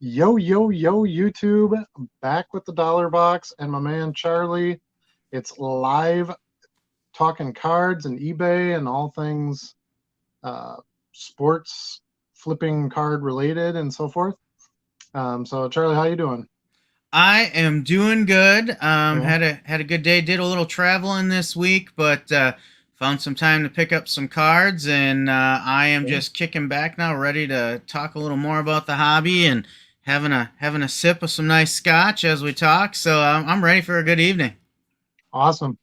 Yo, yo, yo, YouTube, back with the Dollar Box and my man Charlie. It's live talking cards and eBay and all things uh, sports flipping card related and so forth. So Charlie, how you doing? I am doing good. Yeah, Had a good day. Did a little traveling this week, but found some time to pick up some cards, and I am yeah. just kicking back now, ready to talk a little more about the hobby and having a sip of some nice scotch as we talk. So I'm ready for a good evening. Awesome.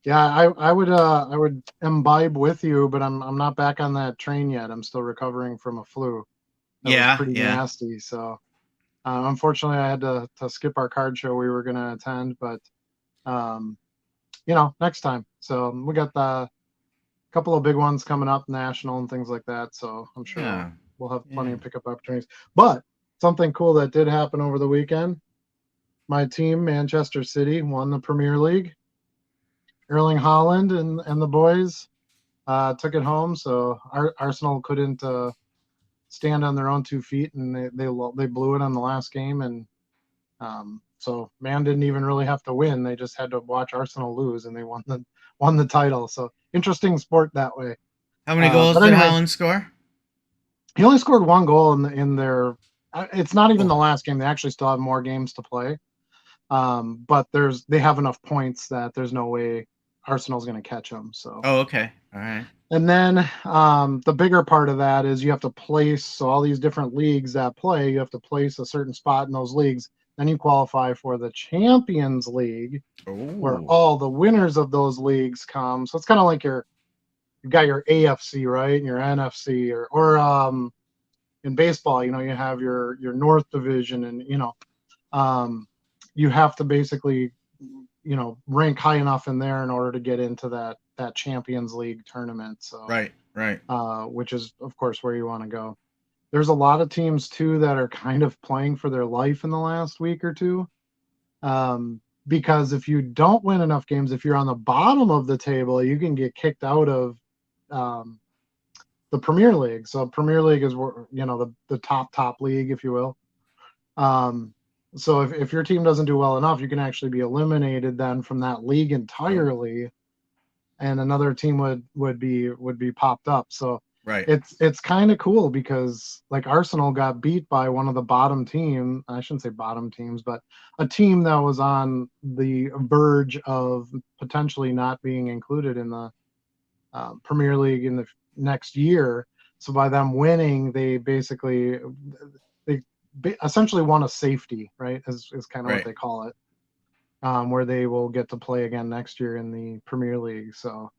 Yeah, I would imbibe with you, but I'm not back on that train yet. I'm still recovering from a flu that was Yeah, pretty yeah, nasty. So unfortunately, I had to skip our card show we were going to attend, but um, next time. So we got the couple of big ones coming up, national and things like that. So I'm sure yeah, we'll have plenty yeah. of pickup opportunities. But something cool that did happen over the weekend. My team, Manchester City, won the Premier League. Erling Haaland and the boys took it home. So Arsenal couldn't stand on their own 2 feet, and they blew it on the last game. And so Man didn't even really have to win; they just had to watch Arsenal lose, and they won the title. So interesting sport that way. How many goals But did anyway, Holland score? he only scored one goal in their. It's not even Oh, the last game. They actually still have more games to play. But they have enough points that there's no way Arsenal's going to catch them. So, oh, okay, all right. and then the bigger part of that is you have to place, so all these different leagues that play, you have to place a certain spot in those leagues. Then you qualify for the Champions League, where Oh, all the winners of those leagues come. So it's kind of like you've got your AFC, right, and your NFC, or in baseball, you have your North Division, and um, you have to basically rank high enough in there in order to get into that Champions League tournament. So, right, right. which is of course where you want to go. There's a lot of teams too that are kind of playing for their life in the last week or two. Because if you don't win enough games, if you're on the bottom of the table, you can get kicked out of um, the Premier League. So Premier League is the top league, if you will. Um, so if your team doesn't do well enough, you can actually be eliminated then from that league Oh, entirely, and another team would be popped up. So right. it's kind of cool because like Arsenal got beat by one of the bottom team. I shouldn't say bottom teams, but a team that was on the verge of potentially not being included in the Premier League in the next year. So by them winning, they essentially won a safety, right? Is kind of what Right. they call it, where they will get to play again next year in the Premier League. So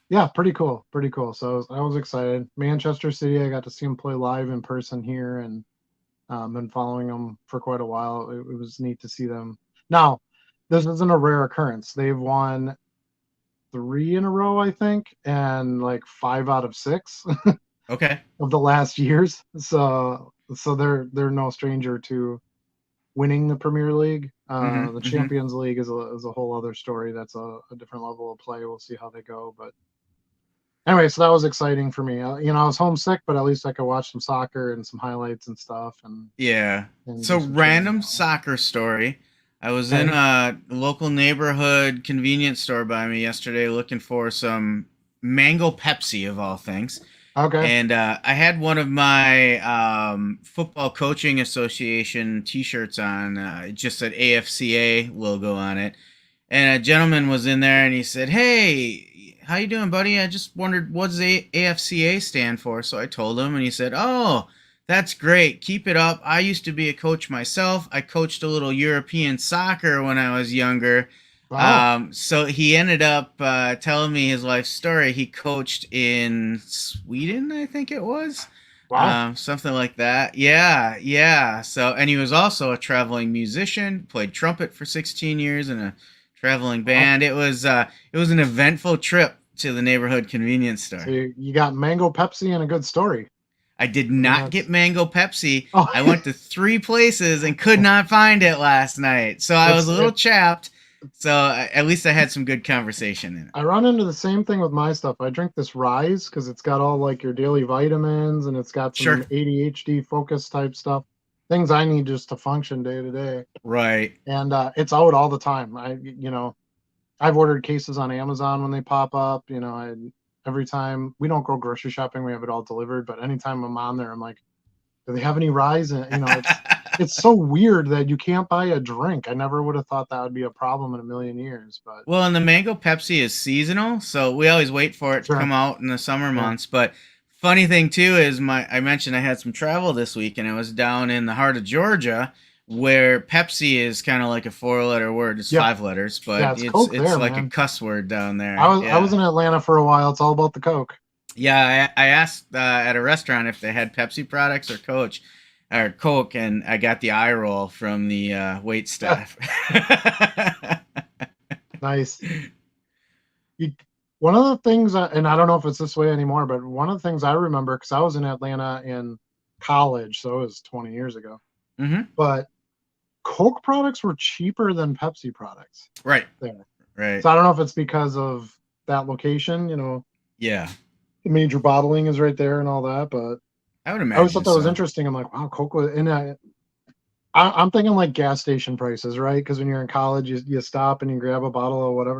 yeah, pretty cool, pretty cool. So I was excited. Manchester City, I got to see them play live in person here, and been following them for quite a while. It was neat to see them. Now, this isn't a rare occurrence. They've won three in a row, I think, and like five out of six Okay. of the last years. So they're no stranger to winning the Premier League. Mm-hmm. The Mm-hmm. Champions League is a whole other story. That's a different level of play. We'll see how they go. But anyway, so that was exciting for me. I was homesick, but at least I could watch some soccer and some highlights and stuff, Yeah. and So do some cheering. random soccer story. I was in Okay, a local neighborhood convenience store by me yesterday looking for some mango Pepsi of all things. okay, And I had one of my football coaching association T-shirts on. It just said AFCA logo on it. And a gentleman was in there, and he said, "Hey, how you doing, buddy? I just wondered what does AFCA stand for." So I told him, and he said, "Oh, that's great. Keep it up. I used to be a coach myself. I coached a little European soccer when I was younger." wow, So he ended up telling me his life story. He coached in Sweden, I think it was, wow, something like that. Yeah, yeah. So, and he was also a traveling musician. Played trumpet for 16 years in a traveling wow. band. It was an eventful trip to the neighborhood convenience So store. you got mango Pepsi and a good story. I did I mean, not get that's mango Pepsi. oh, I went to three places and could not find it last night. So I was it's a little it. chapped. So at least I had some good conversation in it. I run into the same thing with my stuff. I drink this Rise because it's got all like your daily vitamins and it's got Sure. some ADHD focus type stuff. things I need just to function day to day. Right. And it's out all the time. I've ordered cases on Amazon when they pop up. Every time we don't go grocery shopping, we have it all delivered. But anytime I'm on there, I'm like, do they have any Ryes? And it's so weird that you can't buy a drink. I never would have thought that would be a problem in a million years. But Well, and the mango Pepsi is seasonal, so we always wait for it to sure, come out in the summer yeah, months. But funny thing too is I mentioned I had some travel this week, and I was down in the heart of Georgia, where Pepsi is kind of like a 4-letter word. It's yep, 5 letters, yeah, but it's it's Coke it's there, like a man. cuss word down I there. was I was Yeah, in Atlanta for a while. It's all about the Coke. yeah. I asked at a restaurant if they had Pepsi products or Coke, and I got the eye roll from the wait staff. Nice. You, one of the things, and I don't know if it's this way anymore, but one of the things I remember, because I was in Atlanta in college, so it was 20 years ago, Hmm. but Coke products were cheaper than Pepsi products Right, there. right. So I don't know if it's because of that location, Yeah, the major bottling is right there and all that, but I would I always thought imagine that was so. interesting. I'm like, wow, Coke was, and I'm thinking like gas station prices, right? Because when you're in college, you stop and you grab a bottle or whatever.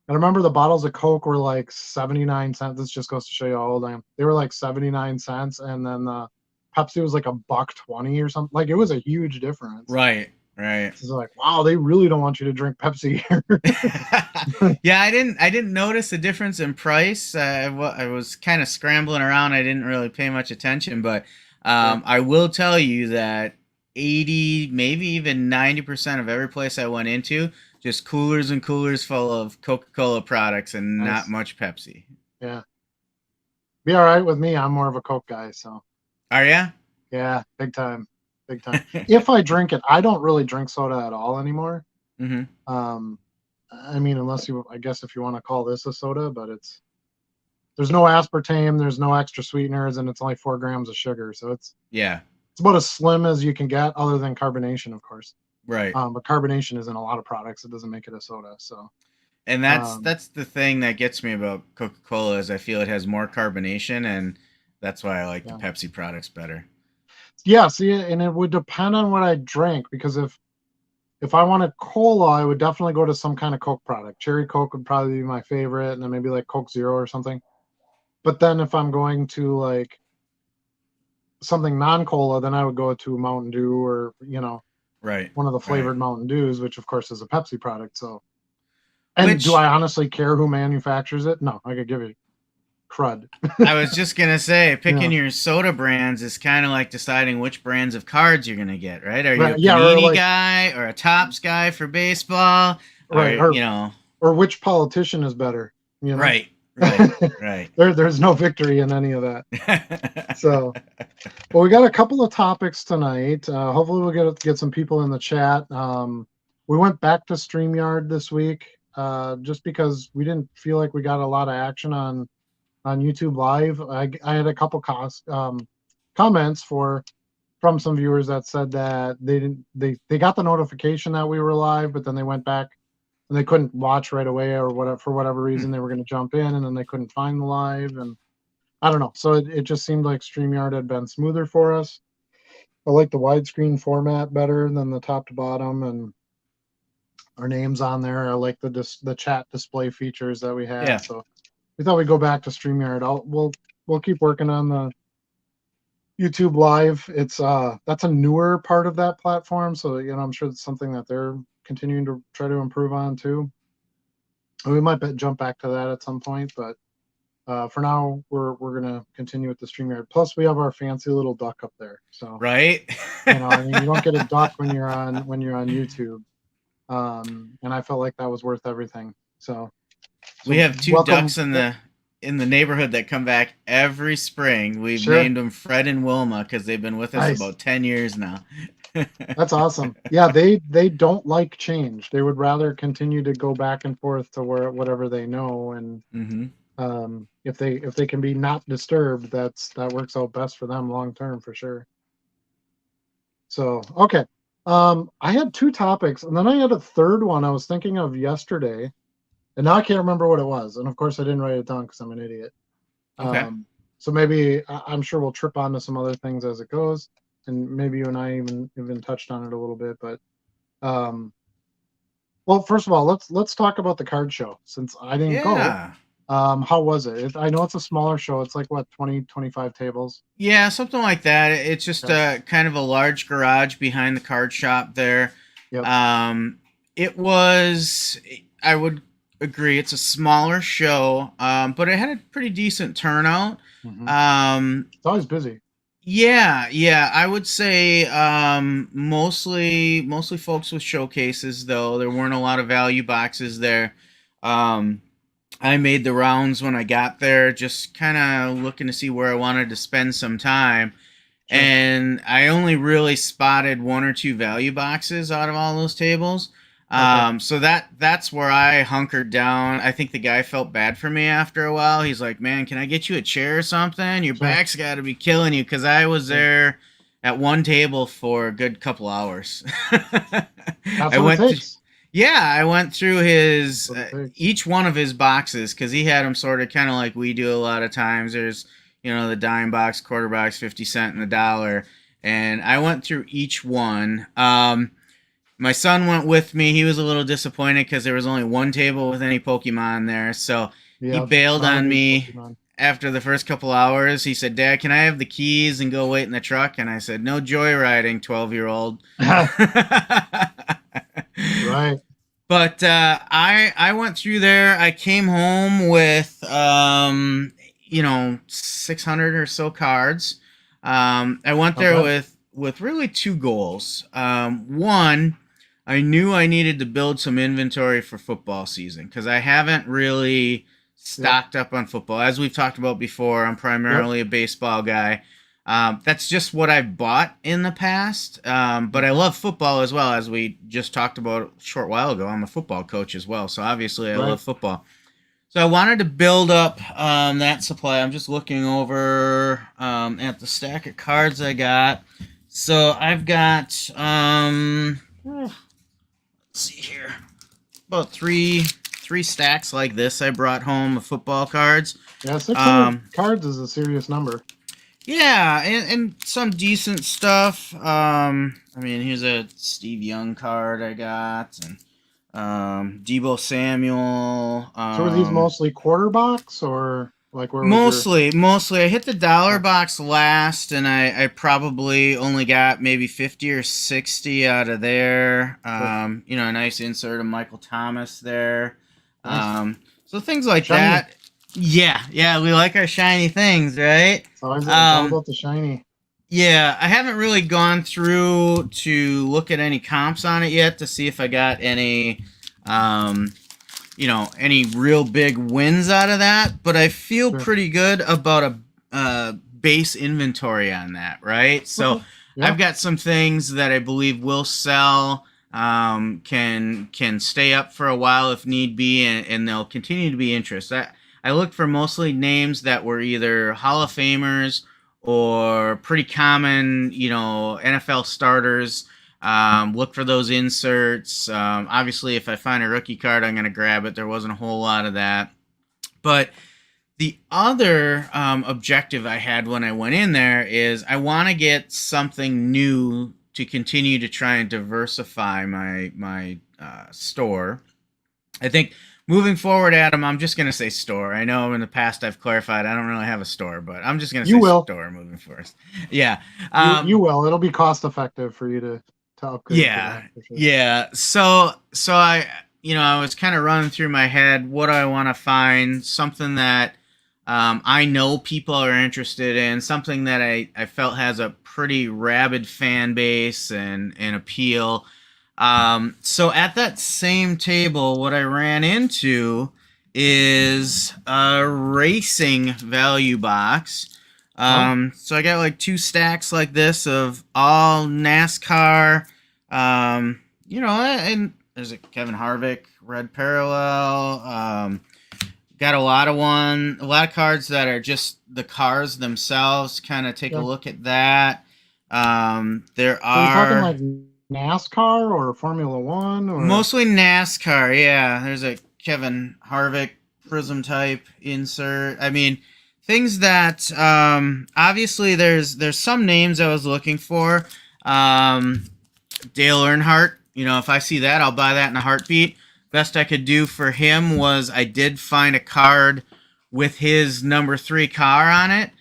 And I remember the bottles of Coke were like 79 cents. This just goes to show you how old I am. They were like 79 cents. And then Pepsi was like $1.20 or something. Like it was a huge difference. Right, right. It's like, wow, they really don't want you to drink Pepsi here. Yeah, I didn't notice a difference in price. I was kind of scrambling around. I didn't really pay much attention, but Sure. I will tell you that 80, maybe even 90% of every place I went into, just coolers and coolers full of Coca-Cola products and not Nice. much Pepsi. Yeah. Be all right with me. I'm more of a Coke guy. So Are ya? yeah, big time. Big time. If I drink it, I don't really drink soda at all anymore. Hmm. Um, I mean, I guess if you want to call this a soda, but there's no aspartame, there's no extra sweeteners, and it's only 4 grams of sugar. So Yeah, it's about as slim as you can get, other than carbonation, of course. right. But carbonation is in a lot of products. It doesn't make it a soda. So And that's um, that's the thing that gets me about Coca-Cola is I feel it has more carbonation, and that's why I like the yeah, Pepsi products better. yeah. See, and it would depend on what I drank, because if I wanted cola, I would definitely go to some kind of Coke product. Cherry Coke would probably be my favorite, and then maybe like Coke Zero or something. But then if I'm going to like something non-cola, then I would go to Mountain Dew, or Right, one of the right. flavored Mountain Dews, which of course is a Pepsi product. So, and do Which I honestly care who manufactures it? No, I could give it crud. I was just gonna say, Yeah, picking your soda brands is kind of like deciding which brands of cards you're gonna get, right? Are you a right. Yeah, or Panini like guy or a Topps guy for baseball? Or right, or which politician is better? You know, right, right, right. there's no victory in any of that. So, well, we got a couple of topics tonight. Hopefully, we'll get some people in the chat. We went back to StreamYard this week, just because we didn't feel like we got a lot of action on YouTube Live. I had a couple comments from some viewers that said that they got the notification that we were live, but then they went back and they couldn't watch right away, or whatever, for whatever reason they were going to jump in and then they couldn't find the live, and I don't know. So it just seemed like StreamYard had been smoother for us. I like the widescreen format better than the top to bottom, and our names on there. I like the chat display features that we Yeah, had. So we thought we'd go back to StreamYard. We'll keep working on the YouTube Live. It's that's a newer part of that platform, so I'm sure it's something that they're continuing to try to improve on too. We might jump back to that at some point, but for now we're gonna continue with the StreamYard. Plus, we have our fancy little duck up there, so right. I mean, you don't get a duck when you're on YouTube, and I felt like that was worth everything. So We so have two welcome. ducks in the neighborhood that come back every spring. We've Sure, named them Fred and Wilma because they've been with us nice. about 10 years now. That's awesome. Yeah, they don't like change. They would rather continue to go back and forth to whatever they know, and Hmm. if they can be not disturbed, that works out best for them long term for sure. So okay, I had two topics, and then I had a third one I was thinking of yesterday, and now I can't remember what it was. And of course, I didn't write it down because I'm an idiot. Okay. Um, so maybe I'm sure we'll trip onto some other things as it goes. and maybe you and I even touched on it a little bit, but well, first of all, let's talk about the card show since I didn't go. Yeah. How was it? I know it's a smaller show. It's like what, 20, 25 tables? Yeah, something like that. It's just Yeah. a kind of a large garage behind the card shop there. Yep. It was, I would agree, it's a smaller show, but it had a pretty decent turnout. It's always busy. Yeah, I would say mostly folks with showcases though. There weren't a lot of value boxes there. Um, I made the rounds when I got there, just kind of looking to see where I wanted to spend some time. Sure. And I only really spotted one or two value boxes out of all those tables. So that's where I hunkered down. I think the guy felt bad for me after a while. He's like, "Man, can I get you a chair or something? Your Sure. back's got to be killing you." Because I was there at one table for a good couple hours. That's I what went it to, takes. yeah, I went through his That's what it takes. each one of his boxes because he had them sort of kind of like we do a lot of times. There's the dime box, quarter box, 50 cent, and the dollar, and I went through each one. My son went with me. He was a little disappointed because there was only one table with any Pokemon there, so he Yeah. bailed I on need me Pokemon. after the first couple hours. He said, "Dad, can I have the keys and go wait in the truck?" And I said, "No joyriding, 12-year-old." Right. But I went through there. I came home with 600 or so cards. I went there Okay. with really two goals. One, I knew I needed to build some inventory for football season because I haven't really stocked up on football. As we've talked about before, I'm primarily a baseball guy. That's just what I've bought in the past. But I love football as well, as we just talked about a short while ago. I'm a football coach as well, so obviously I Right. love football. So I wanted to build up that supply. I'm just looking over at the stack of cards I got. So I've got, let's see here, about three stacks like this I brought home of football cards. Yeah, 600 cards is a serious number. Yeah, and some decent stuff. I mean, here's a Steve Young card I got, and Debo Samuel. So are these mostly quarter box or like where was Mostly. I hit the dollar box last, and I probably only got maybe 50 or 60 out of there. A nice insert of Michael Thomas there. Nice. So things like Shiny. that. Yeah, we like our shiny things, right? It's all about the shiny. Yeah, I haven't really gone through to look at any comps on it yet to see if I got any, any real big wins out of that. But I feel Sure. pretty good about a base inventory on that, right? So Okay. Yeah. I've got some things that I believe will sell, can stay up for a while if need be, and they'll continue to be interest. I looked for mostly names that were either Hall of Famers or pretty common, NFL starters. Look for those inserts. Obviously, if I find a rookie card, I'm going to grab it. There wasn't a whole lot of that. But the other objective I had when I went in there is I want to get something new to continue to try and diversify my store. I think moving forward, Adam, I'm just going to say store. I know in the past I've clarified I don't really have a store, but I'm just going to say store moving forward. Yeah. You will. It'll be cost effective for you to upgrade. Yeah. For sure. Yeah. So I was kind of running through my head, what do I want to find? Something that I know people are interested in, something that I felt has a pretty rabid fan base and appeal. So at that same table, what I ran into is a racing value box. So I got like two stacks like this of all NASCAR, and there's a Kevin Harvick red parallel. Got a lot of cards that are just the cars themselves. Kind of take a look at that. There are talking like NASCAR or Formula One or mostly NASCAR. Yeah, there's a Kevin Harvick Prism type insert. I mean, things that obviously there's some names I was looking for. Dale Earnhardt. You know, if I see that, I'll buy that in a heartbeat. Best I could do for him was I did find a card with his number 3 car on it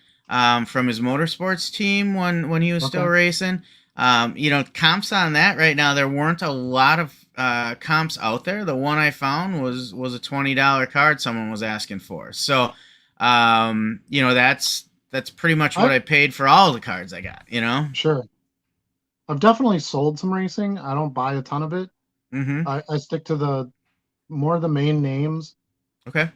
from his motorsports team when he was still racing. You know, comps on that right now, there weren't a lot of comps out there. The one I found was a $20 card someone was asking for. So, you know, that's pretty much what I paid for all the cards I got, you know? Sure. I've definitely sold some racing. I don't buy a ton of it. Mm-hmm. I stick to the main names. Okay.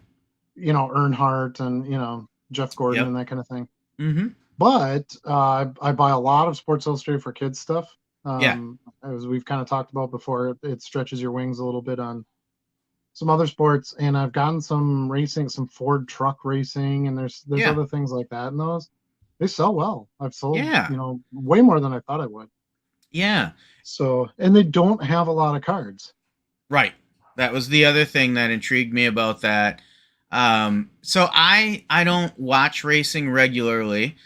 You know, Earnhardt and, you know, Jeff Gordon and that kind of thing. Mm-hmm. But I buy a lot of Sports Illustrated for Kids stuff. Yeah. As we've kind of talked about before, it stretches your wings a little bit on some other sports. And I've gotten some racing, some Ford truck racing, and there's other things like that in those. They sell well. I've sold, you know, way more than I thought I would. Yeah. So, and they don't have a lot of cards. Right. That was the other thing that intrigued me about that. So I don't watch racing regularly.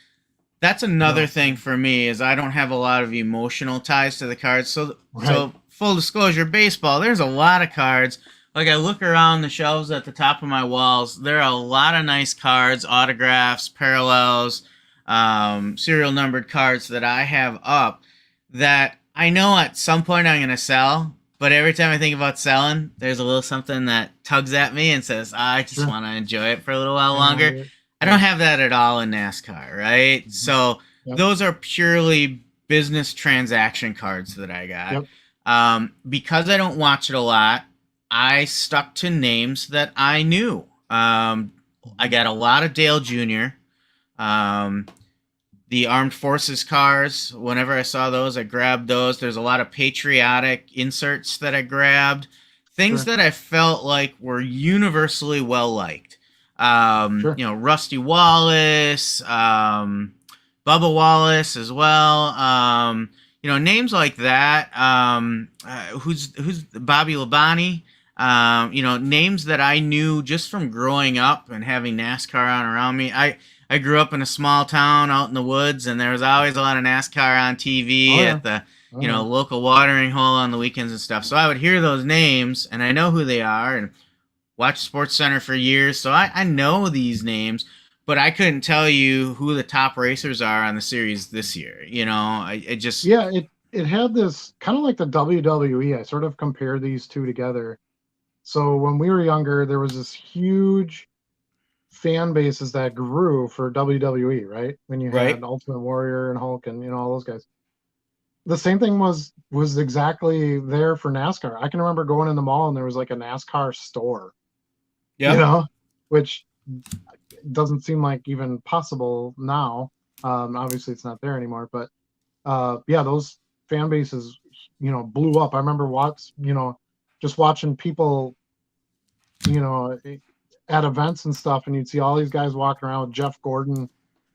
That's another thing for me is I don't have a lot of emotional ties to the cards. So full disclosure, baseball, there's a lot of cards. Like I look around the shelves at the top of my walls, there are a lot of nice cards, autographs, parallels, serial numbered cards that I have up that I know at some point I'm going to sell. But every time I think about selling, there's a little something that tugs at me and says, I just want to enjoy it for a little while longer. I don't have that at all in NASCAR, right? Mm-hmm. So those are purely business transaction cards that I got. Because I don't watch it a lot, I stuck to names that I knew. I got a lot of Dale Jr., the Armed Forces cars, whenever I saw those, I grabbed those. There's a lot of patriotic inserts that I grabbed. Things that I felt like were universally well-liked. You know, Rusty Wallace, Bubba Wallace as well. You know, names like that. Who's Bobby Labonte? You know, names that I knew just from growing up and having NASCAR on around me. I grew up in a small town out in the woods, and there was always a lot of NASCAR on TV at the, you know, local watering hole on the weekends and stuff. So I would hear those names, and I know who they are, and watched Sports Center for years, so I know these names, but I couldn't tell you who the top racers are on the series this year. You know, it just... Yeah, it had this, kind of like the WWE. I sort of compare these two together. So when we were younger, there was this huge fan bases that grew for WWE, right? When you had Ultimate Warrior and Hulk and, you know, all those guys. The same thing was exactly there for NASCAR. I can remember going in the mall and there was like a NASCAR store. You know, which doesn't seem like even possible now. Obviously it's not there anymore, but yeah, those fan bases, you know, blew up. I remember just watching people, you know, at events and stuff, and you'd see all these guys walking around with Jeff Gordon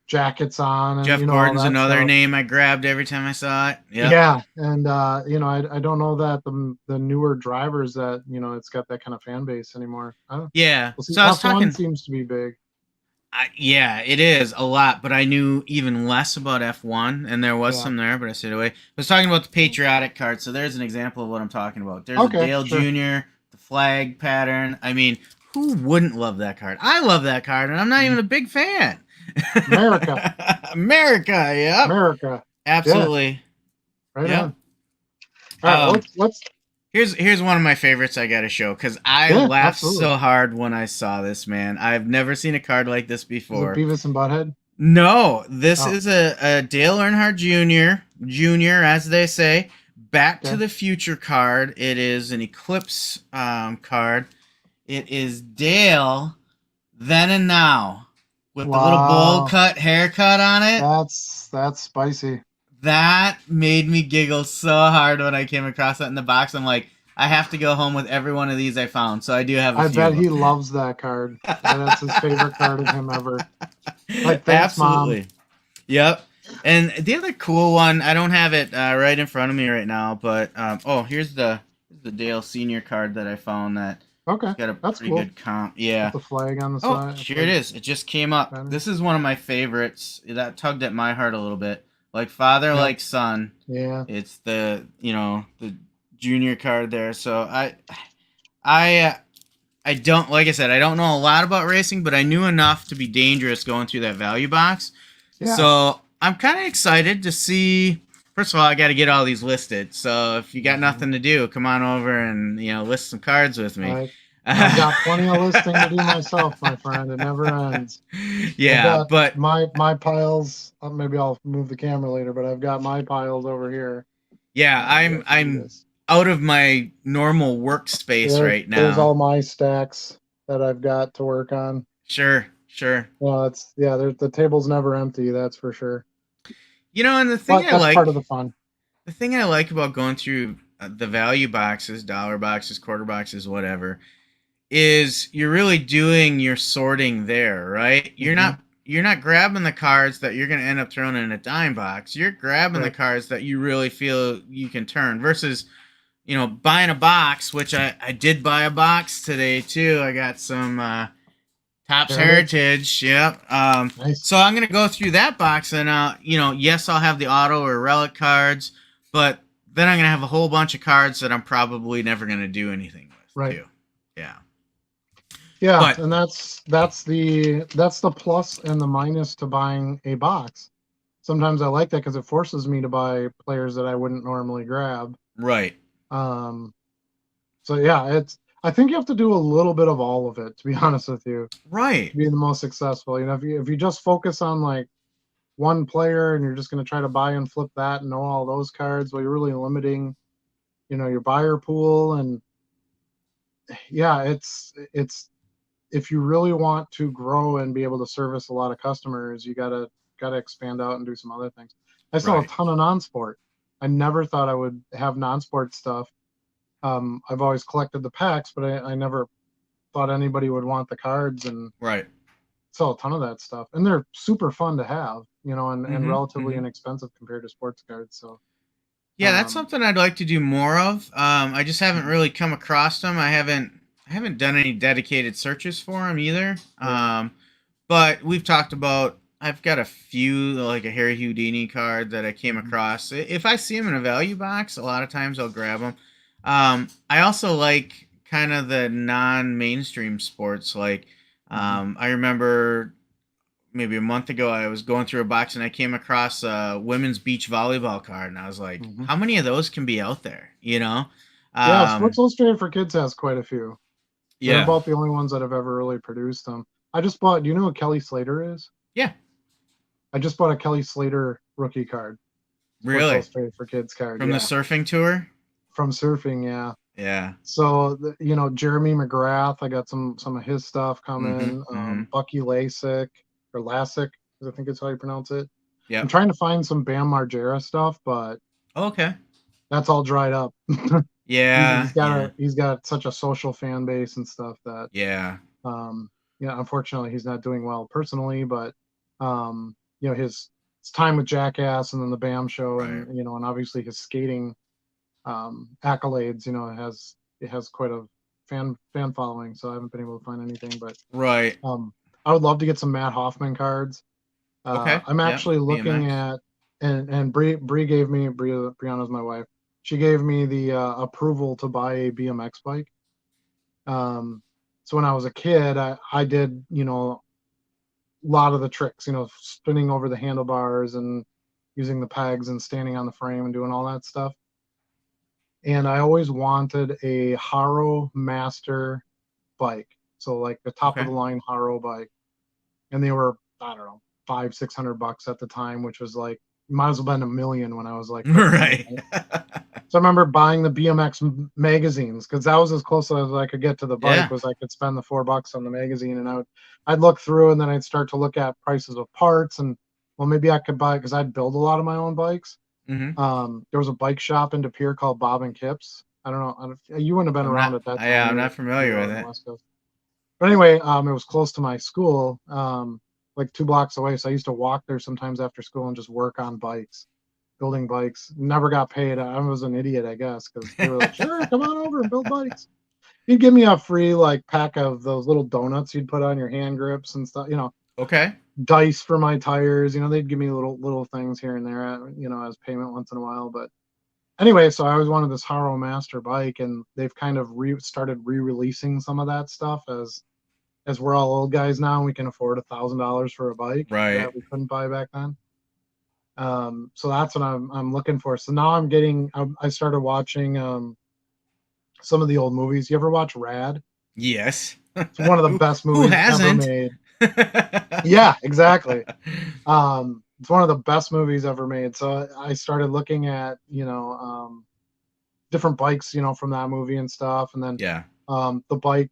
jackets on. And, Jeff Gordon's another name I grabbed every time I saw it. Yeah, and you know, I don't know that the newer drivers that, you know, it's got that kind of fan base anymore. Yeah, so I was talking. F1 seems to be big. Yeah, it is a lot, but I knew even less about F1, and there was some there, but I stayed away. I was talking about the patriotic card, so there's an example of what I'm talking about. There's a Dale Jr., the flag pattern. I mean, who wouldn't love that card? I love that card, and I'm not even a big fan. America. Yeah. America. Absolutely. Yeah. Right on. All right, let's Here's one of my favorites I gotta show, because I laughed so hard when I saw this, man. I've never seen a card like this before. Is it Beavis and Butthead? No, this is a Dale Earnhardt Jr., as they say, Back to the Future card. It is an Eclipse card. It is Dale, then and now, with the little bowl cut haircut on it. That's spicy. That made me giggle so hard when I came across that in the box. I'm like, I have to go home with every one of these I found. So I do have a few. I bet he loves that card. That's his favorite card of him ever. Like, thanks, absolutely. Mom. Yep. And the other cool one, I don't have it right in front of me right now, but here's the Dale Senior card that I found that Okay, It's got a that's pretty cool. good comp. With Yeah. the flag on the Oh, side. here it Flag is. It just came up. banner. This is one of my favorites. That tugged at my heart a little bit. Like father, Yep. like son. Yeah. It's the junior card there. So I I don't, like I said, I don't know a lot about racing, but I knew enough to be dangerous going through that value box. Yeah. So I'm kind of excited to see. First of all, I got to get all these listed. So if you got Mhm. nothing to do, come on over and list some cards with me. I've got plenty of listing to do myself, my friend. It never ends. I've Yeah, got but my piles. Maybe I'll move the camera later, but I've got my piles over here. yeah, I'm Ready to do I'm this. out of my normal workspace right There's now. all my stacks that I've got to work on. Sure, sure. Well, it's yeah. The table's never empty. That's for sure. And the thing But I that's part like of the fun. The thing I like about going through the value boxes, dollar boxes, quarter boxes, whatever, is you're really doing your sorting there, right? Hmm. You're not grabbing the cards that you're going to end up throwing in a dime box. You're grabbing the Right. cards that you really feel you can turn versus, buying a box, which I did buy a box today too. I got some Topps Heritage. Heritage, yep. Nice. So I'm gonna go through that box, and yes, I'll have the auto or relic cards, but then I'm gonna have a whole bunch of cards that I'm probably never gonna do anything with Right. too. Yeah, Yeah, but and that's the plus and the minus to buying a box. Sometimes I like that because it forces me to buy players that I wouldn't normally grab. right, Um, so yeah, I think you have to do a little bit of all of it, to be honest with you, to right, be the most successful. If you just focus on like one player and you're just going to try to buy and flip that and know all those cards, well, you're really limiting, your buyer pool. And yeah, it's if you really want to grow and be able to service a lot of customers, you gotta expand out and do some other things. I sell a right, ton of non-sport. I never thought I would have non-sport stuff. I've always collected the packs, but I never thought anybody would want the cards, and right. sell a ton of that stuff. And they're super fun to have, and Mm-hmm. relatively Mm-hmm. inexpensive compared to sports cards. So Yeah, that's um, something I'd like to do more of. I just haven't mhm, really come across them. I haven't done any dedicated searches for them either. yeah. But we've talked about. I've got a few, like a Harry Houdini card that I came Mhm, across. If I see them in a value box, a lot of times I'll grab them. I also like kind of the non-mainstream sports. Like, mhm. I remember maybe a month ago, I was going through a box and I came across a women's beach volleyball card, and I was like, Mhm. how many of those can be out there? Yeah, Sports Um, Illustrated for Kids has quite a few. They're yeah, about the only ones that have ever really produced them. I just bought. Do you know who Kelly Slater is? yeah, I just bought a Kelly Slater rookie card, Sports really. Illustrated for Kids card. From the Yeah, surfing tour. from surfing. Yeah. Yeah. So Jeremy McGrath. I got some of his stuff Mm-hmm. coming. Mm-hmm. Bucky Lasik or Lasick, I think is how you pronounce it. I'm Yep. trying to find some Bam Margera stuff, but Okay. that's all dried up. He's Yeah. got Yeah. he's got such a social fan base and stuff that Yeah. um unfortunately he's not doing well personally, but his time with Jackass and then the Bam show, Right. and obviously his skating accolades, it has quite a fan following. So I haven't been able to find anything, but Right. um I would love to get some Matt Hoffman cards. Okay. I'm Yep. actually looking BMX. at, and Bree gave me, Brianna's my wife. She gave me the approval to buy a BMX bike. Um, so when I was a kid, I did, a lot of the tricks, spinning over the handlebars and using the pegs and standing on the frame and doing all that stuff. And I always wanted a Haro Master bike. So like the top of Okay. the line Haro bike. And they were, I don't know, 500-600 bucks at the time, which was like, might as well been a million when I was like 13. Right. Right? So I remember buying the BMX magazines because that was as close as I could get to the bike. Yeah. Was I could spend the $4 on the magazine, and I'd look through, and then I'd start to look at prices of parts, and well, maybe I could buy, because I'd build a lot of my own bikes. Mm-hmm. There was a bike shop in De Pere called Bob and Kips. I don't know. You wouldn't have been around at that time. I'm You not were familiar out with on the it. West Coast. But anyway, it was close to my school, like 2 blocks away. So I used to walk there sometimes after school and just work on bikes, building bikes. Never got paid. I was an idiot, I guess, because they were like, "Sure, come on over and build bikes." he'd give me a free like pack of those little donuts you'd put on your hand grips and stuff. Okay. Dice for my tires. They'd give me little things here and there, as payment once in a while. But anyway, so I always wanted this Haro Master bike, and they've kind of started re-releasing some of that stuff as we're all old guys now, and we can afford $1,000 for a bike Right. that we couldn't buy back then. So that's what I'm looking for. So now I started watching some of the old movies. You ever watch Rad? Yes. It's one of the best movies ever made. Yeah, exactly. It's one of the best movies ever made. So I started looking at different bikes from that movie and stuff, and then Yeah. the bike,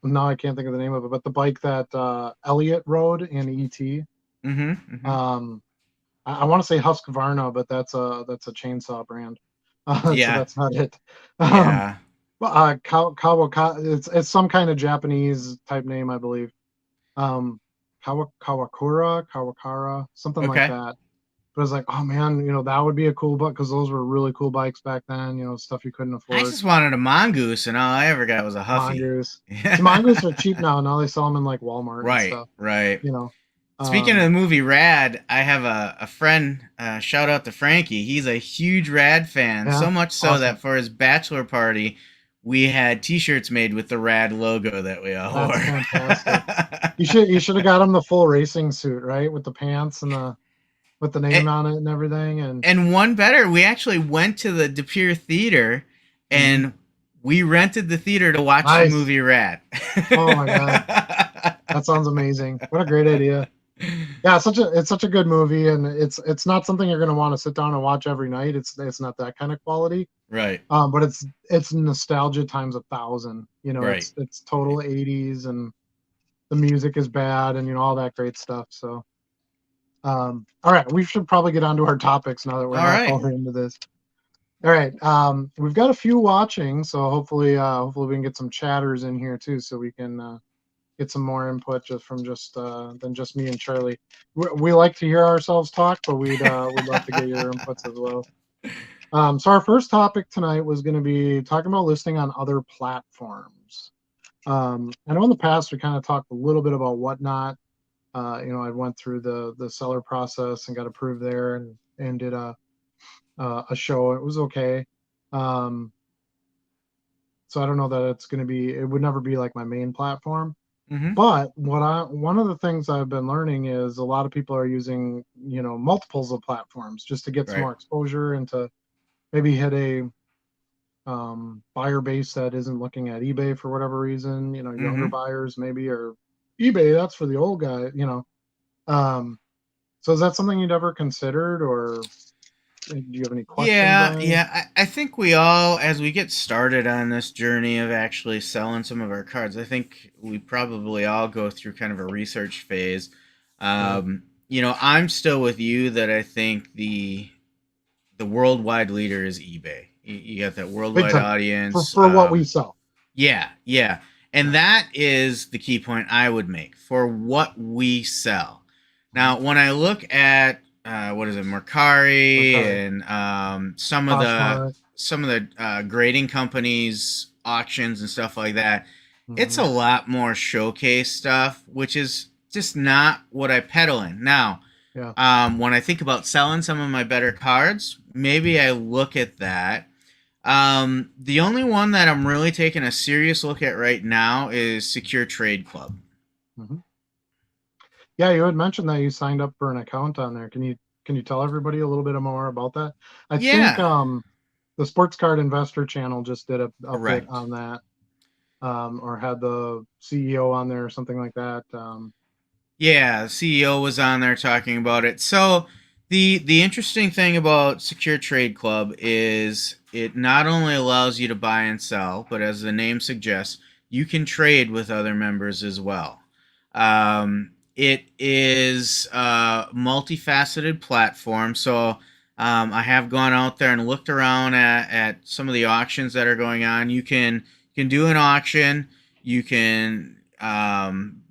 now I can't think of the name of it, but the bike that Elliot rode in E.T. I want to say Husqvarna, but that's a chainsaw brand. Yeah. So that's not it. Yeah. It's some kind of Japanese type name, I believe. Kawakara, something like Okay. that. But I was like, oh man, that would be a cool bike, because those were really cool bikes back then. Stuff you couldn't afford. I just wanted a Mongoose, and all I ever got was a Huffy. Mongoose. See, Mongoose are cheap now. Now they sell them in like Walmart and stuff. Right. You know. Speaking of the movie Rad, I have a friend, shout out to Frankie. He's a huge Rad fan, Yeah, so much so awesome. that for his bachelor party, we had T-shirts made with the Rad logo that we all wore. That's fantastic. You should have got him the full racing suit, right, with the pants and with the name on it and everything. And one better, we actually went to the De Pere Theater, and we rented the theater to watch the movie Rad. Oh my god, that sounds amazing! What a great idea. Yeah, it's such a good movie, and it's not something you're gonna want to sit down and watch every night. It's not that kind of quality, right? But it's nostalgia times 1,000. Right. It's total 80s, and the music is bad, and all that great stuff. So, all right, we should probably get on to our topics now that we're not far into this. All right, we've got a few watching, so hopefully we can get some chatters in here too, so we can get some more input than just me and Charlie. We like to hear ourselves talk, but we'd love to get your inputs as well. So our first topic tonight was going to be talking about listing on other platforms. I know in the past we kind of talked a little bit about Whatnot. I went through the seller process and got approved there, and did a show. It was okay. So I don't know that it would never be like my main platform. But one of the things I've been learning is a lot of people are using, multiples of platforms just to get some more exposure and to maybe hit a buyer base that isn't looking at eBay for whatever reason, younger buyers maybe, or eBay, that's for the old guy, so is that something you'd ever considered, or do you have any questions? Yeah. I think we all, as we get started on this journey of actually selling some of our cards, I think we probably all go through kind of a research phase. I'm still with you that I think the worldwide leader is eBay. You got that worldwide audience for what we sell. Yeah. And that is the key point I would make for what we sell. Now, when I look at Mercari and some of the grading companies, auctions and stuff like that, it's a lot more showcase stuff, which is just not what I peddle in. Now, when I think about selling some of my better cards, maybe I look at that. The only one that I'm really taking a serious look at right now is Secure Trade Club. Yeah, you had mentioned that you signed up for an account on there. Can you tell everybody a little bit more about that? I think the Sports Card Investor channel just did a bit on that, or had the CEO on there or something like that. Yeah, the CEO was on there talking about it. So the interesting thing about Secure Trade Club is it not only allows you to buy and sell, but as the name suggests, you can trade with other members as well. It is a multifaceted platform. So I have gone out there and looked around at some of the auctions that are going on. You can do an auction. You can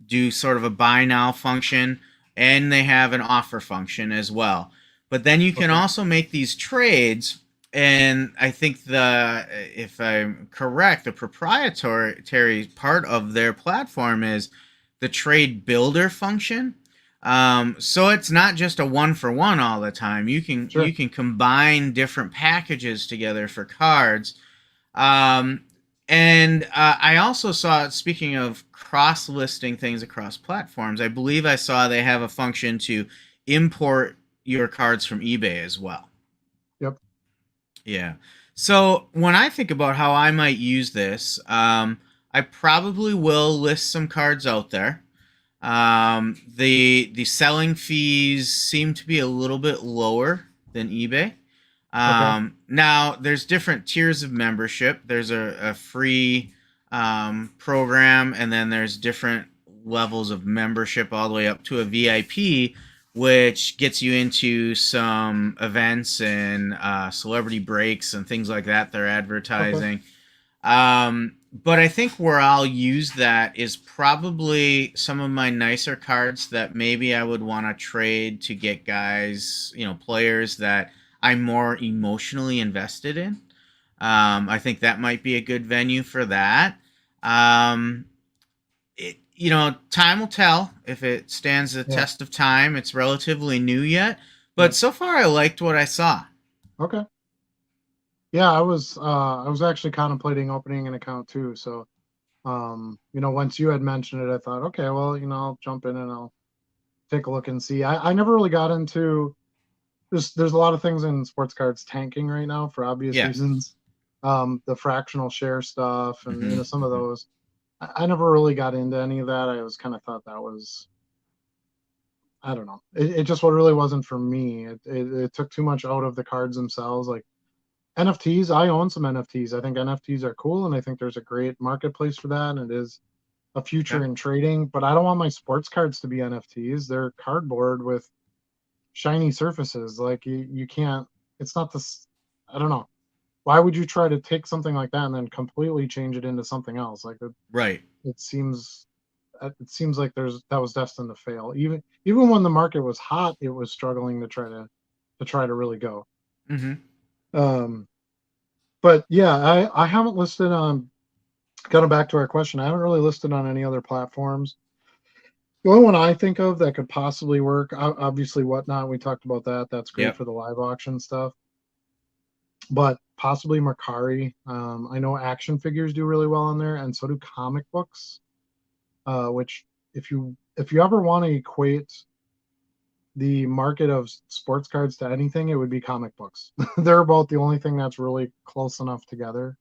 do sort of a buy now function, and they have an offer function as well. But then you can also make these trades And I think if I'm correct, the proprietary part of their platform is the trade builder function. So it's not just a one for one all the time. You Sure. can combine different packages together for cards. Um, and I also saw, speaking of cross listing things across platforms, I believe I saw they have a function to import your cards from eBay as well. Yep. Yeah. So when I think about how I might use this, I probably will list some cards out there. The selling fees seem to be a little bit lower than eBay. Okay. Now there's different tiers of membership. There's a free program, and then there's different levels of membership all the way up to a VIP, which gets you into some events and celebrity breaks and things like that they're Okay. advertising. But I think where I'll use that is probably some of my nicer cards that maybe I would want to trade to get guys, players that I'm more emotionally invested in. I think that might be a good venue for that. Um, Time will tell if it stands the Yeah. test of time. It's relatively new yet, but Yep. so far I liked what I saw. Okay. Yeah, I was actually contemplating opening an account too. So once you had mentioned it, I thought, okay, well, I'll jump in and I'll take a look and see. I never really got into there's a lot of things in sports cards tanking right now for obvious Yeah. reasons. The fractional share stuff and Hmm. some of those. I never really got into any of that. I was kind of thought that was, I don't know. It just what really wasn't for me. It took too much out of the cards themselves. Like NFTs, I own some NFTs. I think NFTs are cool, and I think there's a great marketplace for that, and it is a Okay. future in trading. But I don't want my sports cards to be NFTs. They're cardboard with shiny surfaces. Like you can't. It's not this. I don't know. Why would you try to take something like that and then completely change it into something else? Like Right. it seems like that was destined to fail. Even when the market was hot, it was struggling to try to really go. Hmm. Um, but yeah, I haven't listed on. Going back to our question, I haven't really listed on any other platforms. The only one I think of that could possibly work, obviously, Whatnot. We talked about that. That's great Yep. for the live auction stuff. But possibly Mercari. I know action figures do really well on there, and so do comic books. Which, if you ever want to equate the market of sports cards to anything, it would be comic books. They're about the only thing that's really close enough together.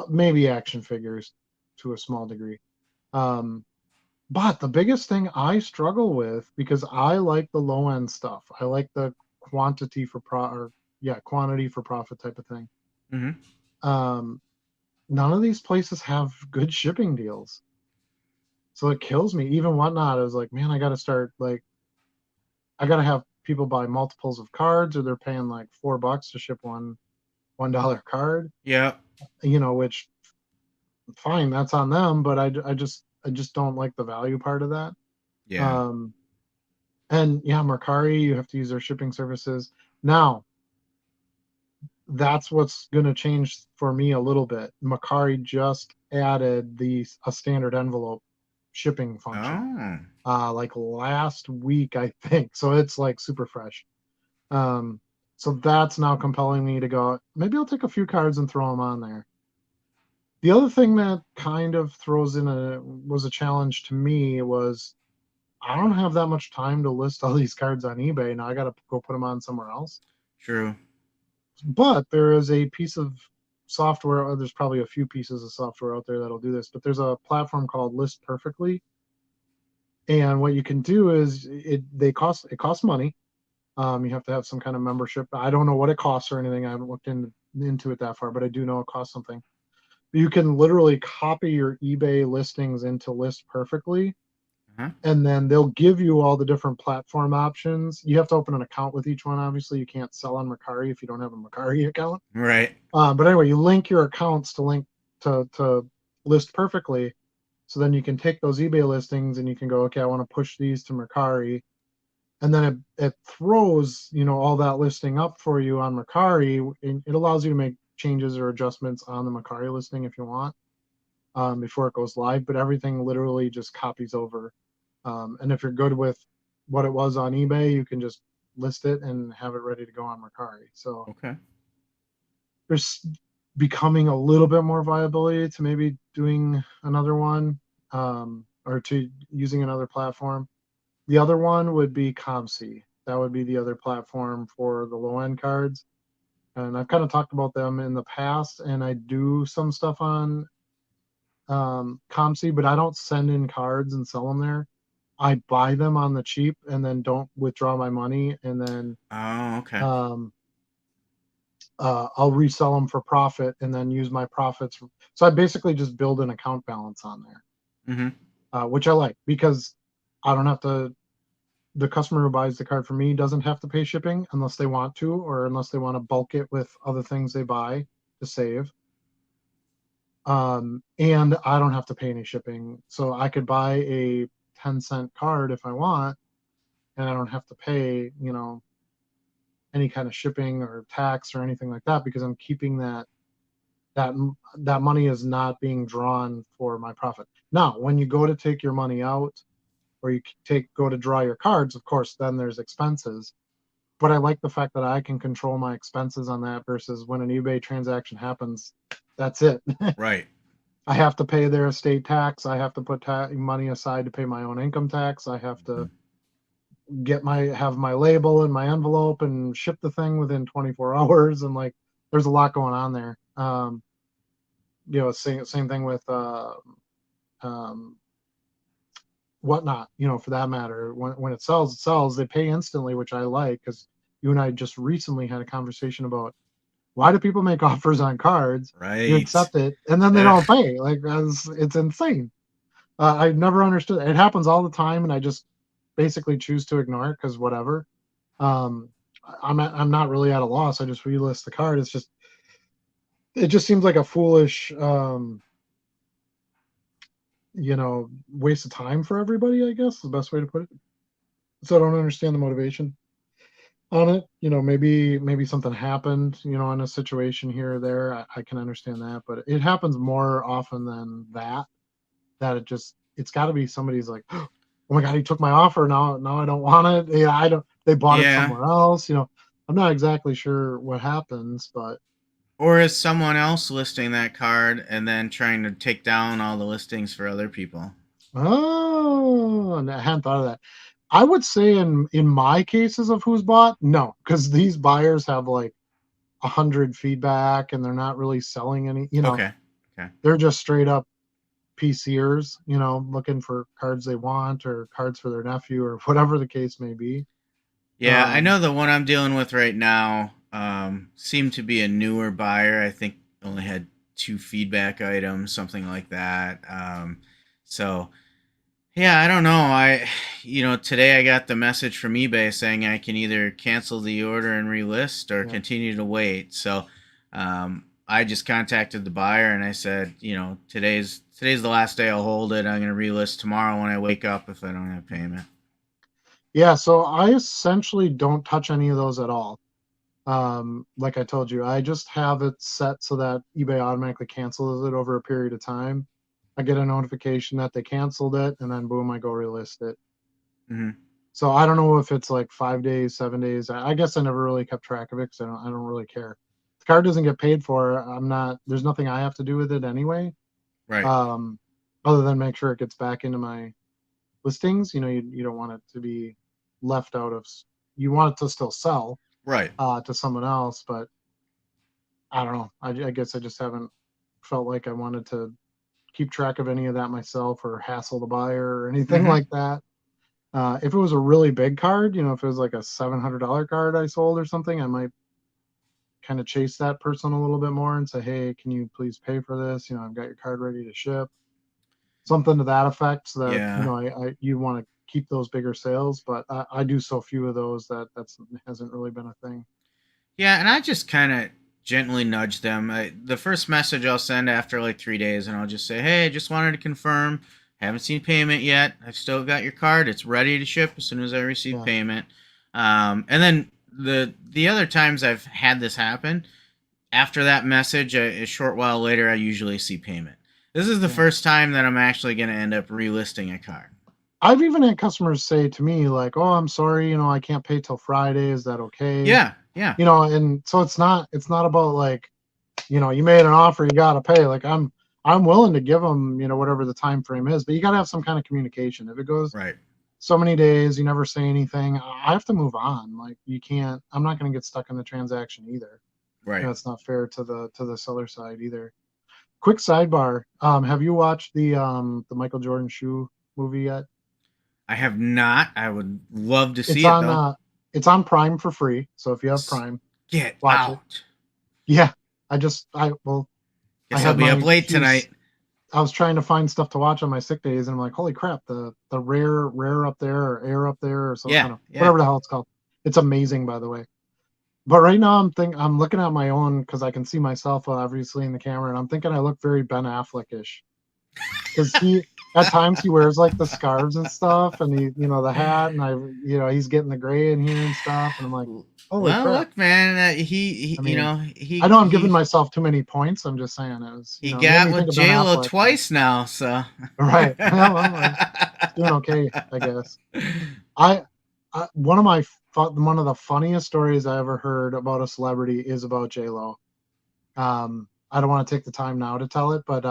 Maybe action figures to a small degree. Um, but the biggest thing I struggle with, because I like the low end stuff, I like the quantity for profit type of thing. Hmm. Um, None of these places have good shipping deals, so it kills me. Even Whatnot, I was like, man, I got to start like I got to have people buy multiples of cards, or they're paying like $4 to ship $1 card. Yep. Which fine, that's on them, but I just don't like the value part of that. Yeah. Um, and yeah, Mercari, you have to use their shipping services. Now, that's what's going to change for me a little bit. Mercari just added a standard envelope shipping function, Oh. like last week, I think. So it's like super fresh. Um, so that's now compelling me to go. Maybe I'll take a few cards and throw them on there. The other thing that kind of was a challenge to me was I don't have that much time to list all these cards on eBay. Now I got to go put them on somewhere else. True. But there is a piece of software, or there's probably a few pieces of software out there that'll do this, but there's a platform called List Perfectly. And what you can do is it costs money. You have to have some kind of membership. I don't know what it costs or anything. I haven't looked into it that far, but I do know it costs something. You can literally copy your eBay listings into List Perfectly, Uh-huh. and then they'll give you all the different platform options. You have to open an account with each one. Obviously, you can't sell on Mercari if you don't have a Mercari account. Right. But anyway, you link your accounts to link to List Perfectly, so then you can take those eBay listings and you can go, okay, I want to push these to Mercari, and then it throws, all that listing up for you on Mercari. And it allows you to make changes or adjustments on the Mercari listing if you want, before it goes live. But everything literally just copies over. And if you're good with what it was on eBay, you can just list it and have it ready to go on Mercari. So Okay. there's becoming a little bit more viability to maybe doing another one, or to using another platform. The other one would be ComC. That would be the other platform for the low end cards. And I've kind of talked about them in the past, and I do some stuff on ComC, but I don't send in cards and sell them there. I buy them on the cheap and then don't withdraw my money, and then Oh, okay. I'll resell them for profit and then use my profits. So I basically just build an account balance on there, which I like because I don't have to. The customer who buys the card from me doesn't have to pay shipping unless they want to, or unless they want to bulk it with other things they buy to save. And I don't have to pay any shipping. So I could buy a 10-cent card if I want, and I don't have to pay, any kind of shipping or tax or anything like that, because I'm keeping that money is not being drawn for my profit. Now, when you go to take your money out, or you go to draw your cards, of course, then there's expenses. But I like the fact that I can control my expenses on that versus when an eBay transaction happens, that's it. Right. I have to pay their estate tax. I have to put money aside to pay my own income tax. I have to have my label in my envelope and ship the thing within 24 hours. And like, there's a lot going on there. Same thing with Whatnot, for that matter. When it sells, they pay instantly, which I like, because you and I just recently had a conversation about why do people make offers on cards, you Right. accept it, and then they don't pay. Like, it's insane. I never understood. It happens all the time, and I just basically choose to ignore it because whatever. um I'm not really at a loss. I just relist the card. It just seems like a foolish waste of time for everybody, I guess is the best way to put it. So I don't understand the motivation on it. Maybe something happened, in a situation here or there. I can understand that, but it happens more often than that it's got to be somebody's like, oh my god, he took my offer. Now I don't want it. Yeah, I don't. They bought it Yeah. somewhere else. I'm not exactly sure what happens, but Or is someone else listing that card and then trying to take down all the listings for other people? oh, I hadn't thought of that. I would say in my cases of who's bought, no, because these buyers have like 100 feedback, and they're not really selling any. Okay. Okay. They're just straight up PCers, looking for cards they want or cards for their nephew or whatever the case may be. Yeah, I Um, know the one I'm dealing with right now seemed to be a newer buyer. I think only had 2 feedback items, something like that. So yeah, I don't know. Today I got the message from eBay saying I can either cancel the order and relist or yeah. continue to wait. So I just contacted the buyer and I said, today's the last day I'll hold it. I'm going to relist tomorrow when I wake up if I don't have payment. Yeah, so I essentially don't touch any of those at all. Like I told you, I just have it set so that eBay automatically cancels it over a period of time. I get a notification that they canceled it, and then boom, I go relist it. Hmm. So I don't know if it's like 5 days, 7 days. I guess I never really kept track of it because I don't really care. The card doesn't get paid for. I'm not. There's nothing I have to do with it anyway. Right. Um, Other than make sure it gets back into my listings. You don't want it to be left out of. You want it to still sell Right. to someone else, but I don't know. I guess I just haven't felt like I wanted to keep track of any of that myself or hassle the buyer or anything Hmm. like that. If it was a really big card, if it was like a $700 card I sold or something, I might kind of chase that person a little bit more and say, hey, can you please pay for this? I've got your card ready to ship. Something to that effect, so that Yeah. you want to keep those bigger sales. But I do so few of those that hasn't really been a thing. Yeah, and I just kind of gently nudge them. The first message I'll send after like 3 days, and I'll just say, "Hey, just wanted to confirm Haven't seen payment yet. I've still got your card. It's ready to ship as soon as I receive Yeah. payment. And then the other times I've had this happen, after that message, a short while later, I usually see payment. This is the Yeah. first time that I'm actually going to end up relisting a car. I've even had customers say to me like, "Oh, I'm sorry, I can't pay till Friday. Is that okay?" Yeah, yeah, And so it's not about like, you made an offer, you got to pay. Like I'm willing to give them, whatever the time frame is, but you got to have some kind of communication. If it goes right, so many days, you never say anything, I have to move on. Like you can't, I'm not going to get stuck in the transaction either. right. It's not fair to the seller side either. Quick sidebar. Have you watched the Michael Jordan shoe movie yet? I have not. I would love to It's see it on though. uh it's on Prime for free. So if you have S- Prime, Get watch it. out. Yeah. I Guess I'll had be up my late shoes. tonight. I was trying to find stuff to watch on my sick days, and I'm like, holy crap, the rare up there, or air up there, or so I Yeah, don't know, yeah. whatever the hell it's called. It's amazing, by the way. But right now I'm looking at my own because I can see myself obviously in the camera, and I'm thinking I look very Ben Affleck-ish because he at times he wears like the scarves and stuff, and he the hat, and he's getting the gray in here and stuff, and I'm like, holy Well, crap. look, man. I You mean, know, I know I'm giving myself too many points. I'm just saying it was he it made got me with think of Ben J Lo Affleck. twice now, so. Right. Well, it's doing okay, I guess. I, one of the funniest stories I ever heard about a celebrity is about J Lo. I don't want to take the time now to tell it, but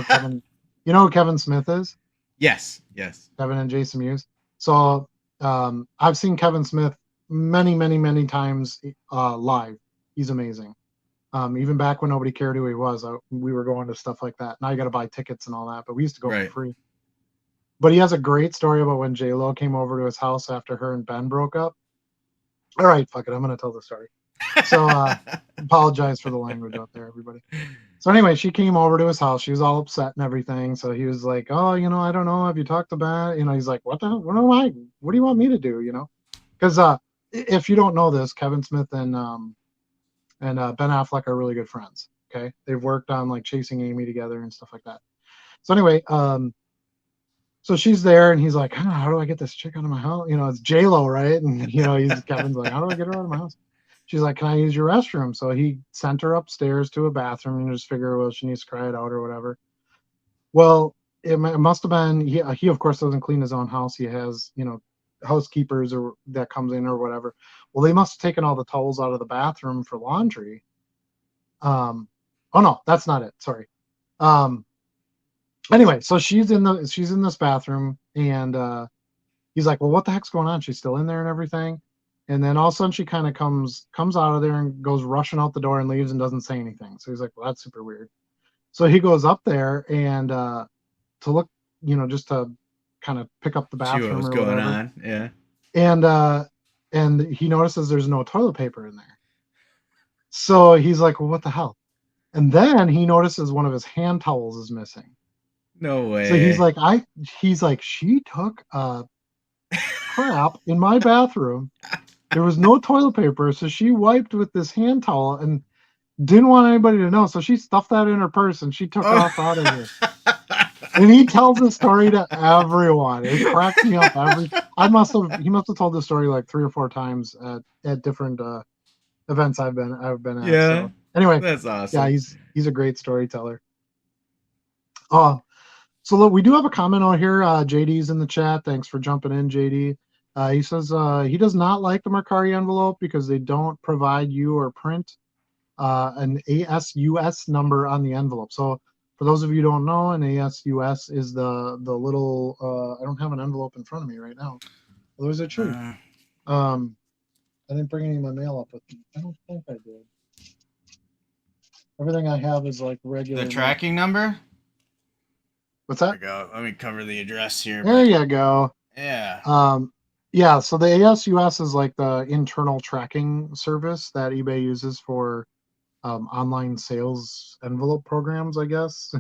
Kevin, who Kevin Smith is? Yes, yes. Kevin and Jason Mewes. So I've seen Kevin Smith many, many, many times live. He's amazing. Even back when nobody cared who he was, we were going to stuff like that. Now you got to buy tickets and all that, but we used to go for Right. free. But he has a great story about when J Lo came over to his house after her and Ben broke up. All right, fuck it, I'm gonna tell the story. So apologize for the language out there, everybody. So anyway, she came over to his house. She was all upset and everything. So he was like, "Oh, I don't know. Have you talked to Ben?" He's like, "What the hell? What am I? What do you want me to do?" Because if you don't know this, Kevin Smith and Ben Affleck are really good friends. Okay, they've worked on like Chasing Amy together and stuff like that. So anyway, so she's there, and he's like, "How do I get this chick out of my house?" It's J Lo, right? And Kevin's like, "How do I get her out of my house?" She's like, "Can I use your restroom?" So he sent her upstairs to a bathroom, and just figure, well, she needs to cry it out or whatever. Well, it must have been he of course doesn't clean his own house. He has housekeepers or that comes in or whatever. Well, they must have taken all the towels out of the bathroom for laundry. Oh no, that's not it. Sorry. Anyway, so she's in this bathroom, and he's like, "Well, what the heck's going on?" She's still in there and everything. And then all of a sudden she kind of comes out of there and goes rushing out the door and leaves and doesn't say anything. So he's like, "Well, that's super weird." So he goes up there and to look, just to kind of pick up the See what bathroom was or going whatever. on. Yeah. And he notices there's no toilet paper in there. So he's like, "Well, what the hell?" And then he notices one of his hand towels is missing. No So he's way. like, she took a crap in my bathroom. There was no toilet paper, so she wiped with this hand towel and didn't want anybody to know. So she stuffed that in her purse and she took off out of here. And he tells the story to everyone. It cracks me up he must have told the story like 3 or 4 times at different events I've been at. Yeah. So anyway, That's yeah, awesome. he's a great storyteller. So look, we do have a comment out here. JD's in the chat. Thanks for jumping in, JD. He says he does not like the Mercari envelope because they don't provide you or print an ASUS number on the envelope. So for those of you who don't know, an ASUS is the little. I don't have an envelope in front of me right now. Otherwise, I should. I didn't bring any of my mail up with me. I don't think I did. Everything I have is like regular. The tracking number? What's There that? we go. Let me cover the address here. There you go. Yeah. Yeah, so the ASUS is like the internal tracking service that eBay uses for online sales envelope programs, I guess,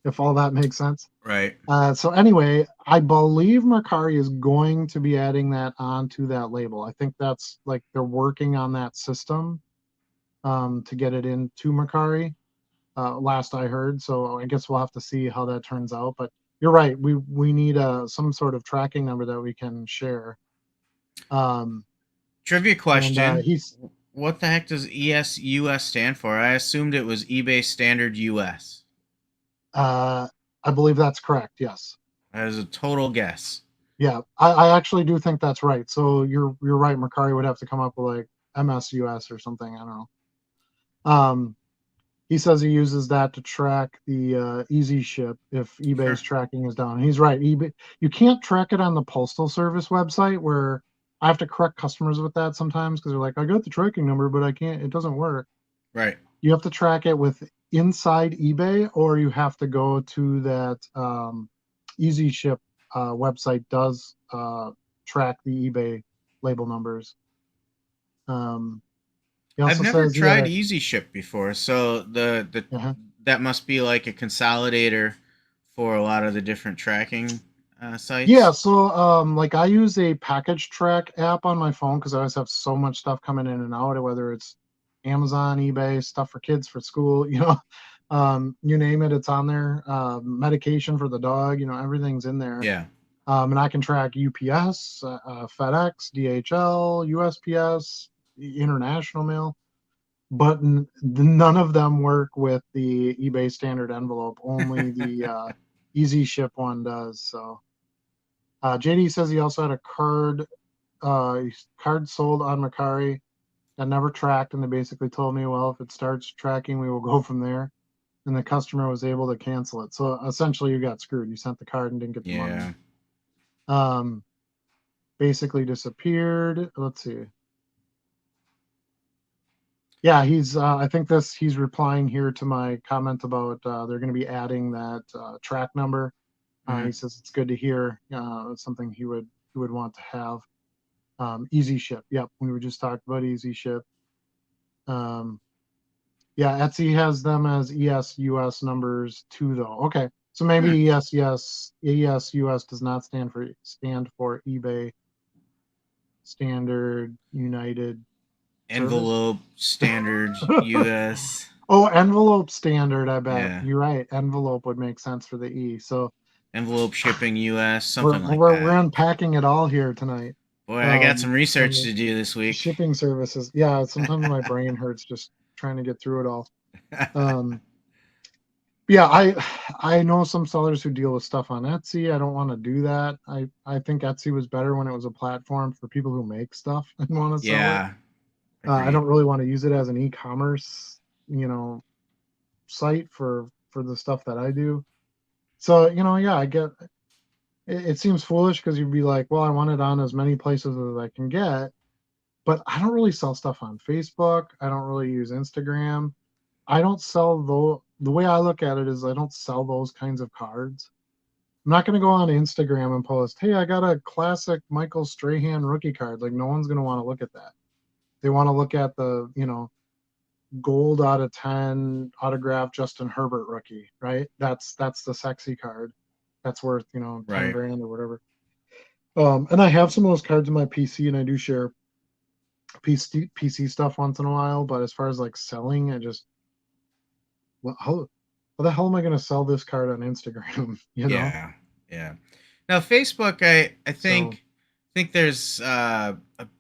if all that makes sense. Right. So anyway, I believe Mercari is going to be adding that onto that label. I think that's like they're working on that system to get it into Mercari. Last I heard, so I guess we'll have to see how that turns out. But you're right. We need some sort of tracking number that we can share. Um, Trivia and question. he's What the heck does ESUS stand for? I assumed it was eBay Standard US. I believe that's correct. Yes. That is a total guess. Yeah, I actually do think that's right. So you're right. Mercari would have to come up with like MSUS or something. I don't know. Um, he says he uses that to track the easy ship if eBay's Sure. tracking is down. And he's right. eBay, you can't track it on the postal service website, where I have to correct customers with that sometimes because they're like, I got the tracking number, but I can't. It doesn't work. Right. You have to track it with inside eBay, or you have to go to that easy ship website does track the eBay label numbers. He I've also never says he tried had Easy Ship before, so the a that must be like a consolidator for a lot of the different tracking yeah. sites. So like I use a package track app on my phone because I always have so much stuff coming in and out, whether it's Amazon, eBay, stuff for kids for school, you name it, it's on there. Medication for the dog, everything's in there. Yeah. And I can track UPS, FedEx, DHL, USPS, international mail, but none of them work with the eBay standard envelope. Only the Easy Ship one does. So JD says he also had a card sold on Mercari that never tracked, and they basically told me, well, if it starts tracking, we will go from there. And the customer was able to cancel it. So essentially, you got screwed. You sent the card and didn't get the money. Yeah. Basically disappeared. Let's see. Yeah, he's. I think he's replying here to my comment about they're going to be adding that track number. He Mhm. says it's good to hear. It's something he would want to have. Easy Ship. Yep, we were just talking about Easy Ship. Um, yeah, Etsy has them as ESUS numbers too, though. Okay, so maybe Hmm. ESUS does not stand for eBay Standard United Service. Envelope Standard US. Oh, envelope standard, I bet. Yeah. You're right. Envelope would make sense for the E. So Envelope Shipping US, we're something like we're, we're that. unpacking it all here tonight. Boy, I got some On research the to do this week. shipping services. Yeah, sometimes my brain hurts just trying to get through it all. Um, yeah, I know some sellers who deal with stuff on Etsy. I don't want to do that. I think Etsy was better when it was a platform for people who make stuff and want to sell it. Yeah. I Agreed. don't really want to use it as an e-commerce, site for the stuff that I do. So, yeah, I get it seems foolish because you'd be like, well, I want it on as many places as I can get, but I don't really sell stuff on Facebook. I don't really use Instagram. I don't sell the way I look at it is I don't sell those kinds of cards. I'm not going to go on Instagram and post, hey, I got a classic Michael Strahan rookie card. Like, no one's going to want to look at that. They want to look at the, gold out of 10 autograph Justin Herbert rookie, right? That's the sexy card. That's worth, 10 Right. grand or whatever. And I have some of those cards in my PC, and I do share PC stuff once in a while. But as far as like selling, how the hell am I going to sell this card on Instagram? Yeah. Yeah. Now Facebook, I So think there's a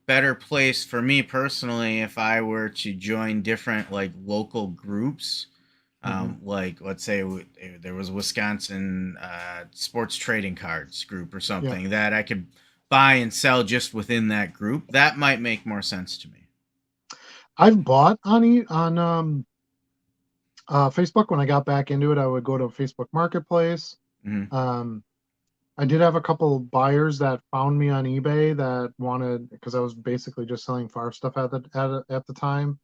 better place for me personally if I were to join different like local groups. mhm. Like let's say there was a Wisconsin sports trading cards group or Yeah, something that I could buy and sell just within that group. That might make more sense to me. I've bought on Facebook. When I got back into it, I would go to Facebook Marketplace. Hmm. Um, I did have a couple buyers that found me on eBay that wanted, because I was basically just selling farm stuff at the time,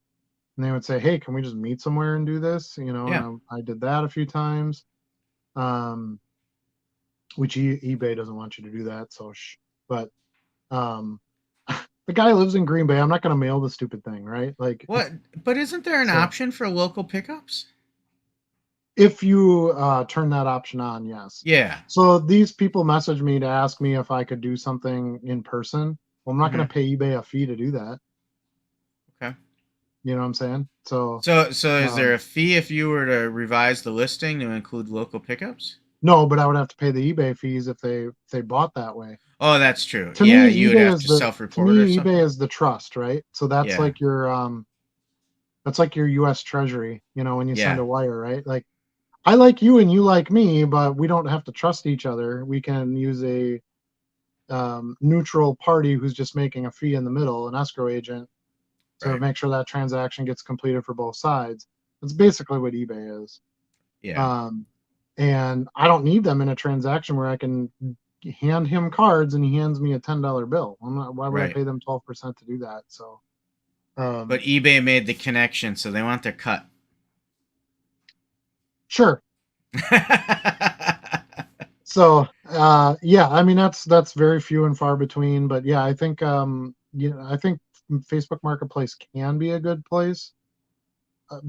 and they would say, "Hey, can we just meet somewhere and do this?" Yeah. And I did that a few times, um, which eBay doesn't want you to do that. So, but um, the guy lives in Green Bay. I'm not going to mail the stupid thing, right? Like, What? But isn't there an so option for local pickups? if you turn that option on, yes. Yeah. So these people messaged me to ask me if I could do something in person. Well, I'm not going Hmm. to pay eBay a fee to do that. Okay. You know what I'm saying? So So is there um, a fee if you were to revise the listing to include local pickups? No, but I would have to pay the eBay fees if they bought that way. Oh, that's true. To Yeah, me, you would eBay have is to the to self-report or me eBay something. is the trust, right? So Yeah. that's like your U.S. Treasury, when you send Yeah. a wire, right? Like I like you and you like me, but we don't have to trust each other. We can use a neutral party who's just making a fee in the middle, an escrow agent, to Right. make sure that transaction gets completed for both sides. That's basically what eBay is. Yeah. Um, and I don't need them in a transaction where I can hand him cards and he hands me a $10 bill. Why would I Right. pay them 12% to do that? So, um, But eBay made the connection, so they want their cut. sure. So, yeah, I mean that's very few and far between, but yeah, I think Facebook Marketplace can be a good place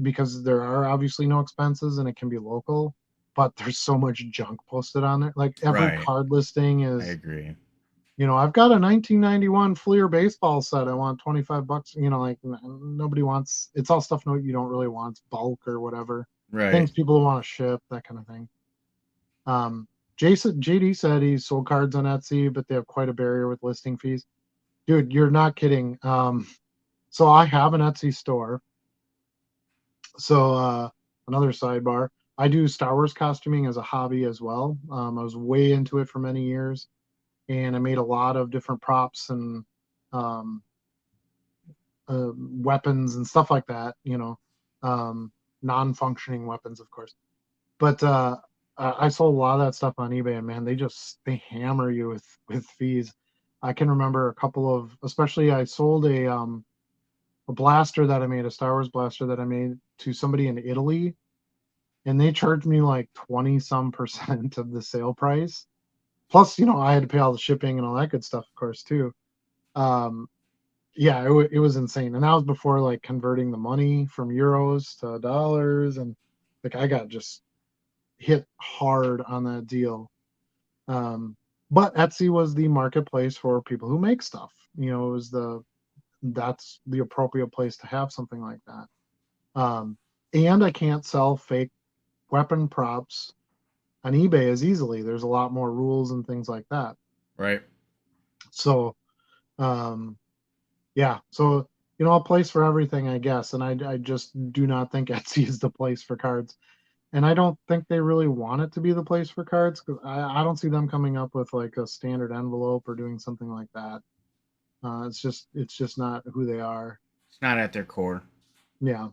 because there are obviously no expenses and it can be local, but there's so much junk posted on there. Like every Right. card listing I is, agree. I've got a 1991 Fleer baseball set. I want $25. Like nobody wants. It's all stuff you don't really want. It's bulk or whatever. Right. Things people want to ship, that kind of thing. Um, JD said he sold cards on Etsy, but they have quite a barrier with listing fees. Dude, you're not kidding. So I have an Etsy store. So another sidebar, I do Star Wars costuming as a hobby as well. I was way into it for many years, and I made a lot of different props and um, weapons and stuff like that. Non-functioning weapons, of course. But I sold a lot of that stuff on eBay, and man, they hammer you with fees. I can remember a couple of, especially I sold a blaster that I made, a Star Wars blaster that I made to somebody in Italy, and they charged me like 20 some percent of the sale price. Plus, I had to pay all the shipping and all that good stuff, of course, too. Um, yeah, it was insane. And that was before like converting the money from euros to dollars. And like I got just hit hard on that deal. Um, but Etsy was the marketplace for people who make stuff. It was that's the appropriate place to have something like that. And I can't sell fake weapon props on eBay as easily. There's a lot more rules and things like that. Right. So, um, yeah. So, a place for everything, I guess. And I just do not think Etsy is the place for cards. And I don't think they really want it to be the place for cards because I don't see them coming up with like a standard envelope or doing something like that. It's just not who they are. It's not at their core. Yeah.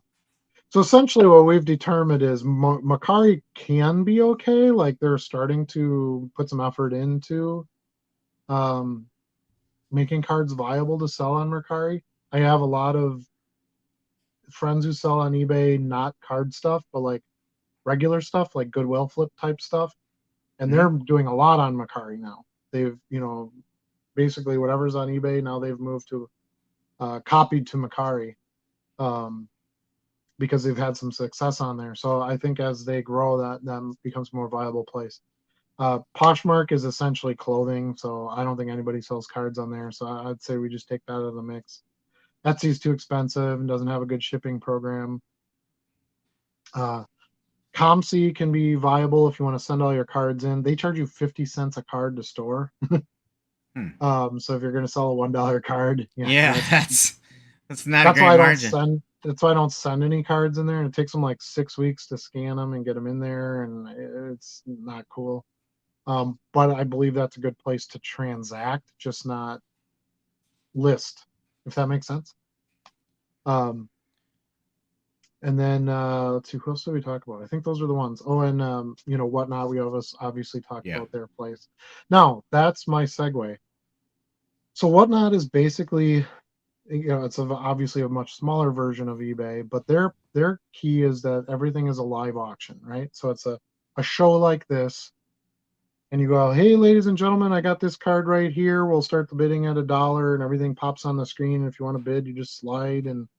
So essentially, what we've determined is Macari can be okay. Like they're starting to put some effort into um, making cards viable to sell on Mercari. I have a lot of friends who sell on eBay, not card stuff, but like regular stuff, like Goodwill flip type stuff, and Hmm. they're doing a lot on Mercari now. They've, basically whatever's on eBay now they've moved to copied to Mercari um, because they've had some success on there. So I think as they grow, that becomes a more viable place. Poshmark is essentially clothing, so I don't think anybody sells cards on there. So I'd say we just take that out of the mix. Etsy's too expensive and doesn't have a good shipping program. Uh, ComC can be viable if you want to send all your cards in. They charge you 50 cents a card to store. Hmm. So if you're going to sell a $1 card, yeah, Yeah, that's not a that's why great I don't margin. send. That's why I don't send any cards in there. And it takes them like 6 weeks to scan them and get them in there, and it's not cool. But I believe that's a good place to transact, just not list, if that makes sense. Um, and then let's see, who else did we talk about? I think those are the ones. Oh, and Whatnot. We obviously talked Yeah. about their place. Now that's my segue. So Whatnot is basically, it's obviously a much smaller version of eBay, but their key is that everything is a live auction, right? So it's a show like this, and you go, hey, ladies and gentlemen, I got this card right here. We'll start the bidding at $1, and everything pops on the screen. And if you want to bid, you just slide and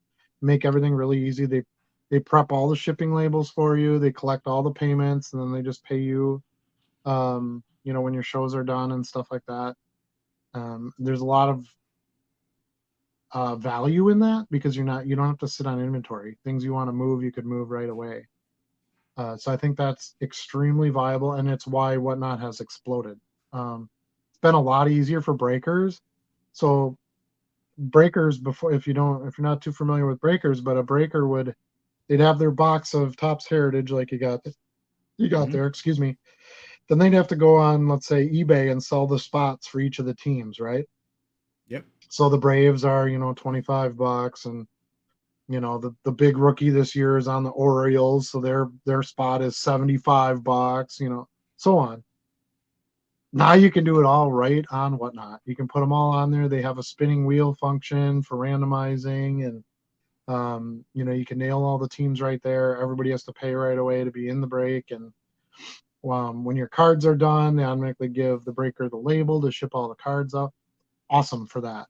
make everything really easy. They prep all the shipping labels for you. They collect all the payments, and then they just pay you. When your shows are done and stuff like that. There's a lot of value in that because you don't have to sit on inventory. Things you want to move, you could move right away. So I think that's extremely viable, and it's why Whatnot has exploded. It's been a lot easier for breakers. So breakers before, if you're not too familiar with breakers, but a breaker they'd have their box of Topps Heritage like you got Mhm. there, excuse me. Then they'd have to go on, let's say, eBay and sell the spots for each of the teams, right? Yep. So the Braves are, $25, and the big rookie this year is on the Orioles, so their spot is $75, so on. Now you can do it all right on Whatnot. You can put them all on there. They have a spinning wheel function for randomizing, and you can nail all the teams right there. Everybody has to pay right away to be in the break, and when your cards are done, they automatically give the breaker the label to ship all the cards up. Awesome for that.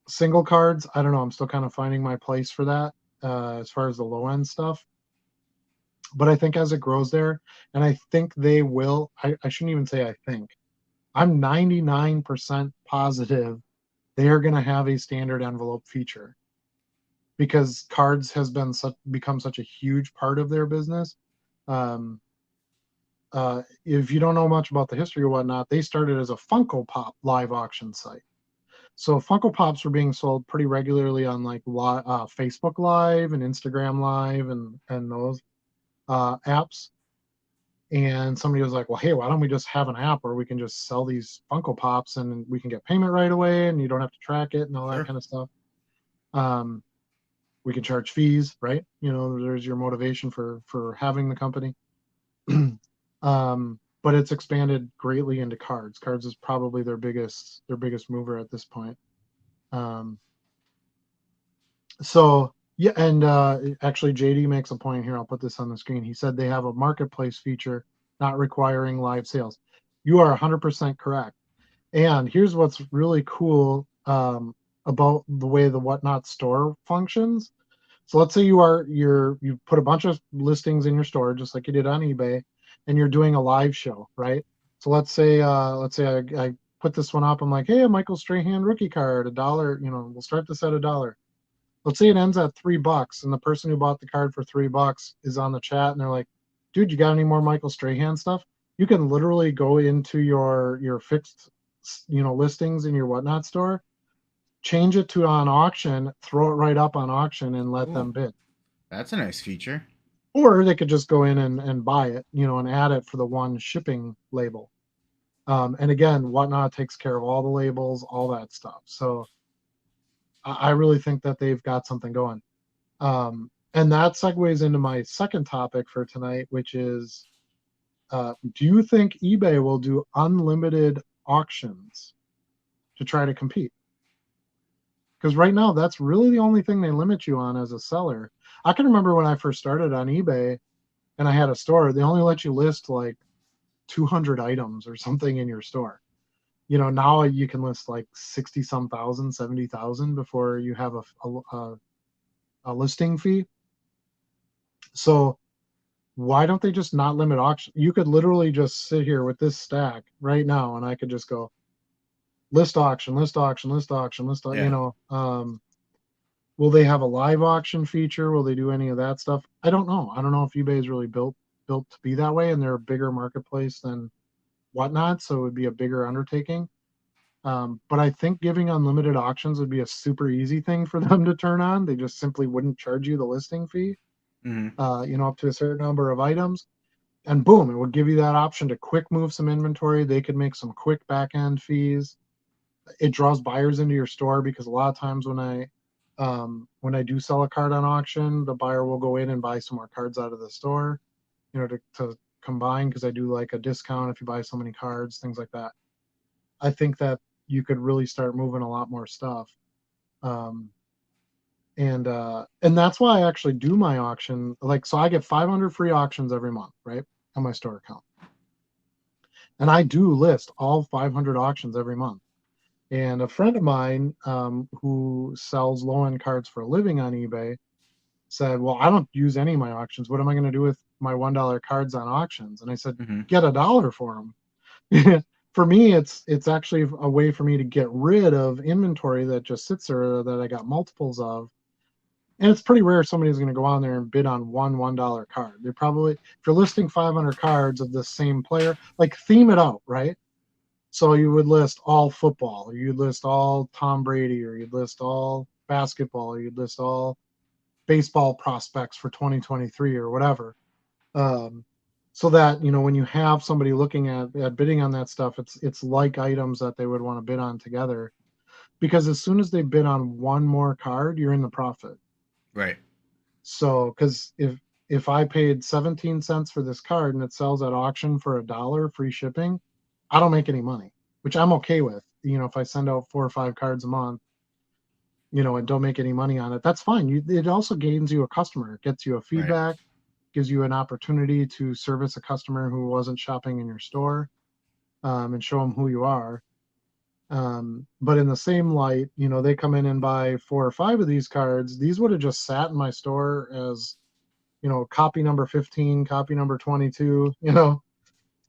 Single cards, I don't know. I'm still kind of finding my place for that as far as the low end stuff. But I think as it grows there, and I think they will, I shouldn't even say I think. I'm 99% positive they are going to have a standard envelope feature, because cards has become such a huge part of their business. Um, if you don't know much about the history or whatnot, they started as a Funko Pop live auction site. So Funko Pops were being sold pretty regularly on like Facebook Live and Instagram Live and those apps. And somebody was like, "Well, hey, why don't we just have an app where we can just sell these Funko Pops and we can get payment right away and you don't have to track it and all that Sure. kind of stuff." Um, we can charge fees, right? There's your motivation for having the company. But it's expanded greatly into cards. Cards is probably their biggest mover at this point. Um, so yeah, and actually JD makes a point here. I'll put this on the screen. He said they have a marketplace feature not requiring live sales. You are 100% correct. And here's what's really cool about the way the Whatnot store functions. So let's say you put a bunch of listings in your store, just like you did on eBay, and you're doing a live show, right? So let's say I put this one up. I'm like, hey, a Michael Strahan rookie card, $1. We'll start this at $1. Let's say it ends at $3, and the person who bought the card for $3 is on the chat, and they're like, dude, you got any more Michael Strahan stuff? You can literally go into your fixed listings in your Whatnot store, change it to on auction, throw it right up on auction, and let Ooh, them bid. that's a nice feature. Or they could just go in and buy it, and add it for the one shipping label. And again, Whatnot takes care of all the labels, all that stuff. So I really think that they've got something going. And that segues into my second topic for tonight, which is, do you think eBay will do unlimited auctions to try to compete? Because right now, that's really the only thing they limit you on as a seller. I can remember when I first started on eBay and I had a store, they only let you list like 200 items or something in your store. Now you can list like 60 some thousand, 70,000 before you have a listing fee. So why don't they just not limit auction? You could literally just sit here with this stack right now, and I could just go list auction, list auction, list auction, list. Yeah. Will they have a live auction feature? Will they do any of that stuff? I don't know. I don't know if eBay is really built to be that way, and they're a bigger marketplace than Whatnot, so it would be a bigger undertaking. But I think giving unlimited auctions would be a super easy thing for them to turn on. They just simply wouldn't charge you the listing fee, Hmm. up to a certain number of items. And boom, it would give you that option to quick move some inventory. They could make some quick back end fees. It draws buyers into your store, because a lot of times when I do sell a card on auction, the buyer will go in and buy some more cards out of the store, to combine, because I do like a discount if you buy so many cards, things like that. I think that you could really start moving a lot more stuff. And that's why I actually do my auction. Like, so I get 500 free auctions every month, right, on my store account. And I do list all 500 auctions every month. And a friend of mine who sells low-end cards for a living on eBay said, well, I don't use any of my auctions. What am I going to do with my $1 cards on auctions? And I said, Hmm. get $1 for them. For me, it's actually a way for me to get rid of inventory that just sits there that I got multiples of. And it's pretty rare somebody's going to go on there and bid on $1 card. They probably, if you're listing 500 cards of the same player, like theme it out, right? So you would list all football, or you'd list all Tom Brady, or you'd list all basketball, or you'd list all baseball prospects for 2023 or whatever. Um, so that, when you have somebody looking at bidding on that stuff, it's like items that they would want to bid on together. Because as soon as they bid on one more card, you're in the profit. Right. So, because if I paid 17 cents for this card and it sells at auction for $1 free shipping, I don't make any money, which I'm okay with. If I send out 4 or 5 cards a month, and don't make any money on it, that's fine. It also gains you a customer. It gets you a Right. feedback, gives you an opportunity to service a customer who wasn't shopping in your store, and show them who you are. But in the same light, they come in and buy 4 or 5 of these cards. These would have just sat in my store as, copy number 15, copy number 22,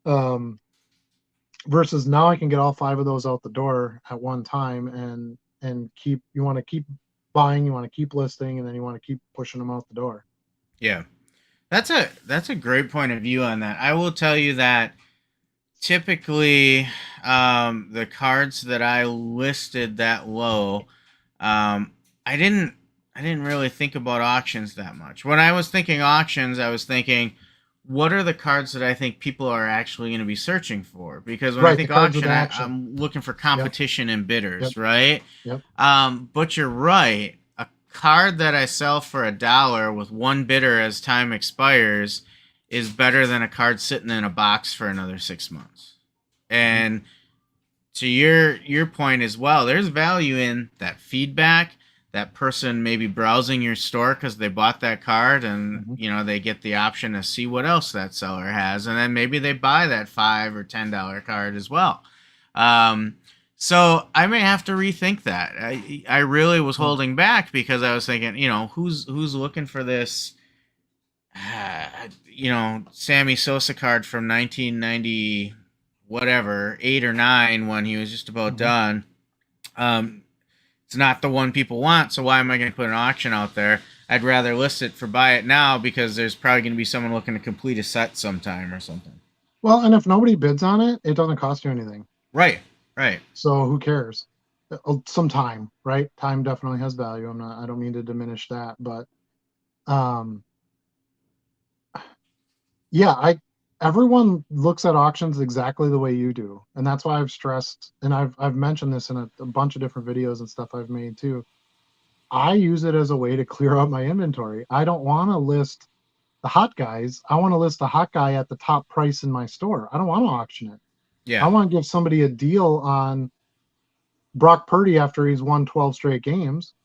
um, versus now I can get all 5 of those out the door at one time and you want to keep buying, you want to keep listing, and then you want to keep pushing them out the door. Yeah. That's a great point of view on that. I will tell you that typically the cards that I listed that low, I didn't really think about auctions that much. When I was thinking auctions, I was thinking, what are the cards that I think people are actually going to be searching for? Because when I Right, the think cards with auction, action. I'm looking for Yep, competition and yep, bidders, right? yep. But you're right. A card that I sell for $1 with one bidder as time expires is better than a card sitting in a box for another 6 months. Mhm, And to your point as well, there's value in that feedback. That person maybe browsing your store because they bought that card, and mhm. they get the option to see what else that seller has, and then maybe they buy that $5 or $10 card as well. Um, so I may have to rethink that. I really was Well, holding back because I was thinking, who's looking for this Sammy Sosa card from 1990, whatever, 8 or 9, when he was just about mhm. done. Um, it's not the one people want, so why am I going to put an auction out there? I'd rather list it for buy it now because there's probably going to be someone looking to complete a set sometime or something. Well, and if nobody bids on it, it doesn't cost you anything. Right, right. So who cares? Some time, right? Time definitely has value. I don't mean to diminish that, but um, yeah, everyone looks at auctions exactly the way you do, and that's why I've stressed, and I've mentioned this in a bunch of different videos and stuff I've made too. I use it as a way to clear out my inventory. I don't want to list the hot guys. I want to list the hot guy at the top price in my store. I don't want to auction it. I Yeah, want to give somebody a deal on Brock Purdy after he's won 12 straight games.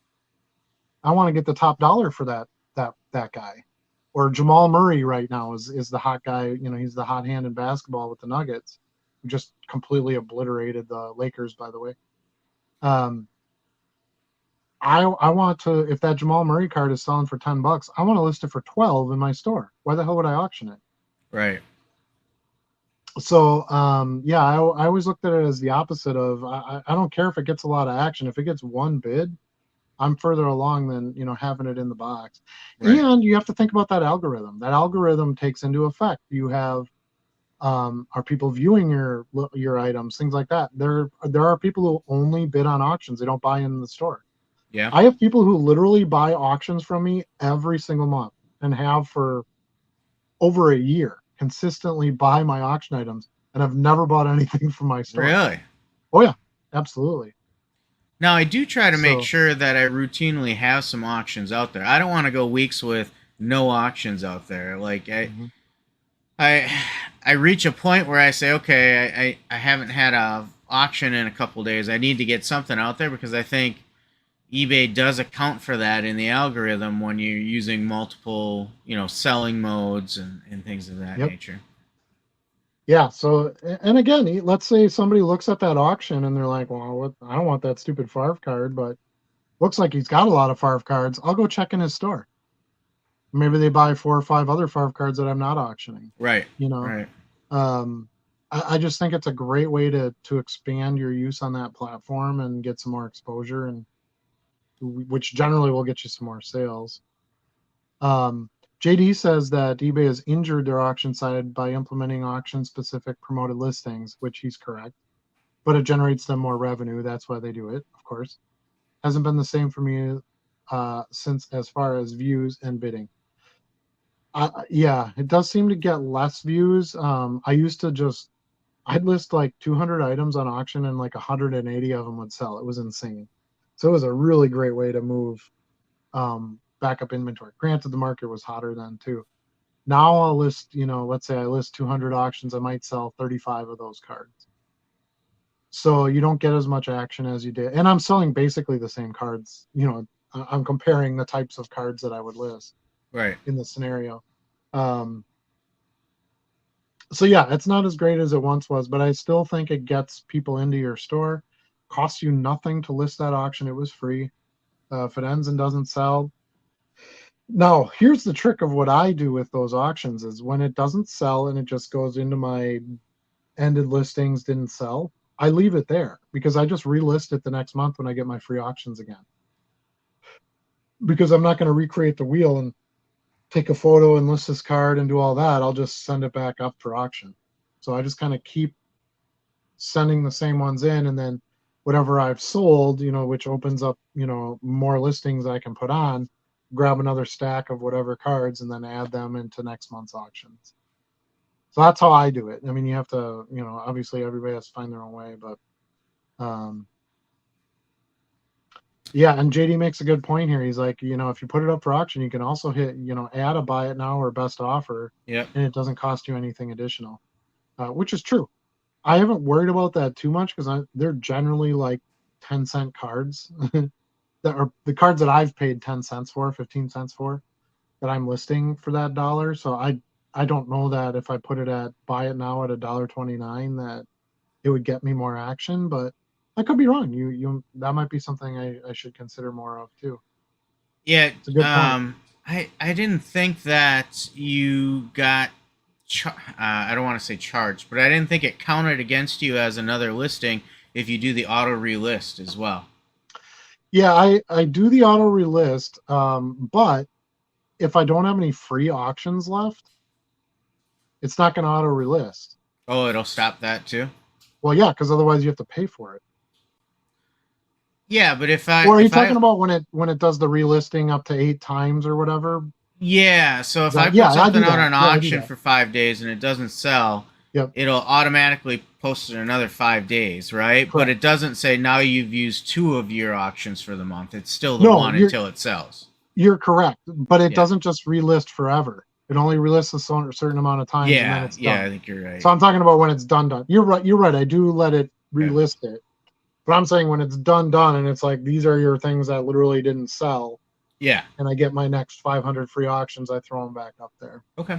I want to get the top dollar for that guy. Or Jamal Murray right now is the hot guy. He's the hot hand in basketball with the Nuggets, who just completely obliterated the Lakers, by the way. Um, I want to, if that Jamal Murray card is selling for $10, I want to list it for 12 in my store. Why the hell would I auction it? right. So yeah, I always looked at it as the opposite of I don't care if it gets a lot of action. If it gets one bid, I'm further along than having it in the box. Right. And you have to think about that algorithm. That algorithm takes into effect. You have are people viewing your items, things like that. There are people who only bid on auctions. They don't buy in the store. Yeah. I have people who literally buy auctions from me every single month and have for over a year, consistently buy my auction items, and I've never bought anything from my store. Really? Oh yeah, absolutely. Now I do try to make So sure that I routinely have some auctions out there. I don't want to go weeks with no auctions out there. Like mhm. I I reach a point where I say, okay, I haven't had a auction in a couple days. I need to get something out there because I think eBay does account for that in the algorithm when you're using multiple, selling modes and things of that Yep. nature. Yeah. So, and again, let's say somebody looks at that auction and they're like, well, I don't want that stupid Favre card, but looks like he's got a lot of Favre cards. I'll go check in his store. Maybe they buy 4 or 5 other Favre cards that I'm not auctioning. Right. You know, Right. um, I just think it's a great way to expand your use on that platform and get some more exposure. And which generally will get you some more sales. JD says that eBay has injured their auction side by implementing auction-specific promoted listings, which he's correct, but it generates them more revenue. That's why they do it, of course. Hasn't been the same for me since as far as views and bidding. Yeah, it does seem to get less views. I used to I'd list like 200 items on auction and like 180 of them would sell. It was insane. So it was a really great way to move backup inventory. Granted, the market was hotter then too. Now I'll list, let's say I list 200 auctions, I might sell 35 of those cards. So you don't get as much action as you did. And I'm selling basically the same cards. I'm comparing the types of cards that I would list Right. in the scenario. So yeah, it's not as great as it once was, but I still think it gets people into your store. Costs you nothing to list that auction. It was free. If it ends and doesn't sell. Now, here's the trick of what I do with those auctions is when it doesn't sell and it just goes into my ended listings, didn't sell, I leave it there because I just relist it the next month when I get my free auctions again. Because I'm not going to recreate the wheel and take a photo and list this card and do all that. I'll just send it back up for auction. So I just kind of keep sending the same ones in, and then whatever I've sold, which opens up, more listings I can put on, grab another stack of whatever cards and then add them into next month's auctions. So that's how I do it. I mean, you have to, obviously everybody has to find their own way, but yeah, and JD makes a good point here. He's like, if you put it up for auction, you can also hit, add a buy it now or best offer. Yep. And it doesn't cost you anything additional, which is true. I haven't worried about that too much because they're generally like 10-cent cards that are the cards that I've paid 10 cents for, 15 cents for, that I'm listing for that dollar. So I don't know that if I put it at buy it now at $1.29 that it would get me more action, but I could be wrong. You that might be something I should consider more of too. Yeah. It's a good point. I didn't think that you got I don't want to say charged, but I didn't think it counted against you as another listing if you do the auto relist as well. Yeah, I do the auto relist, but if I don't have any free auctions left, it's not going to auto relist. Oh, it'll stop that too? Well, yeah, because otherwise you have to pay for it. Yeah, but or are you talking about when it does the relisting up to 8 times or whatever? Yeah, so if I put something out on auction for 5 days and it doesn't sell, yep, it'll automatically post it another 5 days, right? Correct. But it doesn't say now you've used 2 of your auctions for the month. It's still the one until it sells. You're correct, but it doesn't just relist forever. It only relists a certain amount of times, and then it's done. Yeah, I think you're right. So I'm talking about when it's done. You're right. I do let it relist it. But I'm saying when it's done, and it's like, these are your things that literally didn't sell. Yeah. And I get my next 500 free auctions, I throw them back up there. Okay.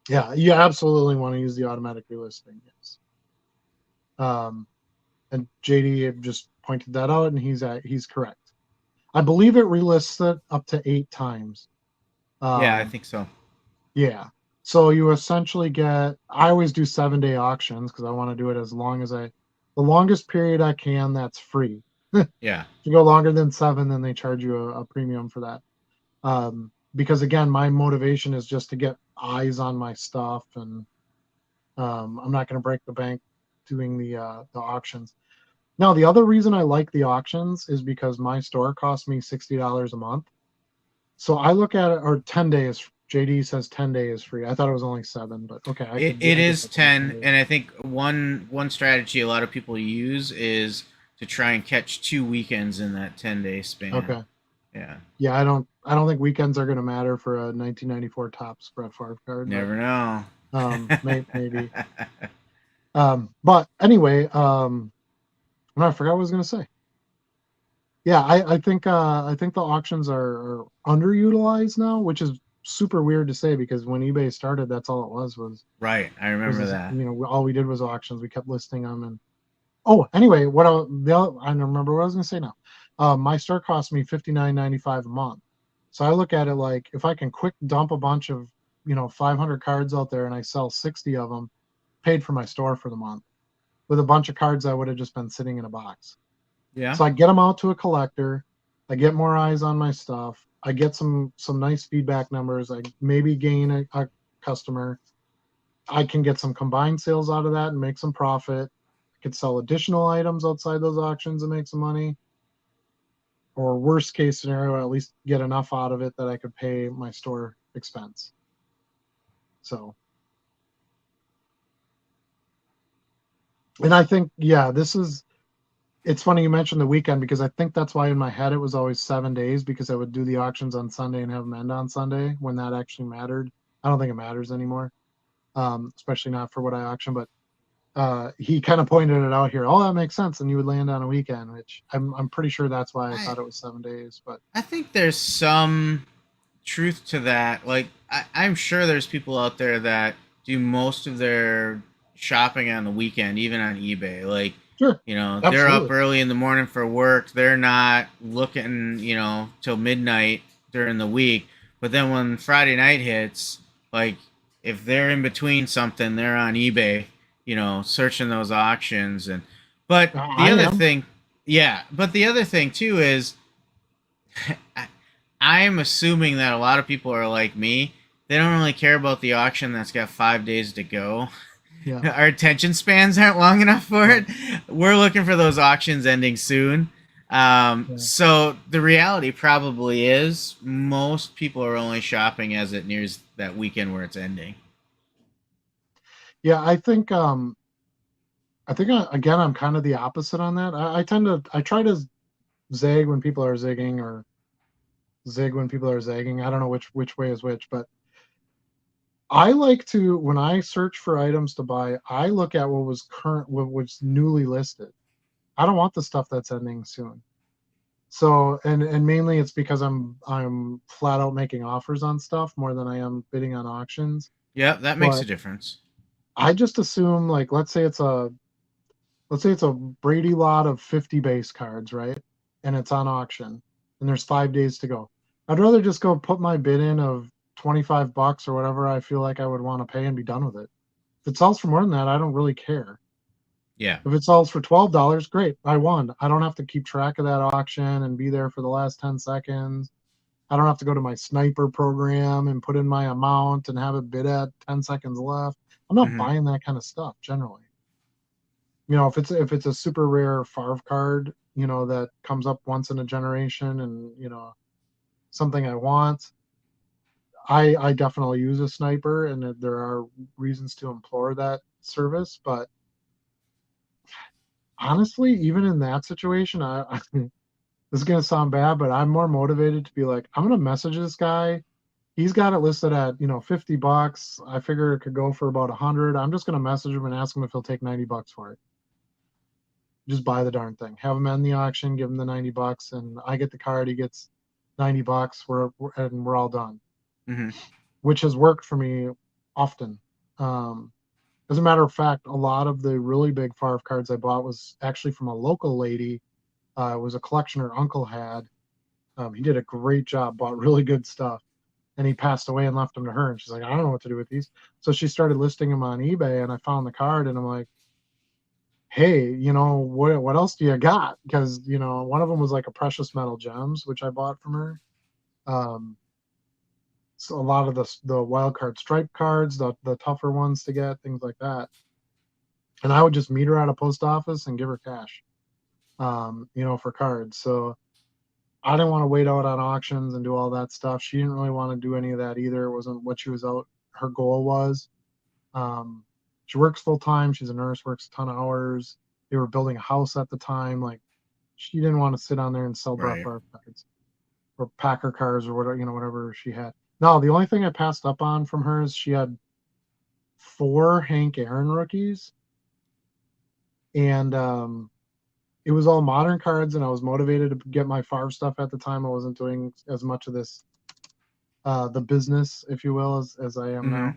Yeah, you absolutely want to use the automatic relisting, yes. And JD just pointed that out, and he's correct. I believe it relists it up to 8 times. Yeah, I think so. Yeah. So you essentially I always do 7-day auctions because I want to do it as long as the longest period I can that's free. Yeah. If you go longer than 7, then they charge you a premium for that. Because again, my motivation is just to get eyes on my stuff, and I'm not going to break the bank doing the auctions. Now, the other reason I like the auctions is because my store costs me $60 a month. So I look at it, or 10 days. JD says 10 days free. I thought it was only 7, but okay. It is 10, and I think one strategy a lot of people use is to try and catch 2 weekends in that 10-day span. Okay. Yeah. Yeah, I don't think weekends are going to matter for a 1994 Topps Brett Favre card. Never know. Maybe. But anyway, I forgot what I was going to say. Yeah, I think the auctions are underutilized now, which is super weird to say because when eBay started, that's all it was. Right. I remember that. All we did was auctions. We kept listing them, and anyway, I don't remember what I was going to say now. My store cost me $59.95 a month. So I look at it like if I can quick dump a bunch of 500 cards out there and I sell 60 of them, paid for my store for the month. With a bunch of cards that would have just been sitting in a box. Yeah. So I get them out to a collector. I get more eyes on my stuff. I get some nice feedback numbers. I maybe gain a customer. I can get some combined sales out of that and make some profit. I could sell additional items outside those auctions and make some money. Or worst case scenario, at least get enough out of it that I could pay my store expense. So, and I think, yeah, it's funny you mentioned the weekend, because I think that's why in my head it was always 7 days, because I would do the auctions on Sunday and have them end on Sunday when that actually mattered. I don't think it matters anymore, especially not for what I auction. But he kind of pointed it out here. Oh, that makes sense. And you would land on a weekend, which I'm pretty sure that's why I thought it was 7 days. But I think there's some truth to that. Like, I'm sure there's people out there that do most of their shopping on the weekend, even on eBay. Like, sure, they're up absolutely. early in the morning for work. They're not looking, till midnight during the week. But then when Friday night hits, like, if they're in between something, they're on eBay, searching those auctions. But the I other am. thing, yeah, but the other thing too is, I'm assuming that a lot of people are like me. They don't really care about the auction that's got 5 days to go. Yeah. Our attention spans aren't long enough for Right. it. We're looking for those auctions ending soon. Yeah. So the reality probably is most people are only shopping as it nears that weekend where it's ending. Yeah. Again, I'm kind of the opposite on that. I try to zag when people are zigging, or zig when people are zagging. I don't know which way is which, but I like to, when I search for items to buy, I look at what was newly listed. I don't want the stuff that's ending soon. So, and mainly it's because I'm flat out making offers on stuff more than I am bidding on auctions. Yep, that makes a But difference. I just assume, like, let's say it's a Brady lot of 50 base cards, right? And it's on auction and there's 5 days to go. I'd rather just go put my bid in of $25 or whatever I feel like I would want to pay and be done with it. If it sells for more than that, I don't really care. Yeah. If it sells for $12, great, I won. I don't have to keep track of that auction and be there for the last 10 seconds. I don't have to go to my sniper program and put in my amount and have it bid at 10 seconds left. I'm not Hmm. buying that kind of stuff generally. If it's a super rare Favre card, that comes up once in a generation, and something I want, I definitely use a sniper, and there are reasons to implore that service. But honestly, even in that situation, this is gonna sound bad, but I'm more motivated to be like, I'm gonna message this guy. He's got it listed at $50. I figure it could go for about 100. I'm just gonna message him and ask him if he'll take $90 for it. Just buy the darn thing. Have him end the auction, give him the $90, and I get the card. He gets $90. We're all done, Hmm. which has worked for me often. Um, as a matter of fact, a lot of the really big Favre cards I bought was actually from a local lady. It was a collection her uncle had. He did a great job, bought really good stuff, and he passed away and left them to her. And she's like, I don't know what to do with these. So she started listing them on eBay, and I found the card, and I'm like, hey, what else do you got? Because one of them was like a precious metal gems, which I bought from her. Um, so a lot of the wild card stripe cards, the tougher ones to get, things like that. And I would just meet her at a post office and give her cash, for cards. So I didn't want to wait out on auctions and do all that stuff. She didn't really want to do any of that either. It wasn't what she was out. Her goal was. Um, she works full time. She's a nurse, works a ton of hours. They were building a house at the time. Like, she didn't want to sit on there and sell Brett Right. Favre cards or Packer cars or whatever, whatever she had. No, the only thing I passed up on from her is she had 4 Hank Aaron rookies, and it was all modern cards, and I was motivated to get my Favre stuff at the time. I wasn't doing as much of this, the business, if you will, as I am Hmm. now.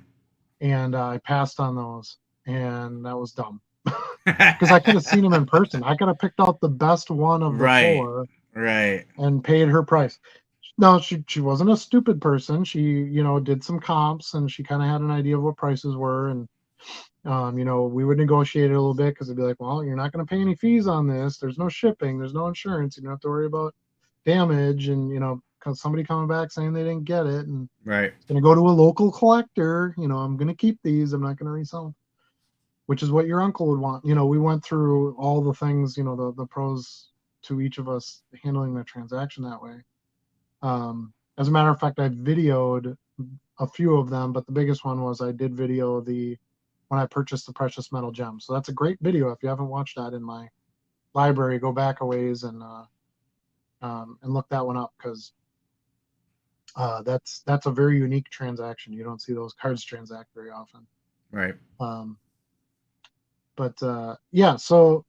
And I passed on those, and that was dumb. Because I could have seen him in person. I could have picked out the best one of the Right. 4 Right. and paid her price. No, she wasn't a stupid person. She, did some comps, and she kind of had an idea of what prices were. And, we would negotiate it a little bit, because it'd be like, well, you're not going to pay any fees on this. There's no shipping. There's no insurance. You don't have to worry about, damage, and because somebody coming back saying they didn't get it, and Right. it's going to go to a local collector. I'm going to keep these. I'm not going to resell them, which is what your uncle would want. We went through all the things, the pros to each of us handling the transaction that way. As a matter of fact, I videoed a few of them, but the biggest one was I did video when I purchased the precious metal gem. So that's a great video. If you haven't watched that in my library, go back a ways and look that one up, because that's a very unique transaction. You don't see those cards transact very often. Right. But yeah, so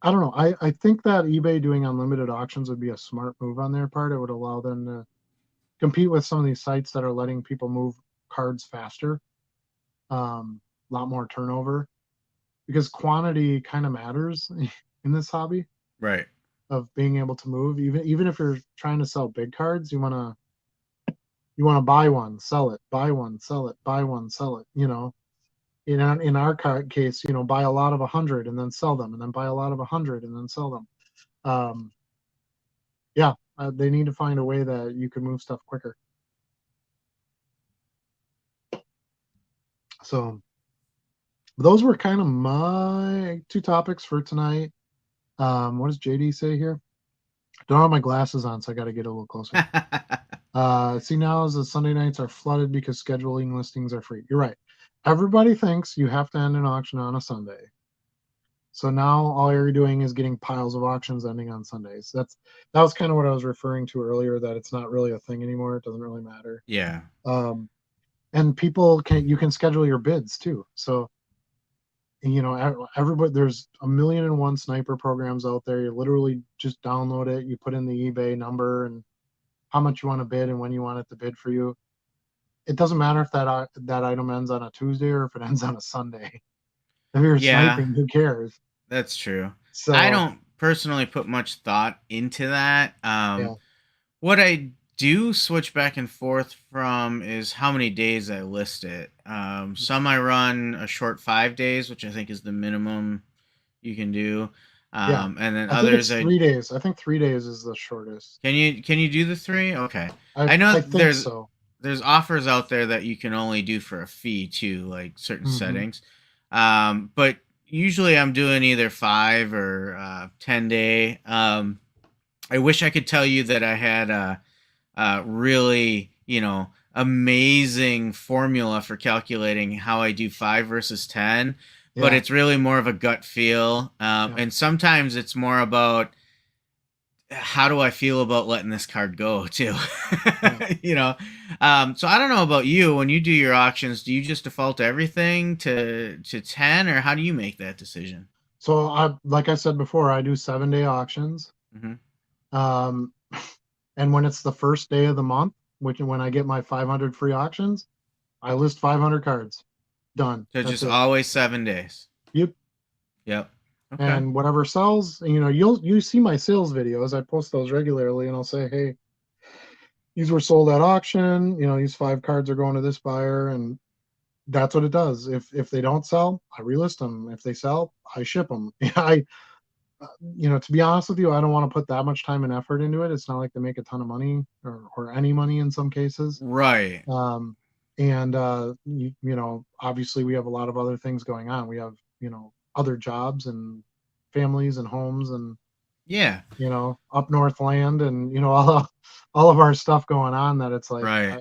I don't know. I think that eBay doing unlimited auctions would be a smart move on their part. It would allow them to compete with some of these sites that are letting people move cards faster. A lot more turnover, because quantity kind of matters in this hobby Right. of being able to move. Even if you're trying to sell big cards, you want to buy one, sell it, buy one, sell it, buy one, sell it. In our case, buy a lot of 100 and then sell them, and then buy a lot of 100 and then sell them. Yeah, they need to find a way that you can move stuff quicker. So those were kind of my two topics for tonight. What does JD say here? Don't have my glasses on, so I got to get a little closer. See, now as the Sunday nights are flooded because scheduling listings are free. You're right. Everybody thinks you have to end an auction on a Sunday. So now all you're doing is getting piles of auctions ending on Sundays. That was kind of what I was referring to earlier, that it's not really a thing anymore. It doesn't really matter. Yeah. And you can schedule your bids too. So, everybody, there's 1,000,001 sniper programs out there. You literally just download it. You put in the eBay number and how much you want to bid and when you want it to bid for you. It doesn't matter if that item ends on a Tuesday or if it ends on a Sunday. If you're sniping, who cares? That's true. So I don't personally put much thought into that. Yeah. What I do switch back and forth from is how many days I list it. Some I run a short 5 days, which I think is the minimum you can do. Yeah. And then I think others, it's 3 days. I think 3 days is the shortest. Can you do the 3? Okay. I know think there's so. There's offers out there that you can only do for a fee too, like certain Mhm. settings. But usually I'm doing either 5 or 10-day. I wish I could tell you that I had a really, amazing formula for calculating how I do 5 versus 10, but Yeah. it's really more of a gut feel. And sometimes it's more about how do I feel about letting this card go too. Yeah. So I don't know about you. When you do your auctions, do you just default everything to 10, or how do you make that decision? So like I said before, I do 7-day auctions. Mm-hmm. And when it's the first day of the month, when I get my 500 free auctions, I list 500 cards. Done. So That's just it. always 7 days. Yep. Okay. And whatever sells, you see my sales videos. I post those regularly, and I'll say, hey, these were sold at auction. These 5 cards are going to this buyer, and that's what it does. If they don't sell, I relist them. If they sell, I ship them. To be honest with you, I don't want to put that much time and effort into it. It's not like they make a ton of money or any money in some cases. Right. And obviously we have a lot of other things going on. We have, other jobs and families and homes and, Yeah. up north land and, all of our stuff going on, that it's like, Right.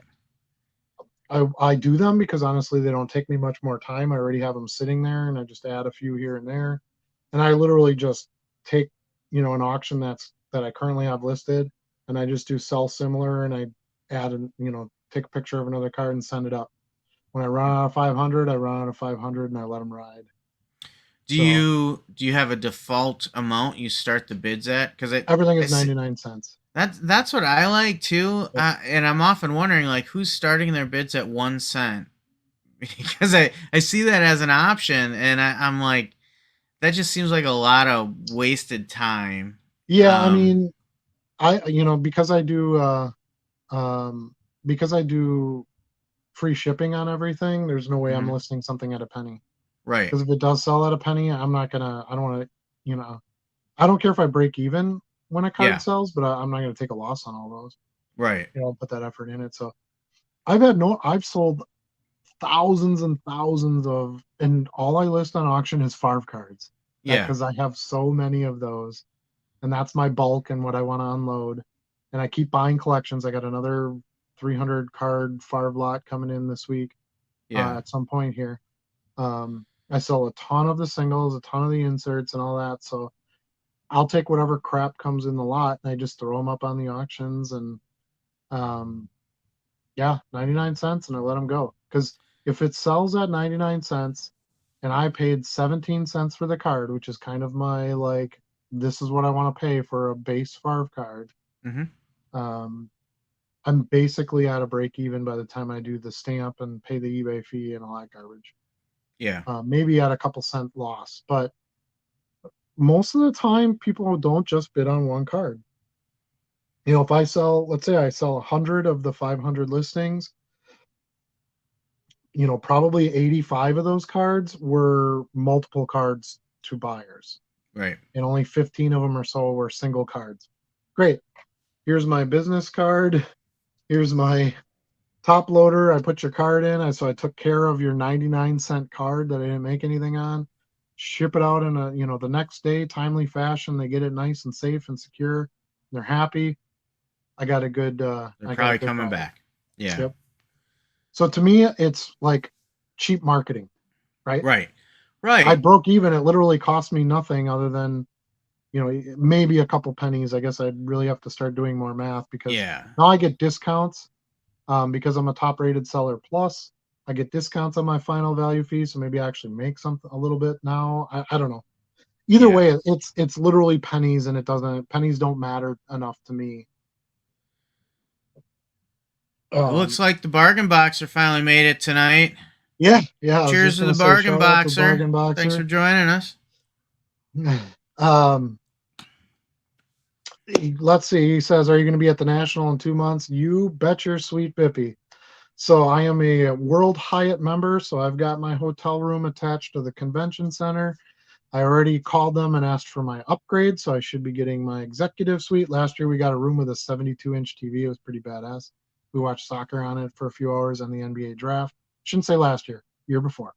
I do them because honestly, they don't take me much more time. I already have them sitting there, and I just add a few here and there. And I literally just take, an auction that I currently have listed, and I just do sell similar, and I add, take a picture of another card and send it up. When I run out of 500, I run out of 500 and I let them ride. Do you have a default amount you start the bids at? Because everything is 99 cents. That's what I like too. Yep. And I'm often wondering, like, who's starting their bids at 1 cent? Because I see that as an option, and I'm like, that just seems like a lot of wasted time. Yeah, I mean, because I do free shipping on everything, there's no way I'm listing something at a penny. Right. Because if it does sell at a penny, I don't want to, I don't care if I break even. when a Yeah. card sells, but I'm not going to take a loss on all those. Right. I'll put that effort in it. So I've sold thousands and thousands of, and all I list on auction is Favre cards. Yeah. Because I have so many of those, and that's my bulk and what I want to unload. And I keep buying collections. I got another 300 card Favre lot coming in this week Yeah. at some point here. I sell a ton of the singles, a ton of the inserts, and all that. So I'll take whatever crap comes in the lot, and I just throw them up on the auctions, and yeah, 99 cents, and I let them go. Because if it sells at 99 cents, and I paid 17 cents for the card, which is kind of my like, this is what I want to pay for a base Favre card. Um, I'm basically at a break even by the time I do the stamp and pay the eBay fee and all that garbage. Yeah. Maybe at a couple cent loss, but most of the time people don't just bid on one card. If I sell, let's say I sell 100 of the 500 listings, probably 85 of those cards were multiple cards to buyers. Right. And only 15 of them or so were single cards. Great. Here's my business card. Here's my top loader. I put your card in. So I took care of your 99-cent card that I didn't make anything on. Ship it out in the next day, timely fashion. They get it nice and safe and secure. They're happy. I got a good. They're probably coming product. back. Yeah. Yep. So to me, it's like cheap marketing, right? Right. Right. I broke even. It literally cost me nothing other than, maybe a couple pennies. I guess I'd really have to start doing more math because now I get discounts because I'm a top-rated seller. Plus, I get discounts on my final value fee, so maybe I actually make a little bit now. I don't know. Either way, it's literally pennies, and pennies don't matter enough to me. It looks like the bargain boxer finally made it tonight. Yeah. Cheers to the bargain boxer. Thanks for joining us. Let's see. He says, "Are you going to be at the National in 2 months?" You bet your sweet bippy. So I am a World Hyatt member, so I've got my hotel room attached to the convention center. I already called them and asked for my upgrade, so I should be getting my executive suite. Last year we got a room with a 72-inch TV. It was pretty badass. We watched soccer on it for a few hours on the NBA draft. Shouldn't say last year before.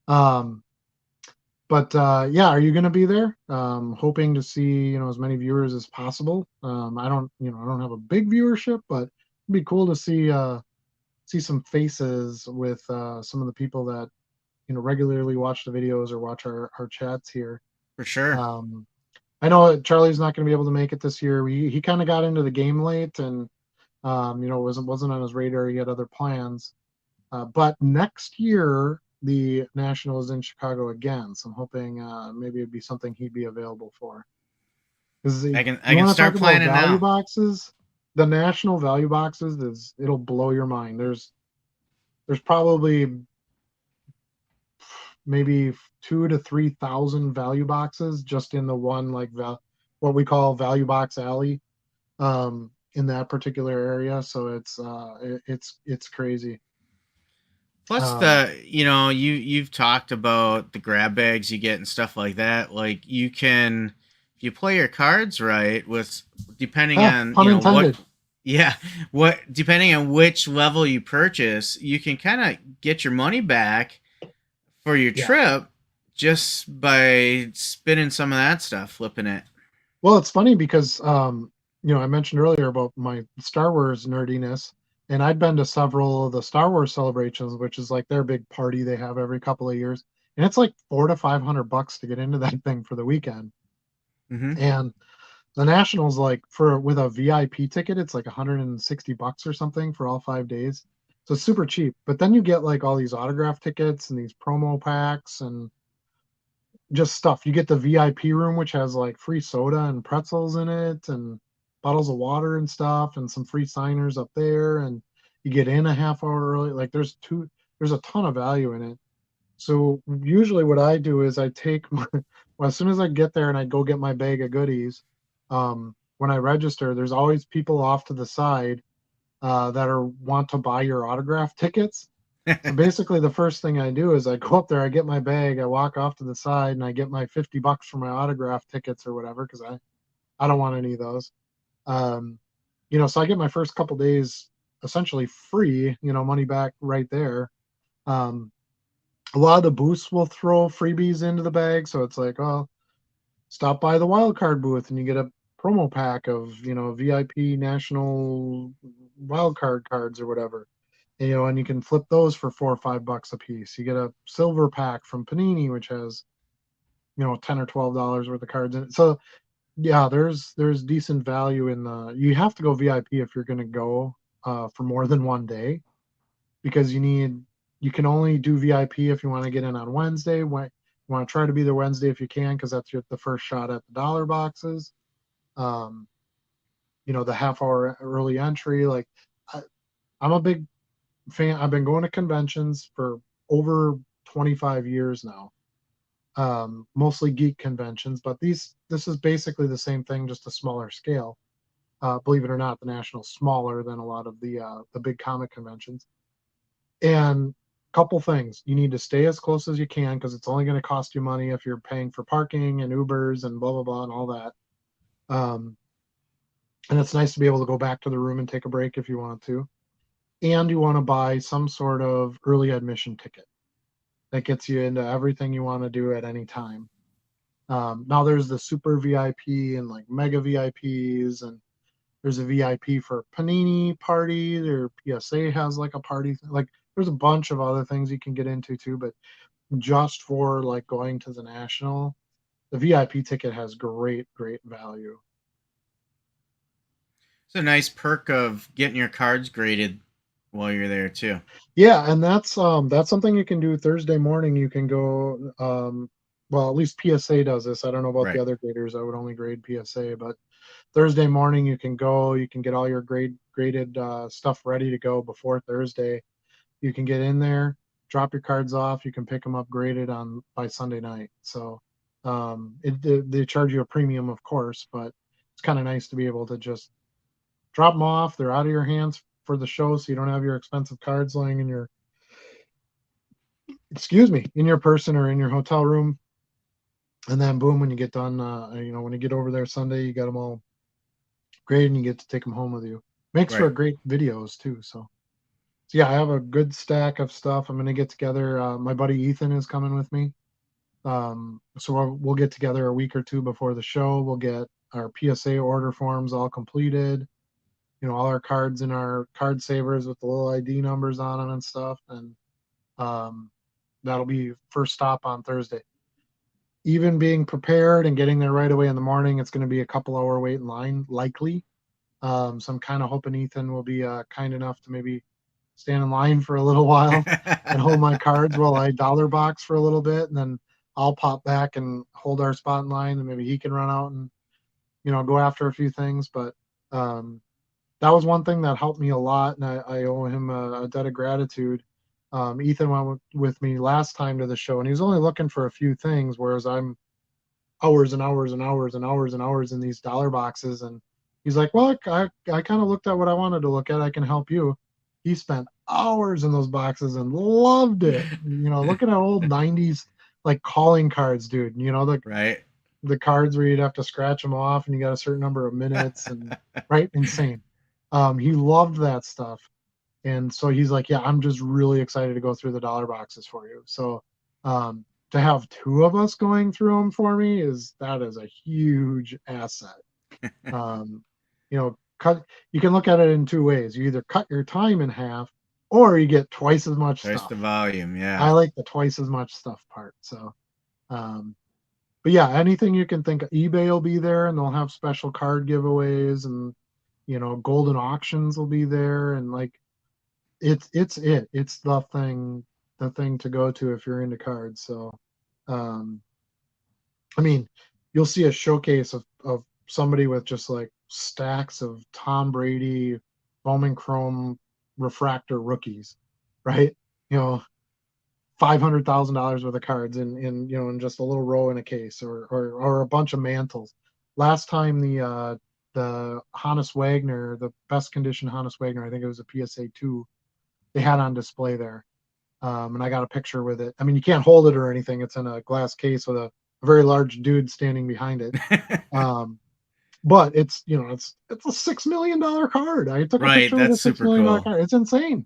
But yeah, are you going to be there? Hoping to see as many viewers as possible. I don't have a big viewership, but it'd be cool to see some faces with some of the people that regularly watch the videos or watch our chats here. For sure. I know Charlie's not going to be able to make it this year. He kind of got into the game late and wasn't on his radar. He had other plans. But next year the National is in Chicago again, so I'm hoping maybe it'd be something he'd be available for. I can start planning now. Boxes, the National value boxes it'll blow your mind. There's probably maybe 2,000 to 3,000 value boxes just in the one what we call value box alley in that particular area. So it's crazy. Plus you've talked about the grab bags you get and stuff like that. Like you can, if you play your cards right with depending on depending on which level you purchase, you can kind of get your money back for your trip just by spinning some of that stuff, flipping it. Well, it's funny because I mentioned earlier about my Star Wars nerdiness, and I'd been to several of the Star Wars celebrations, which is like their big party they have every couple of years, and it's like $400 to $500 to get into that thing for the weekend. Mm-hmm. And the Nationals, with a VIP ticket, it's like $160 or something for all 5 days. So it's super cheap. But then you get all these autograph tickets and these promo packs and just stuff. You get the VIP room, which has free soda and pretzels in it and bottles of water and stuff and some free signers up there. And you get in a half hour early. There's a ton of value in it. So usually what I do is I take as soon as I get there and I go get my bag of goodies, when I register, there's always people off to the side that want to buy your autograph tickets. So basically the first thing I do is I go up there, I get my bag, I walk off to the side and I get my $50 for my autograph tickets or whatever. Cause I don't want any of those. Um, so I get my first couple days essentially free, money back right there. Um, a lot of the booths will throw freebies into the bag, so it's like, oh, stop by the wild card booth and you get a promo pack of VIP national wild card cards or whatever. And you can flip those for $4 or $5 a piece. You get a silver pack from Panini, which has $10 or $12 worth of cards in it. So yeah, there's decent value in the. You have to go VIP if you're going to go for more than one day, because you can only do VIP if you want to get in on Wednesday. You want to try to be there Wednesday if you can, because that's the first shot at the dollar boxes. Um, the half hour early entry. Like, I, I'm a big fan. I've been going to conventions for over 25 years now. Mostly geek conventions, but this is basically the same thing, just a smaller scale. Believe it or not, the National's smaller than a lot of the big comic conventions. And couple things, you need to stay as close as you can, because it's only going to cost you money if you're paying for parking and Ubers and blah blah blah and all that. Um, and it's nice to be able to go back to the room and take a break if you want to. And you want to buy some sort of early admission ticket that gets you into everything you want to do at any time. Now there's the super VIP and like mega VIPs, and there's a VIP for Panini party. Their PSA has like a party. Like, there's a bunch of other things you can get into too, but just for like going to the National, the VIP ticket has great value. It's a nice perk of getting your cards graded while you're there too. Yeah, and that's something you can do Thursday morning. You can go, well, at least PSA does this. I don't know about the Right. other graders. I would only grade PSA, but Thursday morning you can go. You can get all your graded stuff ready to go before Thursday. You can get in there, drop your cards off. You can pick them up graded on by Sunday night. So they charge you a premium, of course, but it's kind of nice to be able to just drop them off. They're out of your hands for the show, so you don't have your expensive cards laying in your in your person or in your hotel room. And then boom, when you get done, when you get over there Sunday, you got them all graded and you get to take them home with you. Makes for Right. a great videos too. So yeah, I have a good stack of stuff. I'm gonna get together. My buddy Ethan is coming with me. So we'll get together a week or two before the show. We'll get our PSA order forms all completed. All our cards in our card savers with the little ID numbers on them and stuff. And um, that'll be first stop on Thursday. Even being prepared and getting there right away in the morning, it's going to be a couple hour wait in line, likely. So I'm kind of hoping Ethan will be kind enough to maybe stand in line for a little while and hold my cards while I dollar box for a little bit, and then I'll pop back and hold our spot in line, and maybe he can run out and go after a few things. But that was one thing that helped me a lot, and I owe him a debt of gratitude. Ethan went with me last time to the show, and he was only looking for a few things, whereas I'm hours and hours and hours and hours and hours in these dollar boxes. And he's like, well, I kind of looked at what I wanted to look at. I can help you. He spent hours in those boxes and loved it. Looking at old 90s like calling cards, dude. Right. The cards where you'd have to scratch them off and you got a certain number of minutes and right, insane. He loved that stuff. And so he's like, yeah, I'm just really excited to go through the dollar boxes for you. So to have two of us going through them for me that is a huge asset. Um, you can look at it in two ways. You either cut your time in half or you get twice as much There's stuff. the volume. Yeah. I like the twice as much stuff part. So, but yeah, anything you can think of. eBay will be there and they'll have special card giveaways, and golden auctions will be there, and like it's the thing to go to if you're into cards. So um I mean, you'll see a showcase of somebody with just like stacks of Tom Brady Bowman Chrome refractor rookies, right? $500,000 worth of cards in just a little row in a case, or a bunch of mantles. Last time the Hannes Wagner, the best condition Hannes Wagner, I think it was a PSA 2, they had on display there. And I got a picture with it. I mean, you can't hold it or anything. It's in a glass case with a very large dude standing behind it. but it's it's a $6 million card. I took a Right, picture with a that's six super million dollar cool. card. It's insane.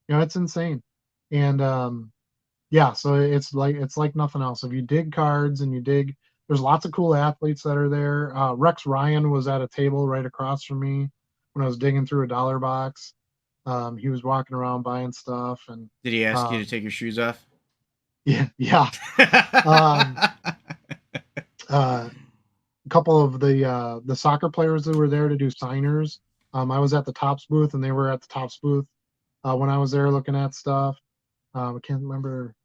It's insane. And yeah, so it's like nothing else. If you dig cards and you dig, there's lots of cool athletes that are there. Rex Ryan was at a table right across from me when I was digging through a dollar box. He was walking around buying stuff, and Did he ask you to um, take your shoes off? yeah, yeah. Um, a couple of the soccer players that were there to do signers. I was at the Tops booth, and they were at the Tops booth when I was there looking at stuff. I can't remember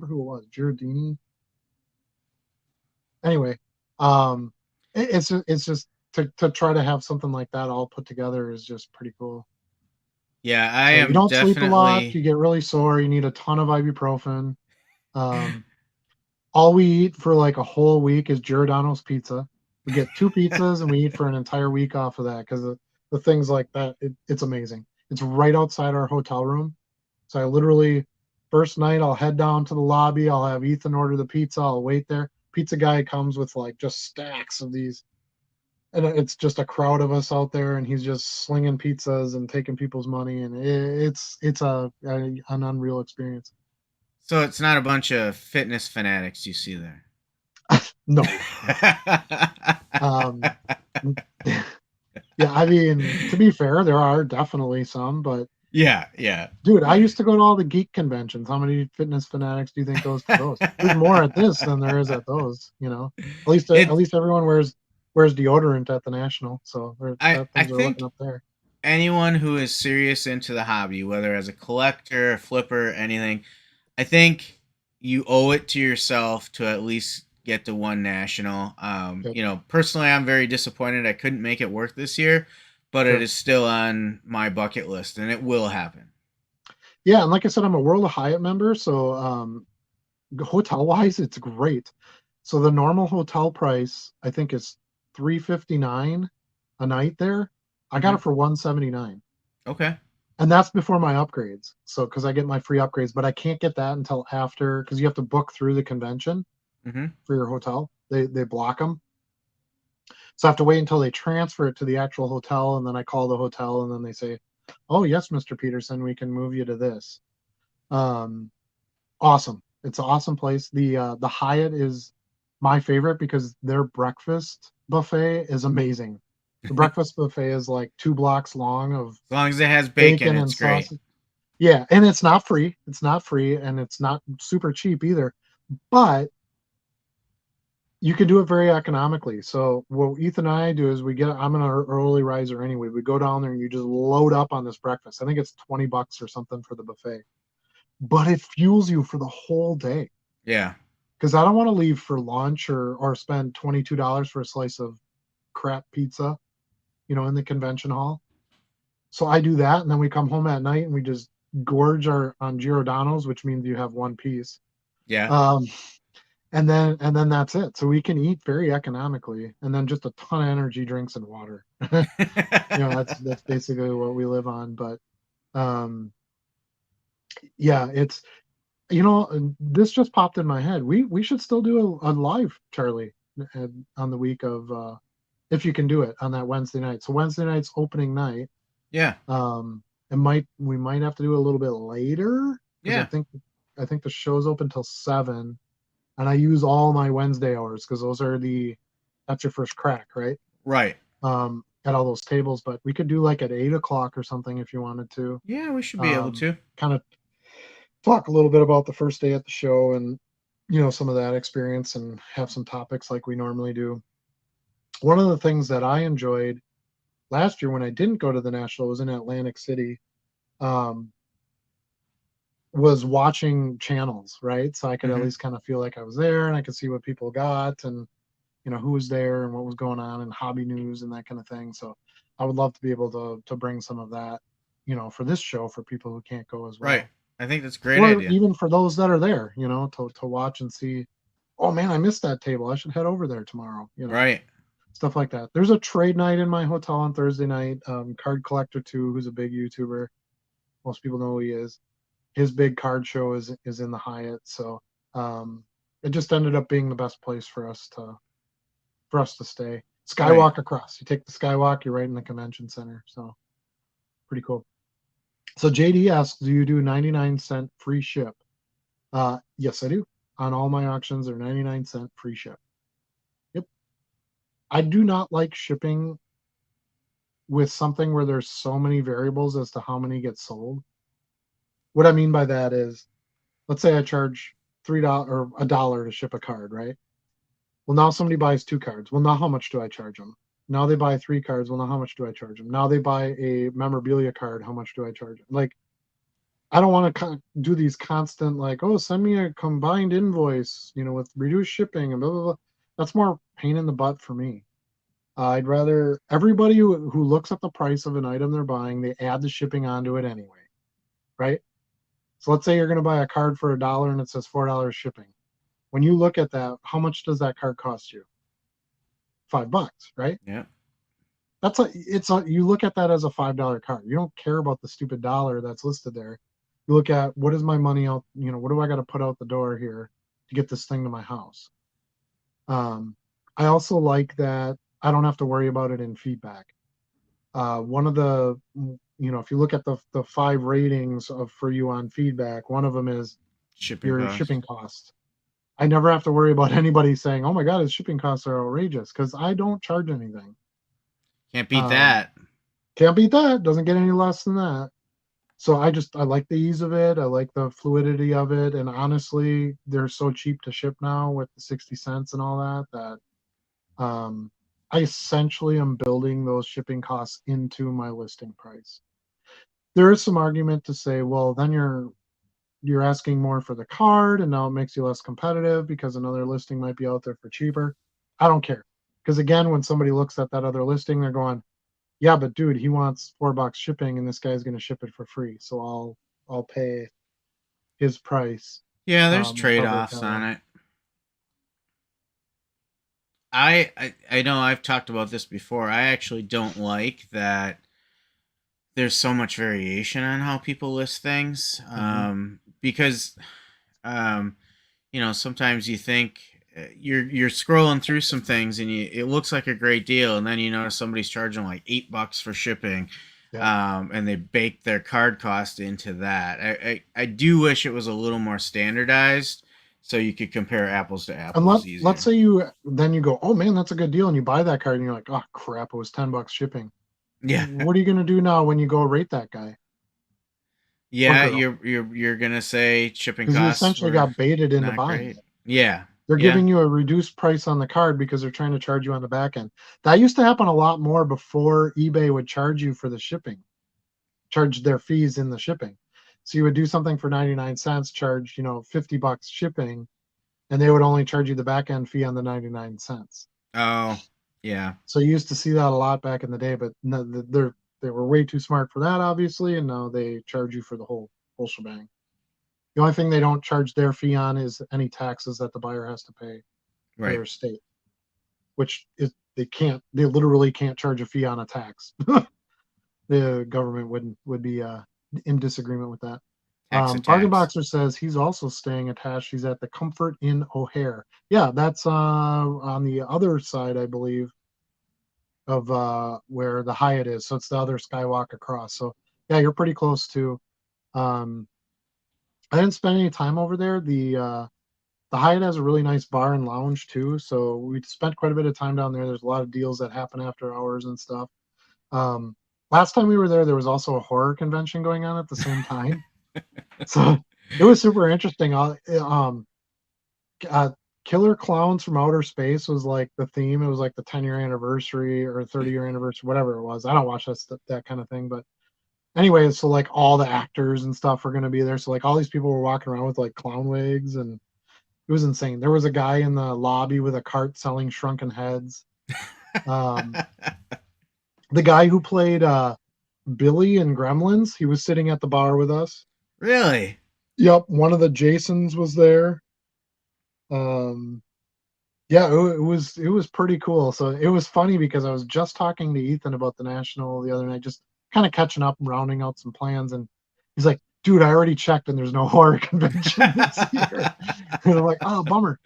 who it was. Giardini. Anyway, um, it's just to try to have something like that all put together is just pretty cool. Yeah, I So you am don't sleep a lot. definitely. You get really sore. You need a ton of ibuprofen. Um, all we eat for like a whole week is Giordano's pizza. We get two pizzas and we eat for an entire week off of that because the things like that, it's amazing. It's right outside our hotel room. So I literally, first night, I'll head down to the lobby. I'll have Ethan order the pizza. I'll wait there. Pizza guy comes with like just stacks of these. And it's just a crowd of us out there, and he's just slinging pizzas and taking people's money, and it's an unreal experience. So it's not a bunch of fitness fanatics you see there. No, no. Um, yeah, I mean, to be fair, there are definitely some, but Yeah, yeah. dude, I used to go to all the geek conventions. How many fitness fanatics do you think goes to those? There's more at this than there is at those. At It's least everyone wears deodorant at the national, so I things are looking think up there. anyone who is serious into the hobby, whether as a collector, a flipper, anything, I think you owe it to yourself to at least get to one national. Yep, Personally, I'm very disappointed I couldn't make it work this year, but it sure. is still on my bucket list, and it will happen. Yeah, and like I said, I'm a World of Hyatt member, so hotel wise, it's great. So the normal hotel price, I think, is 359 a night there. I got Hmm. it for 179. Okay. And that's before my upgrades. So because I get my free upgrades, but I can't get that until after because you have to book through the convention Hmm. for your hotel. They block them. So I have to wait until they transfer it to the actual hotel, and then I call the hotel, and then they say, "Oh yes, Mr. Peterson, we can move you to this." Um, awesome. It's an awesome place. The Hyatt is my favorite because their breakfast buffet is amazing. The As breakfast buffet is like 2 blocks long of long as it has bacon, bacon it's and great. sausage. Yeah, and it's not free. It's not free, and it's not super cheap either. But you can do it very economically. So what Ethan and I do is I'm an early riser anyway. We go down there and you just load up on this breakfast. I think it's $20 or something for the buffet, but it fuels you for the whole day. Yeah. Because I don't want to leave for lunch or spend $22 for a slice of crap pizza, in the convention hall. So I do that, and then we come home at night and we just gorge on Giordano's, which means you have one piece. Yeah. Um, and then that's it. So we can eat very economically, and then just a ton of energy drinks and water. That's basically what we live on. But um, yeah, this just popped in my head. We should still do a live, Charlie, on the week of if you can do it on that Wednesday night. So Wednesday night's opening night. Yeah. We might have to do a little bit later because Yeah. I think the show's open till 7, and I use all my Wednesday hours because that's your first crack, right? Right. At all those tables, but we could do like at 8 o'clock or something if you wanted to. Yeah, we should be able to. Kind of talk a little bit about the first day at the show and some of that experience and have some topics like we normally do. One of the things that I enjoyed last year when I didn't go to the national was in Atlantic City. Um, was watching channels, right? So I could at Hmm. least kind of feel like I was there and I could see what people got and who was there and what was going on and hobby news and that kind of thing. So I would love to be able to bring some of that, for this show for people who can't go as Right. well. I think that's a great Or idea. even for those that are there, to watch and see, oh man, I missed that table. I should head over there tomorrow, Right. stuff like that. There's a trade night in my hotel on Thursday night. Card Collector 2, who's a big YouTuber. Most people know who he is. His big card show is in the Hyatt. So it just ended up being the best place for us to stay. Skywalk across. You take the Skywalk, you're right in the convention center. So pretty cool. So JD asks, do you do 99-cent free ship? Yes, I do. On all my auctions, they're 99-cent free ship. Yep. I do not like shipping with something where there's so many variables as to how many get sold. What I mean by that is, let's say I charge $3 or $1 to ship a card, right? Well, now somebody buys 2 cards. Well, now how much do I charge them? Now they buy 3 cards. Well, now how much do I charge them? Now they buy a memorabilia card. How much do I charge them? Like, I don't want to do these constant, like, oh, send me a combined invoice, with reduced shipping and blah, blah, blah. That's more pain in the butt for me. I'd rather everybody who looks at the price of an item they're buying, they add the shipping onto it anyway, right? So let's say you're going to buy a card for $1 and it says $4 shipping. When you look at that, how much does that card cost you? $5, right? Yeah. You look at that as a $5 card. You don't care about the stupid dollar that's listed there. You look at, what is my money out, what do I got to put out the door here to get this thing to my house? I also like that I don't have to worry about it in feedback. One of the, if you look at the 5 ratings for you on feedback, one of them is shipping cost. I never have to worry about anybody saying, oh my God, his shipping costs are outrageous, because I don't charge anything. Can't beat that. Can't beat that. Doesn't get any less than that. So I like the ease of it. I like the fluidity of it. And honestly, they're so cheap to ship now with the 60 cents and all that I essentially am building those shipping costs into my listing price. There is some argument to say, well, then you're asking more for the card, and now it makes you less competitive because another listing might be out there for cheaper. I don't care. Because again, when somebody looks at that other listing, they're going, yeah, but dude, he wants $4 shipping and this guy's going to ship it for free. So I'll pay his price. Yeah, there's trade-offs on it. I know I've talked about this before. I actually don't like that there's so much variation on how people list things. Because sometimes you think you're scrolling through some things and it looks like a great deal, and then you notice somebody's charging like $8 for shipping. And they bake their card cost into that. I do wish it was a little more standardized, so you could compare apples to apples. Let's say you go, oh man, that's a good deal, and you buy that card and you're like, oh crap, it was $10 shipping. Yeah. What are you gonna do now when you go rate that guy? Yeah, you're gonna say shipping costs. You essentially got baited into buying it. Yeah. They're giving you a reduced price on the card because they're trying to charge you on the back end. That used to happen a lot more before eBay would charge you for the shipping, charge their fees in the shipping. So you would do something for 99 cents, charge, $50 shipping, and they would only charge you the back end fee on the 99 cents. Oh, yeah. So you used to see that a lot back in the day, but no, they were way too smart for that, obviously, and now they charge you for the whole shebang. The only thing they don't charge their fee on is any taxes that the buyer has to pay for their state, which is they literally can't charge a fee on a tax. The government would be in disagreement with that. Bargain Boxer says he's also staying attached. He's at the Comfort Inn O'Hare. Yeah, that's on the other side, I believe, of where the Hyatt is. So it's the other skywalk across. So yeah, you're pretty close to. I didn't spend any time over there. The Hyatt has a really nice bar and lounge too, so we spent quite a bit of time down there. There's a lot of deals that happen after hours and stuff. Last time we were there was also a horror convention going on at the same time, so it was super interesting. Killer Clowns from Outer Space was like the theme. It was like the 10-year anniversary or 30-year anniversary, whatever it was. I don't watch that kind of thing, but. Anyway, so like all the actors and stuff were going to be there. So like all these people were walking around with like clown wigs, and it was insane. There was a guy in the lobby with a cart selling shrunken heads. The guy who played Billy in Gremlins, he was sitting at the bar with us. Really? Yep. One of the Jasons was there. Yeah, it was pretty cool. So it was funny because I was just talking to Ethan about the National the other night, just kind of catching up and rounding out some plans, and he's like, dude, I already checked and there's no horror convention this year. And I'm like, oh, bummer.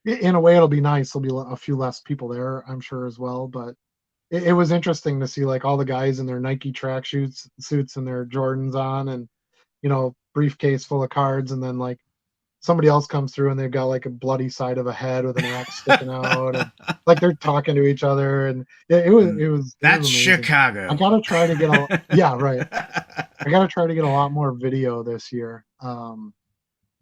in a way, it'll be nice. There'll be a few less people there, I'm sure as well. But it was interesting to see like all the guys in their Nike track suits and their Jordans on, and briefcase full of cards, and then like somebody else comes through and they've got like a bloody side of a head with an axe sticking out, and like they're talking to each other, and it was That's amazing. I Chicago. gotta try to get a yeah, right. I gotta try to get a lot more video this year. I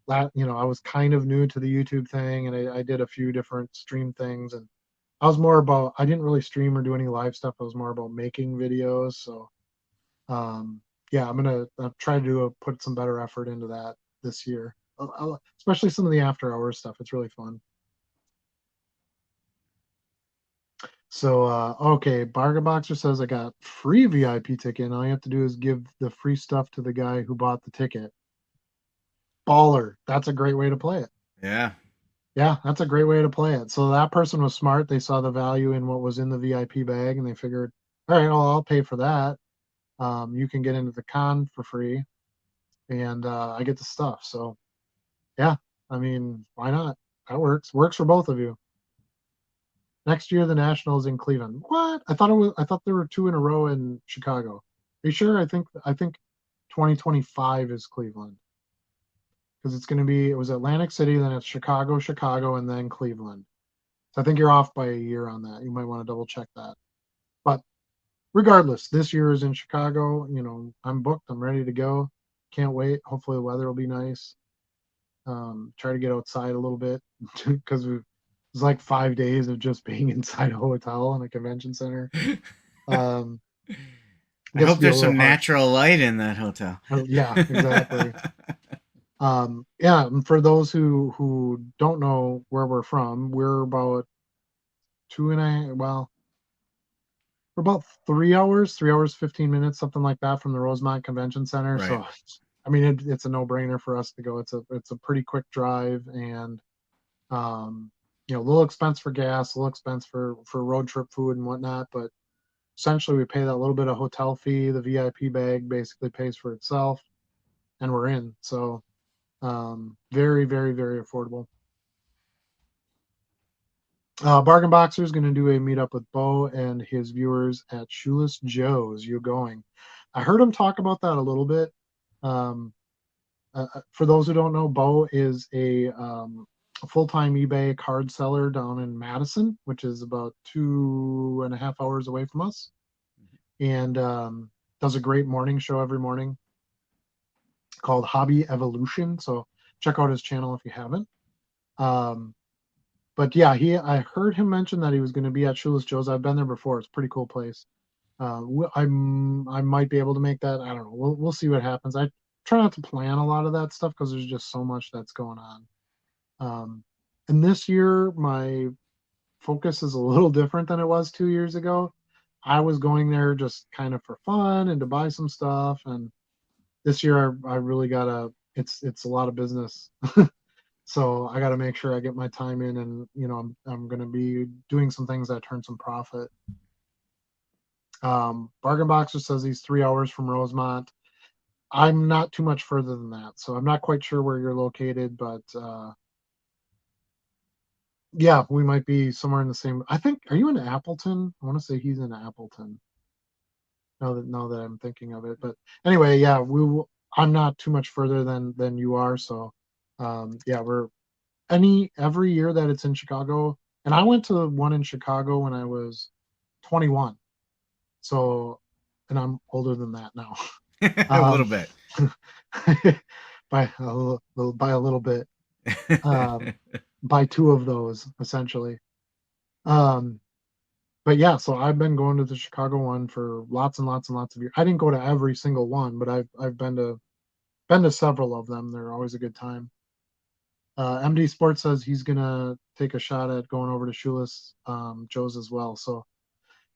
was kind of new to the YouTube thing, and I did a few different stream things, and I didn't really stream or do any live stuff. I was more about making videos. So, yeah, I'm gonna try to put some better effort into that this year, especially some of the after hours stuff. It's really fun. So, okay, Bargain Boxer says I got free VIP ticket, and all you have to do is give the free stuff to the guy who bought the ticket. Baller. That's a great way to play it. Yeah. Yeah, that's a great way to play it. So that person was smart. They saw the value in what was in the VIP bag, and they figured, all right, well, I'll pay for that. You can get into the con for free, and I get the stuff. So, yeah, I mean, why not? That works. Works for both of you. Next year, the Nationals in Cleveland. What? I thought there were two in a row in Chicago. Are you sure? I think 2025 is Cleveland, because it was Atlantic City, then it's Chicago, and then Cleveland. So I think you're off by a year on that. You might want to double check that. But regardless, this year is in Chicago. I'm booked. I'm ready to go. Can't wait. Hopefully the weather will be nice. Try to get outside a little bit because it's like 5 days of just being inside a hotel in a convention center. Um, I hope there's some hard. natural light in that hotel. Yeah, exactly. Yeah, and for those who don't know where we're from, we're about we're about 3 hours, 15 minutes, something like that from the Rosemont Convention Center. Right. So, I mean, it's a no-brainer for us to go. It's a pretty quick drive, and a little expense for gas, a little expense for road trip food and whatnot, but essentially we pay that little bit of hotel fee. The VIP bag basically pays for itself, and we're in. So, very, very, very affordable. Bargain Boxer is going to do a meetup with Bo and his viewers at Shoeless Joe's. You going? I heard him talk about that a little bit. For those who don't know, Bo is a full-time eBay card seller down in Madison, which is about 2.5 hours away from us, and does a great morning show every morning called Hobby Evolution. So check out his channel if you haven't. But yeah, I heard him mention that he was going to be at Shoeless Joe's. I've been there before. It's a pretty cool place. I might be able to make that. I don't know. We'll see what happens. I try not to plan a lot of that stuff because there's just so much that's going on. And this year, my focus is a little different than it was 2 years ago. I was going there just kind of for fun and to buy some stuff. And this year, I really it's a lot of business. So I got to make sure I get my time in, and I'm going to be doing some things that turn some profit. Bargain Boxer says he's 3 hours from Rosemont. I'm not too much further than that, so I'm not quite sure where you're located, but yeah, we might be somewhere in the same. I think. Are you in Appleton? I want to say he's in Appleton. Now that I'm thinking of it, but anyway, yeah, I'm not too much further than you are, so. Yeah, we're every year that it's in Chicago, and I went to one in Chicago when I was 21. So, and I'm older than that now. A little bit. by a little bit. By two of those, essentially. But yeah, so I've been going to the Chicago one for lots and lots and lots of years. I didn't go to every single one, but I've been to several of them. They're always a good time. MD Sports says he's gonna take a shot at going over to Shoeless Joe's as well. So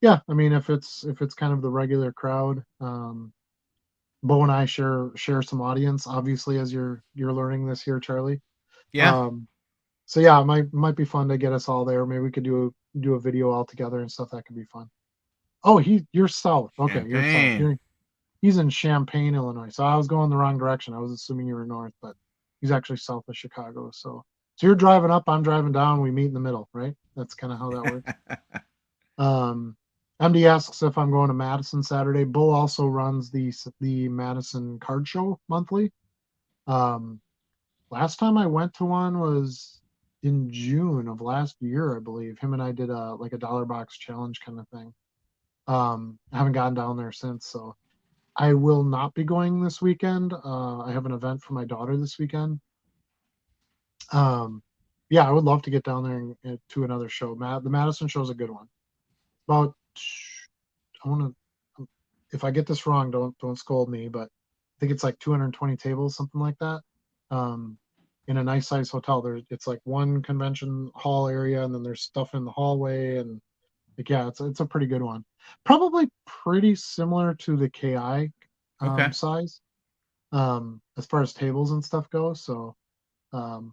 yeah, I mean, if it's kind of the regular crowd, Bo and I share some audience, obviously, as you're learning this here, Charlie. Yeah. So yeah, it might be fun to get us all there. Maybe we could do a video all together and stuff. That could be fun. Oh, you're south. Okay, you're south. He's in Champaign, Illinois. So I was going the wrong direction. I was assuming you were north, but he's actually south of Chicago. So So you're driving up, I'm driving down, we meet in the middle, right? That's kind of how that works. Um, MD asks if I'm going to Madison Saturday. Bull also runs the Madison Card Show monthly. Um, last time I went to one was in June of last year, I believe. Him and I did a like a dollar box challenge kind of thing. I haven't gotten down there since, so I will not be going this weekend. I have an event for my daughter this weekend. Um, yeah, I would love to get down there to another show. The Madison show is a good one. About I want to, if I get this wrong, don't scold me, but I think it's like 220 tables, something like that. Um, in a nice size hotel. It's like one convention hall area, and then there's stuff in the hallway, and like yeah, it's a pretty good one. Probably pretty similar to the KI Okay. size as far as tables and stuff go. So um,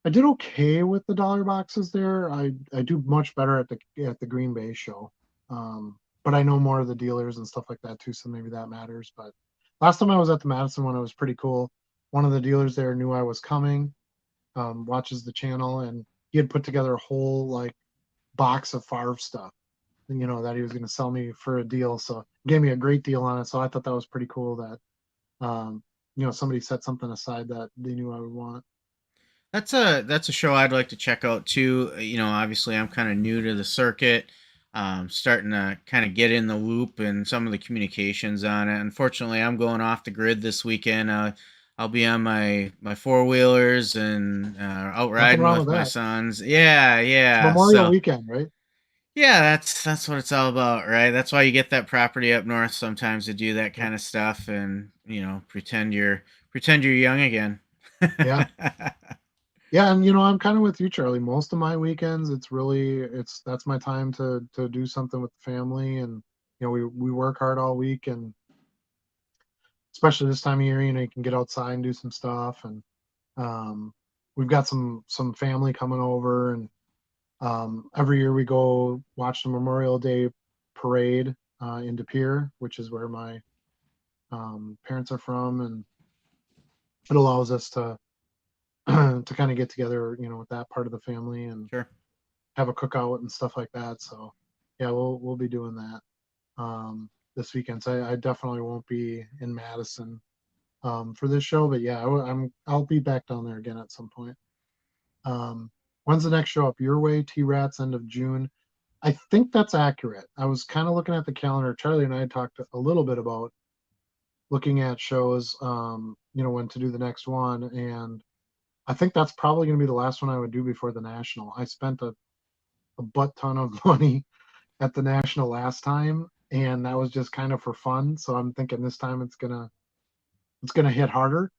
I did okay with the dollar boxes there. I do much better at the Green Bay show. But I know more of the dealers and stuff like that too, so maybe that matters. But last time I was at the Madison one, it was pretty cool. One of the dealers there knew I was coming, watches the channel, and he had put together a whole like box of Favre stuff, that he was going to sell me for a deal. So gave me a great deal on it. So I thought that was pretty cool that somebody set something aside that they knew I would want. That's a show I'd like to check out too. Obviously I'm kind of new to the circuit, starting to kind of get in the loop and some of the communications on it. Unfortunately, I'm going off the grid this weekend. I'll be on my four wheelers and out Nothing riding wrong with with my that. sons. Yeah, It's yeah. Memorial So weekend, right? yeah, that's what it's all about, right? That's why you get that property up north sometimes to do that Yep. kind of stuff and pretend you're young again. Yeah. Yeah, and I'm kind of with you, Charlie. Most of my weekends, that's my time to do something with the family, and we work hard all week, and especially this time of year, you can get outside and do some stuff, and um, we've got some family coming over, and every year we go watch the Memorial Day parade in De Pere, which is where my parents are from, and it allows us to to kind of get together, with that part of the family and Sure. have a cookout and stuff like that. So yeah, we'll be doing that this weekend. So I definitely won't be in Madison for this show, but yeah, I'll be back down there again at some point. Um, when's the next show up your way? T Rats end of June. I think that's accurate. I was kind of looking at the calendar. Charlie and I had talked a little bit about looking at shows, when to do the next one, and I think that's probably going to be the last one I would do before the national. I spent a butt ton of money at the national last time, and that was just kind of for fun. So I'm thinking this time it's gonna hit harder.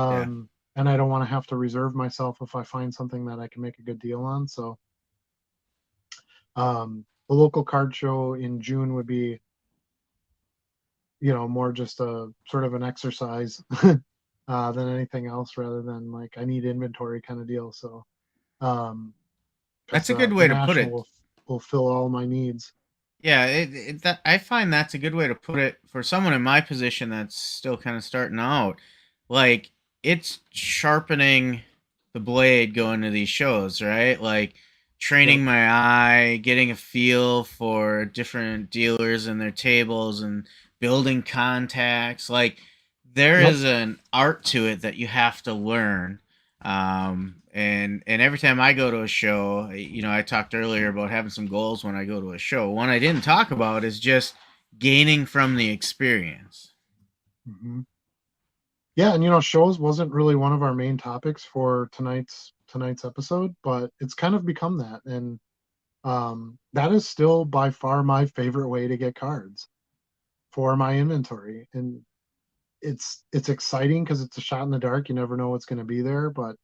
Yeah. And I don't want to have to reserve myself if I find something that I can make a good deal on. So the local card show in June would be, more just a sort of an exercise than anything else, rather than like I need inventory kind of deal. So because That's a the good the way to put national it. will fill all my needs. Yeah, I find that's a good way to put it for someone in my position that's still kind of starting out. Like it's sharpening the blade going to these shows, right? Like Yep. training my eye, getting a feel for different dealers and their tables and building contacts. Like there Yep. is an art to it that you have to learn. And every time I go to a show, I talked earlier about having some goals when I go to a show. One I didn't talk about is just gaining from the experience. hmm Yeah, and shows wasn't really one of our main topics for tonight's episode, but it's kind of become that, and that is still by far my favorite way to get cards for my inventory. And it's exciting because it's a shot in the dark. You never know what's going to be there, but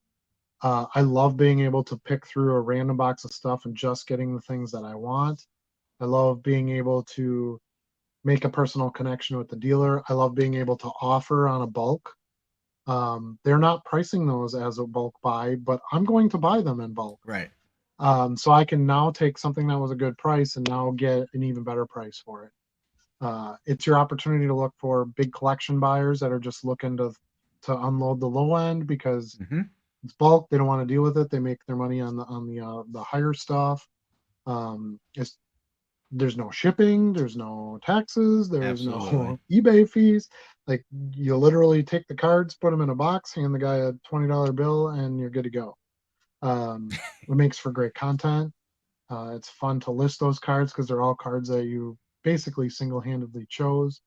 I love being able to pick through a random box of stuff and just getting the things that I want. I love being able to make a personal connection with the dealer. I love being able to offer on a bulk. They're not pricing those as a bulk buy, but I'm going to buy them in bulk. Right. So I can now take something that was a good price and now get an even better price for it. It's your opportunity to look for big collection buyers that are just looking to unload the low end because Hmm. it's bulk. They don't want to deal with it. They make their money on the higher stuff. It's there's no shipping, there's no taxes, there's Absolutely. no eBay fees. Like you literally take the cards, put them in a box, hand the guy a $20 bill, and you're good to go. It makes for great content. It's fun to list those cards because they're all cards that you basically single-handedly chose.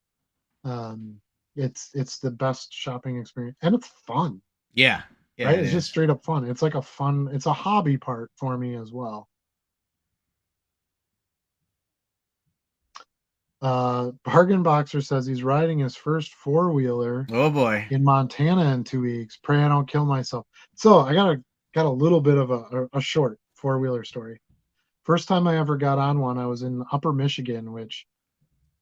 Um, it's the best shopping experience, and it's fun, Yeah. Yeah, right? it It's just is. straight up fun. It's like a fun. It's a hobby part for me as well. Bargain Boxer says he's riding his first four-wheeler Oh boy. in Montana in 2 weeks. Pray I don't kill myself. So I got a little bit of a short four-wheeler story. First time I ever got on one, I was in Upper Michigan, which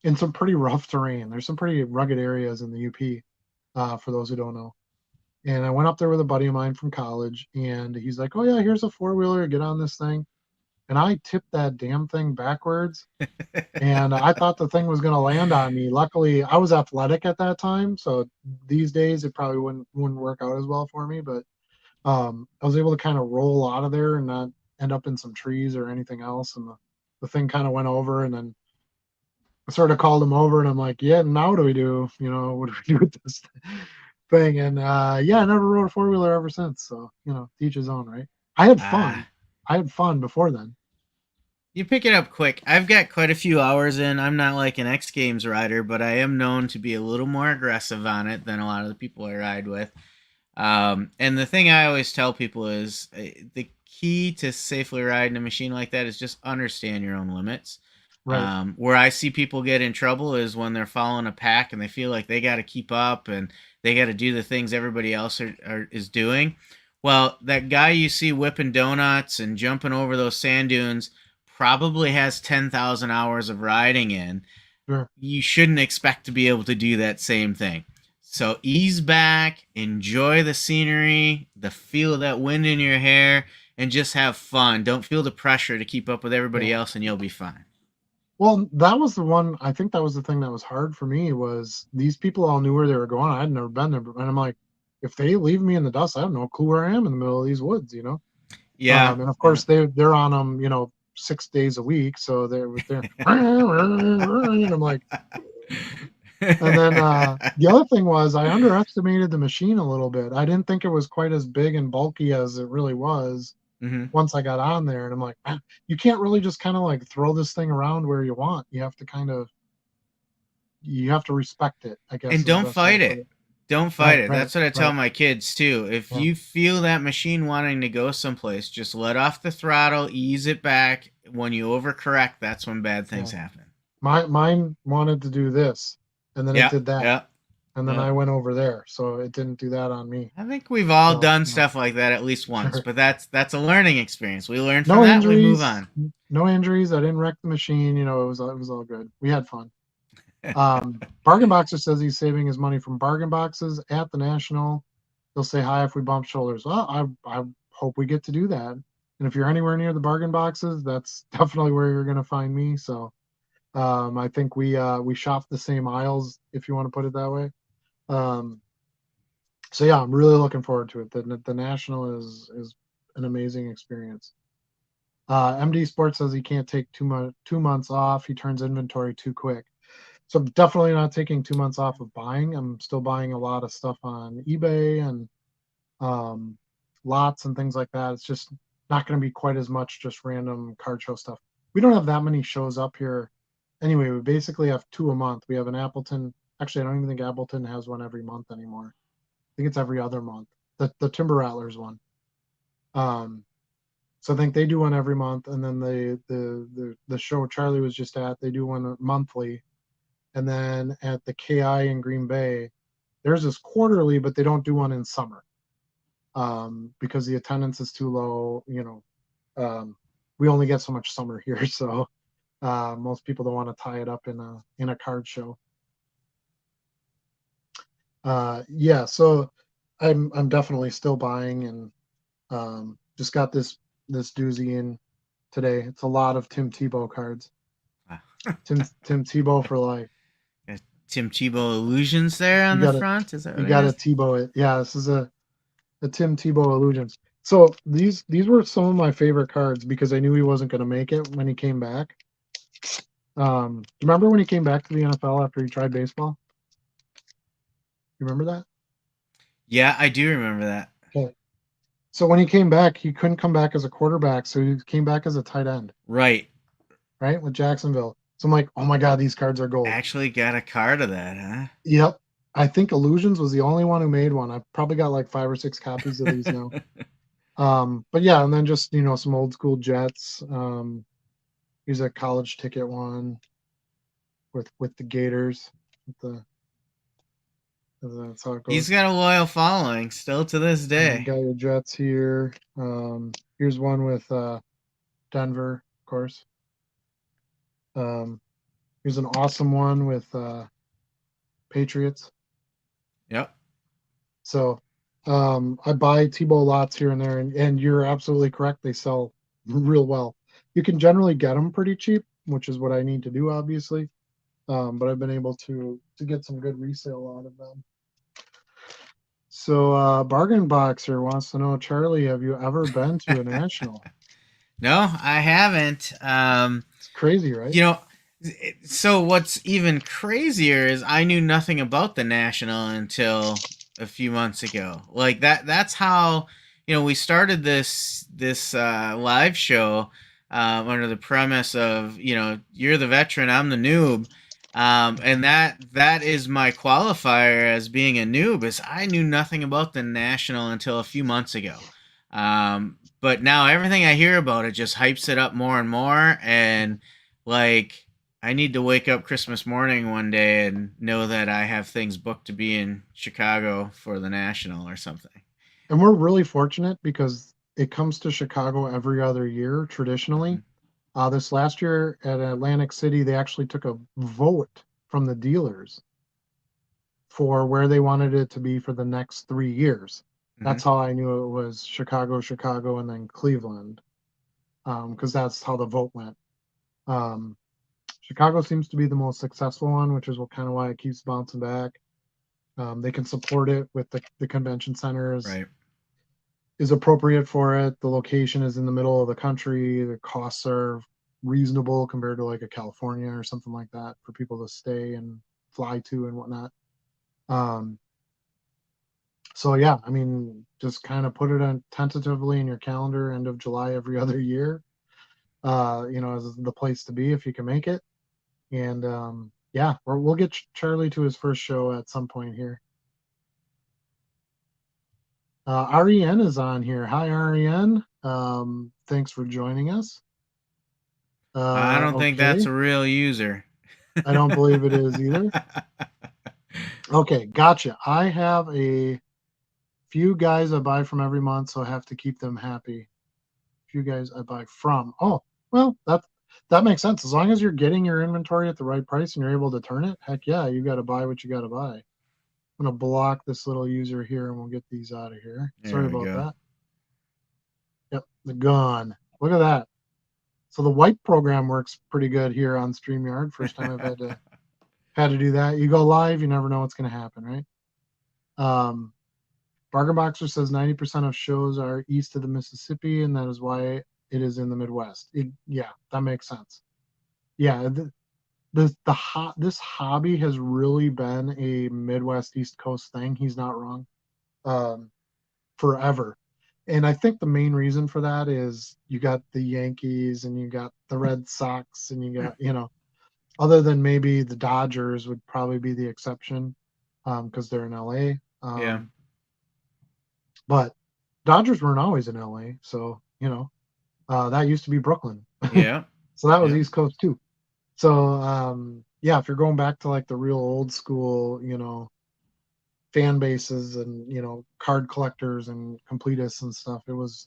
in some pretty rough terrain. There's some pretty rugged areas in the UP, for those who don't know. And I went up there with a buddy of mine from college, and he's like, "Oh yeah, here's a four-wheeler. Get on this thing." And I tipped that damn thing backwards, and I thought the thing was going to land on me. Luckily, I was athletic at that time, so these days it probably wouldn't work out as well for me. But I was able to kind of roll out of there and not end up in some trees or anything else. And the thing kind of went over, and then I sort of called him over, and I'm like, "Yeah, now what do we do? You know, what do we do with this thing?" And yeah, I never rode a four wheeler ever since. So teach his own, right? I had fun. Ah. I had fun before then. You pick it up quick. I've got quite a few hours in. I'm not like an X Games rider, but I am known to be a little more aggressive on it than a lot of the people I ride with. And the thing I always tell people is the key to safely riding a machine like that is just understand your own limits. Right. Where I see people get in trouble is when they're following a pack and they feel like they got to keep up and they got to do the things everybody else is doing. Well, that guy you see whipping donuts and jumping over those sand dunes probably has 10,000 hours of riding in. Sure. You shouldn't expect to be able to do that same thing. So ease back, enjoy the scenery, the feel of that wind in your hair, and just have fun. Don't feel the pressure to keep up with everybody Yeah. else, and you'll be fine. Well, that was the one. I think that was the thing that was hard for me was these people all knew where they were going. I had never been there, and I'm like, if they leave me in the dust, I have no clue where I am in the middle of these woods. Yeah, And of yeah. course they're on them, 6 days a week, so they're and I'm like, and then the other thing was I underestimated the machine a little bit. I didn't think it was quite as big and bulky as it really was Hmm. once I got on there, and I'm like, "Man, you can't really just kind of like throw this thing around where you want. You have to respect it, I guess And is the don't best way to fight put it. it. Don't fight Right, it. right, That's what I tell right. my kids too. If Yeah, you feel that machine wanting to go someplace, just let off the throttle, ease it back. When you overcorrect, that's when bad things yeah. happen. Mine wanted to do this, and then it Yeah, did that, yeah, and then yeah. I went over there, so it didn't do that on me. I think we've all So done stuff like that at least once, sure. but that's a learning experience. We learn from No that, we move injuries, on. no injuries. I didn't wreck the machine. It was all good. We had fun. Bargain Boxer says he's saving his money from bargain boxes at the National. He'll say hi if we bump shoulders. Well, I hope we get to do that. And if you're anywhere near the bargain boxes, that's definitely where you're going to find me. So I think we shop the same aisles, if you want to put it that way. Um, so yeah, I'm really looking forward to it. The National is an amazing experience. MD Sports says he can't take 2 months off. He turns inventory too quick. So I'm definitely not taking 2 months off of buying. I'm still buying a lot of stuff on eBay and um, lots and things like that. It's just not going to be quite as much just random card show stuff. We don't have that many shows up here. Anyway, we basically have two a month. We have an Appleton. Actually, I don't even think Appleton has one every month anymore. I think it's every other month. The Timber Rattlers one. Um, so I think they do one every month, and then the show Charlie was just at, they do one monthly. And then at the KI in Green Bay, theirs is quarterly, but they don't do one in summer because the attendance is too low. We only get so much summer here, so most people don't want to tie it up in a card show. Yeah, so I'm definitely still buying, and just got this doozy in today. It's a lot of Tim Tebow cards. Wow. Tim Tebow for life. Tim Tebow illusions there You on the gotta front. Is that you what it gotta is? Tebow it. Yeah, the Tim Tebow Illusions. So these were some of my favorite cards because I knew he wasn't going to make it when he came back. Remember when he came back to the NFL after he tried baseball? You remember that? Yeah, I do remember that. Okay. So when he came back, he couldn't come back as a quarterback, so he came back as a tight end, Right. right, with Jacksonville. So I'm like, oh my god, these cards are gold. Actually got a card of that, Yep. I think Illusions was the only one who made one. I've probably got like 5 or 6 copies of these now. huh? But yeah, and then just some old school Jets. Here's a college ticket one with the Gators. With that's how it He's goes. got a loyal following still to this day. Got your Jets here. Here's one with Denver, of course. Here's an awesome one with Patriots. Yep. So I buy Tebow lots here and there, and you're absolutely correct. They sell real well. You can generally get them pretty cheap, which is what I need to do, obviously. But I've been able to get some good resale out of them. So Bargain Boxer wants to know, Charlie, have you ever been to a national? No, I haven't. It's crazy, right? You know, so what's even crazier is I knew nothing about the National until a few months ago. Like that's how, we started this live show under the premise of, you're the veteran, I'm the noob. And that is my qualifier as being a noob, is I knew nothing about the National until a few months ago. But now everything I hear about it just hypes it up more and more, and like I need to wake up Christmas morning one day and know that I have things booked to be in Chicago for the National or something. And we're really fortunate because it comes to Chicago every other year traditionally. Mhm. This last year at Atlantic City, they actually took a vote from the dealers for where they wanted it to be for the next 3 years. Mhm. That's how I knew it was Chicago, Chicago, and then Cleveland, because that's how the vote went. Um, Chicago seems to be the most successful one, which is what kind of why it keeps bouncing back. They can support it with the convention center Right. is appropriate for it. The location is in the middle of the country. The costs are reasonable compared to like a California or something like that for people to stay and fly to and whatnot. Um, so yeah, I mean, just kind of put it on tentatively in your calendar, end of July every other year. As the place to be if you can make it. And yeah, we'll get Charlie to his first show at some point here. REN is on here. Hi, REN. Thanks for joining us. I don't think that's Okay. a real user. I don't believe it is either. Okay, gotcha. I have a few guys I buy from every month, so I have to keep them happy. Few guys I buy from. Oh, well, that makes sense. As long as you're getting your inventory at the right price and you're able to turn it, heck yeah, you got to buy what you got to buy. I'm gonna block this little user here, and we'll get these out of here. There Sorry we about go. that. Yep, the gone. Look at that. So the wipe program works pretty good here on StreamYard. First time I've had to do that. You go live, you never know what's gonna happen, right? Bargain Boxer says 90% of shows are east of the Mississippi, and that is why it is in the Midwest. Yeah, that makes sense. Yeah, this hobby has really been a Midwest East Coast thing. He's not wrong. Um, Forever. And I think the main reason for that is you got the Yankees and you got the Red Sox and you got, other than maybe the Dodgers would probably be the exception because they're in LA. Yeah. But Dodgers weren't always in LA. So, that used to be Brooklyn. Yeah. So that was Yeah. East Coast too. So, yeah, if you're going back to like the real old school, fan bases and card collectors and completists and stuff, it was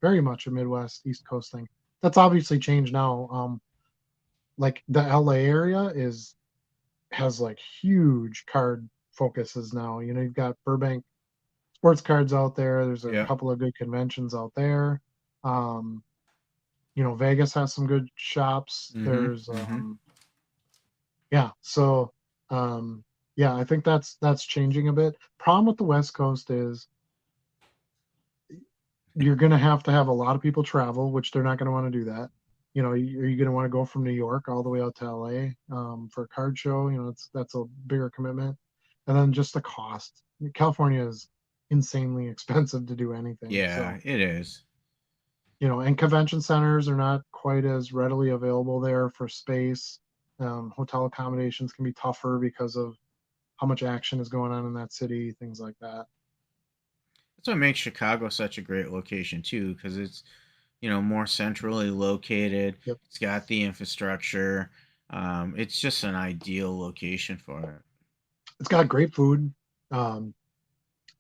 very much a Midwest East Coast thing. That's obviously changed now. Like the LA area has like huge card focuses now. You've got Burbank sports cards out there. There's a Yeah. couple of good conventions out there. um Vegas has some good shops. Mhm. There's Mhm. yeah, so yeah, I think that's changing a bit. Problem with the West Coast is you're going to have a lot of people travel, which they're not going to want to do that. Are you going to want to go from New York all the way out to LA for a card show? That's a bigger commitment. And then just the cost. California is insanely expensive to do anything. Yeah, So, it is. and convention centers are not quite as readily available there for space. Hotel accommodations can be tougher because of how much action is going on in that city, things like that. That's what makes Chicago such a great location too, because it's more centrally located. Yep. It's got the infrastructure. It's just an ideal location for it. It's got great food. Um,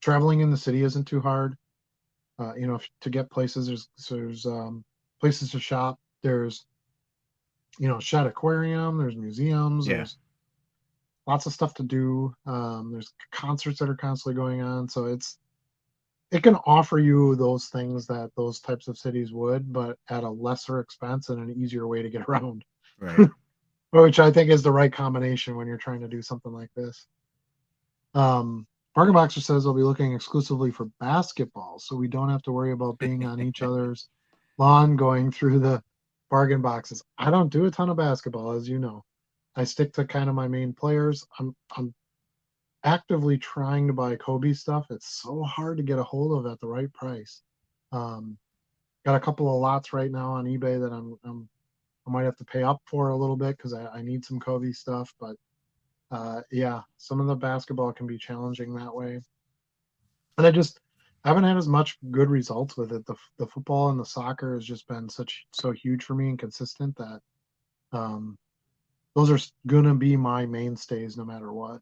Traveling in the city isn't too hard. To get places, there's places to shop. There's Shad Aquarium. There's museums. Yeah, There's lots of stuff to do. There's concerts that are constantly going on. So it can offer you those things that those types of cities would, but at a lesser expense and an easier way to get around, right. which I think is the right combination when you're trying to do something like this. Bargain Boxer says they'll be looking exclusively for basketball, so we don't have to worry about being on each other's lawn going through the bargain boxes. I don't do a ton of basketball, as you know. I stick to kind of my main players. I'm actively trying to buy Kobe stuff. It's so hard to get a hold of at the right price. Um, got a couple of lots right now on eBay that I might have to pay up for a little bit because I need some Kobe stuff, but yeah, some of the basketball can be challenging that way. And I haven't had as much good results with it. The football and the soccer has just been so huge for me and consistent that um, those are gonna be my mainstays no matter what.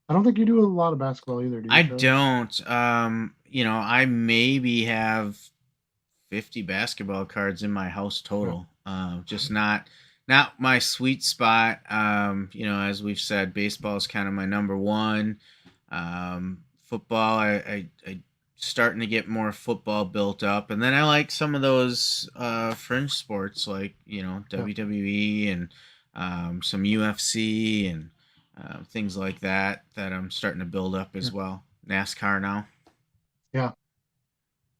I don't think you do a lot of basketball either, do you, I Charlie? don't. I maybe have 50 basketball cards in my house Yeah, total. Just not my sweet spot. As we've said, baseball is kind of my number one. Football, I starting to get more football built up, and then I like some of those fringe sports like yeah, WWE and some UFC and things like that I'm starting to build up yeah, as well. NASCAR now, yeah.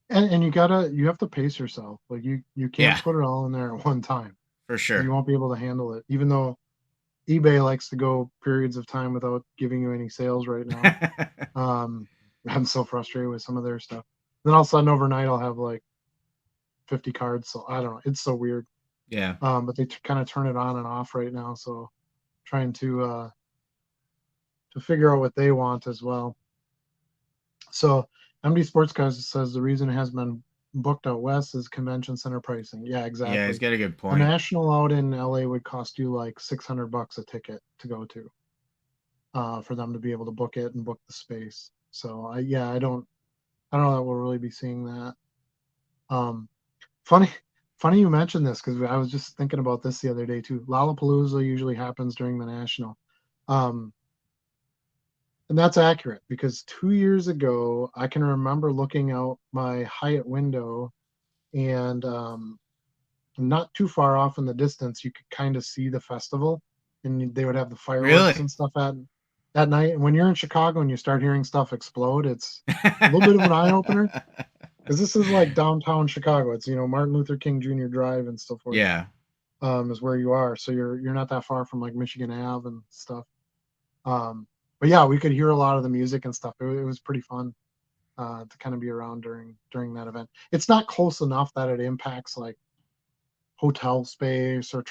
And you have to pace yourself. Like you can't yeah, put it all in there at one time. for You sure. won't be able to handle it, even though eBay likes to go periods of time without giving you any sales right now. Um, I'm so frustrated with some of their stuff. Then all of a sudden overnight I'll have like 50 cards. So I don't know. It's so weird. Yeah. But they kind of turn it on and off right now. So trying to figure out what they want as well. So MD Sports Cars says the reason it has been booked out west is convention center pricing. Yeah, Yeah, he's exactly. got a good A point. national out in LA would cost you like $600 a ticket to go to, for them to be able to book it and book the space. So I don't know that we'll really be seeing that. Um, funny, funny you mentioned this because I was just thinking about this the other day too. Lollapalooza usually happens during the national, um, and that's accurate because 2 years ago I can remember looking out my Hyatt window and not too far off in the distance you could kind of see the festival, and they would have the fireworks Really? and stuff at night. And when you're in Chicago and you start hearing stuff explode, it's a little bit of an eye opener because this is like downtown Chicago. It's Martin Luther King Jr. Drive and so forth, Yeah. is where you are. So you're not that far from like Michigan Ave and stuff. But yeah, we could hear a lot of the music and stuff. It was pretty fun to kind of be around during that event. It's not close enough that it impacts like hotel space or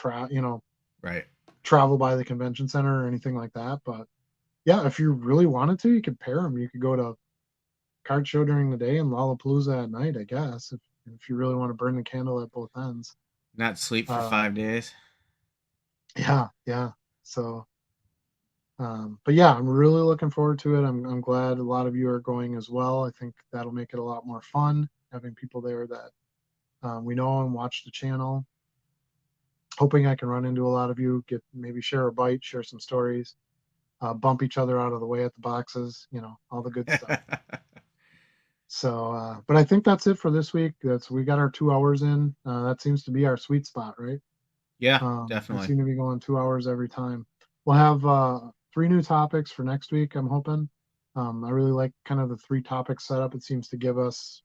Right. travel by the convention center or anything like that. But yeah, if you really wanted to, you could pair them. You could go to card show during the day and Lollapalooza at night, I guess, if you really want to burn the candle at both ends. Not sleep for Uh, 5 days. yeah, yeah. So, but yeah, I'm really looking forward to it. I'm glad a lot of you are going as well. I think that'll make it a lot more fun having people there that we know and watch the channel. Hoping I can run into a lot of you, get maybe share a bite, share some stories, bump each other out of the way at the boxes, all the good stuff. So, but I think that's it for this week. We got our 2 hours in. That seems to be our sweet spot, right? Yeah, We definitely. seem to be going 2 hours every time. We'll have three new topics for next week. I'm hoping. I really like kind of the three topic setup. It seems to give us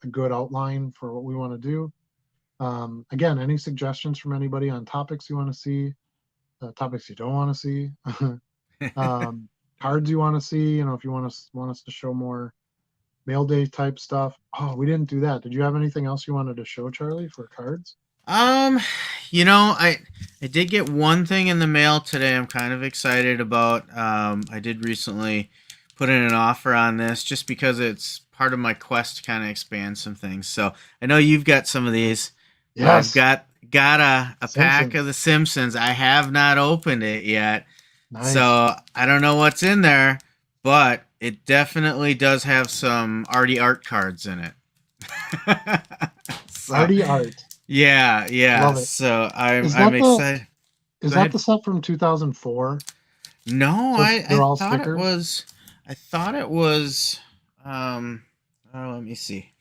a good outline for what we want to do. Again, any suggestions from anybody on topics you want to see, topics you don't want to see, cards you want to see. You know, if you want us to show more mail day type stuff. Oh, we didn't do that. Did you have anything else you wanted to show, Charlie, for cards? Um, you know, I did get one thing in the mail today. I'm kind of excited about. I did recently put in an offer on this just because it's part of my quest to kind of expand some things. So I know you've got some of these. But I've Yes. got a pack Simpsons. of the Simpsons. I have not opened it yet. Nice. So I don't know what's in there, but it definitely does have some arty art cards in it. So Arty art. yeah, yeah. Love it. So Is I'm that the excited. is Go that ahead. the set from 2004? No, So I they're all thought it stickered? was. I thought it was. Um. Oh, let me see.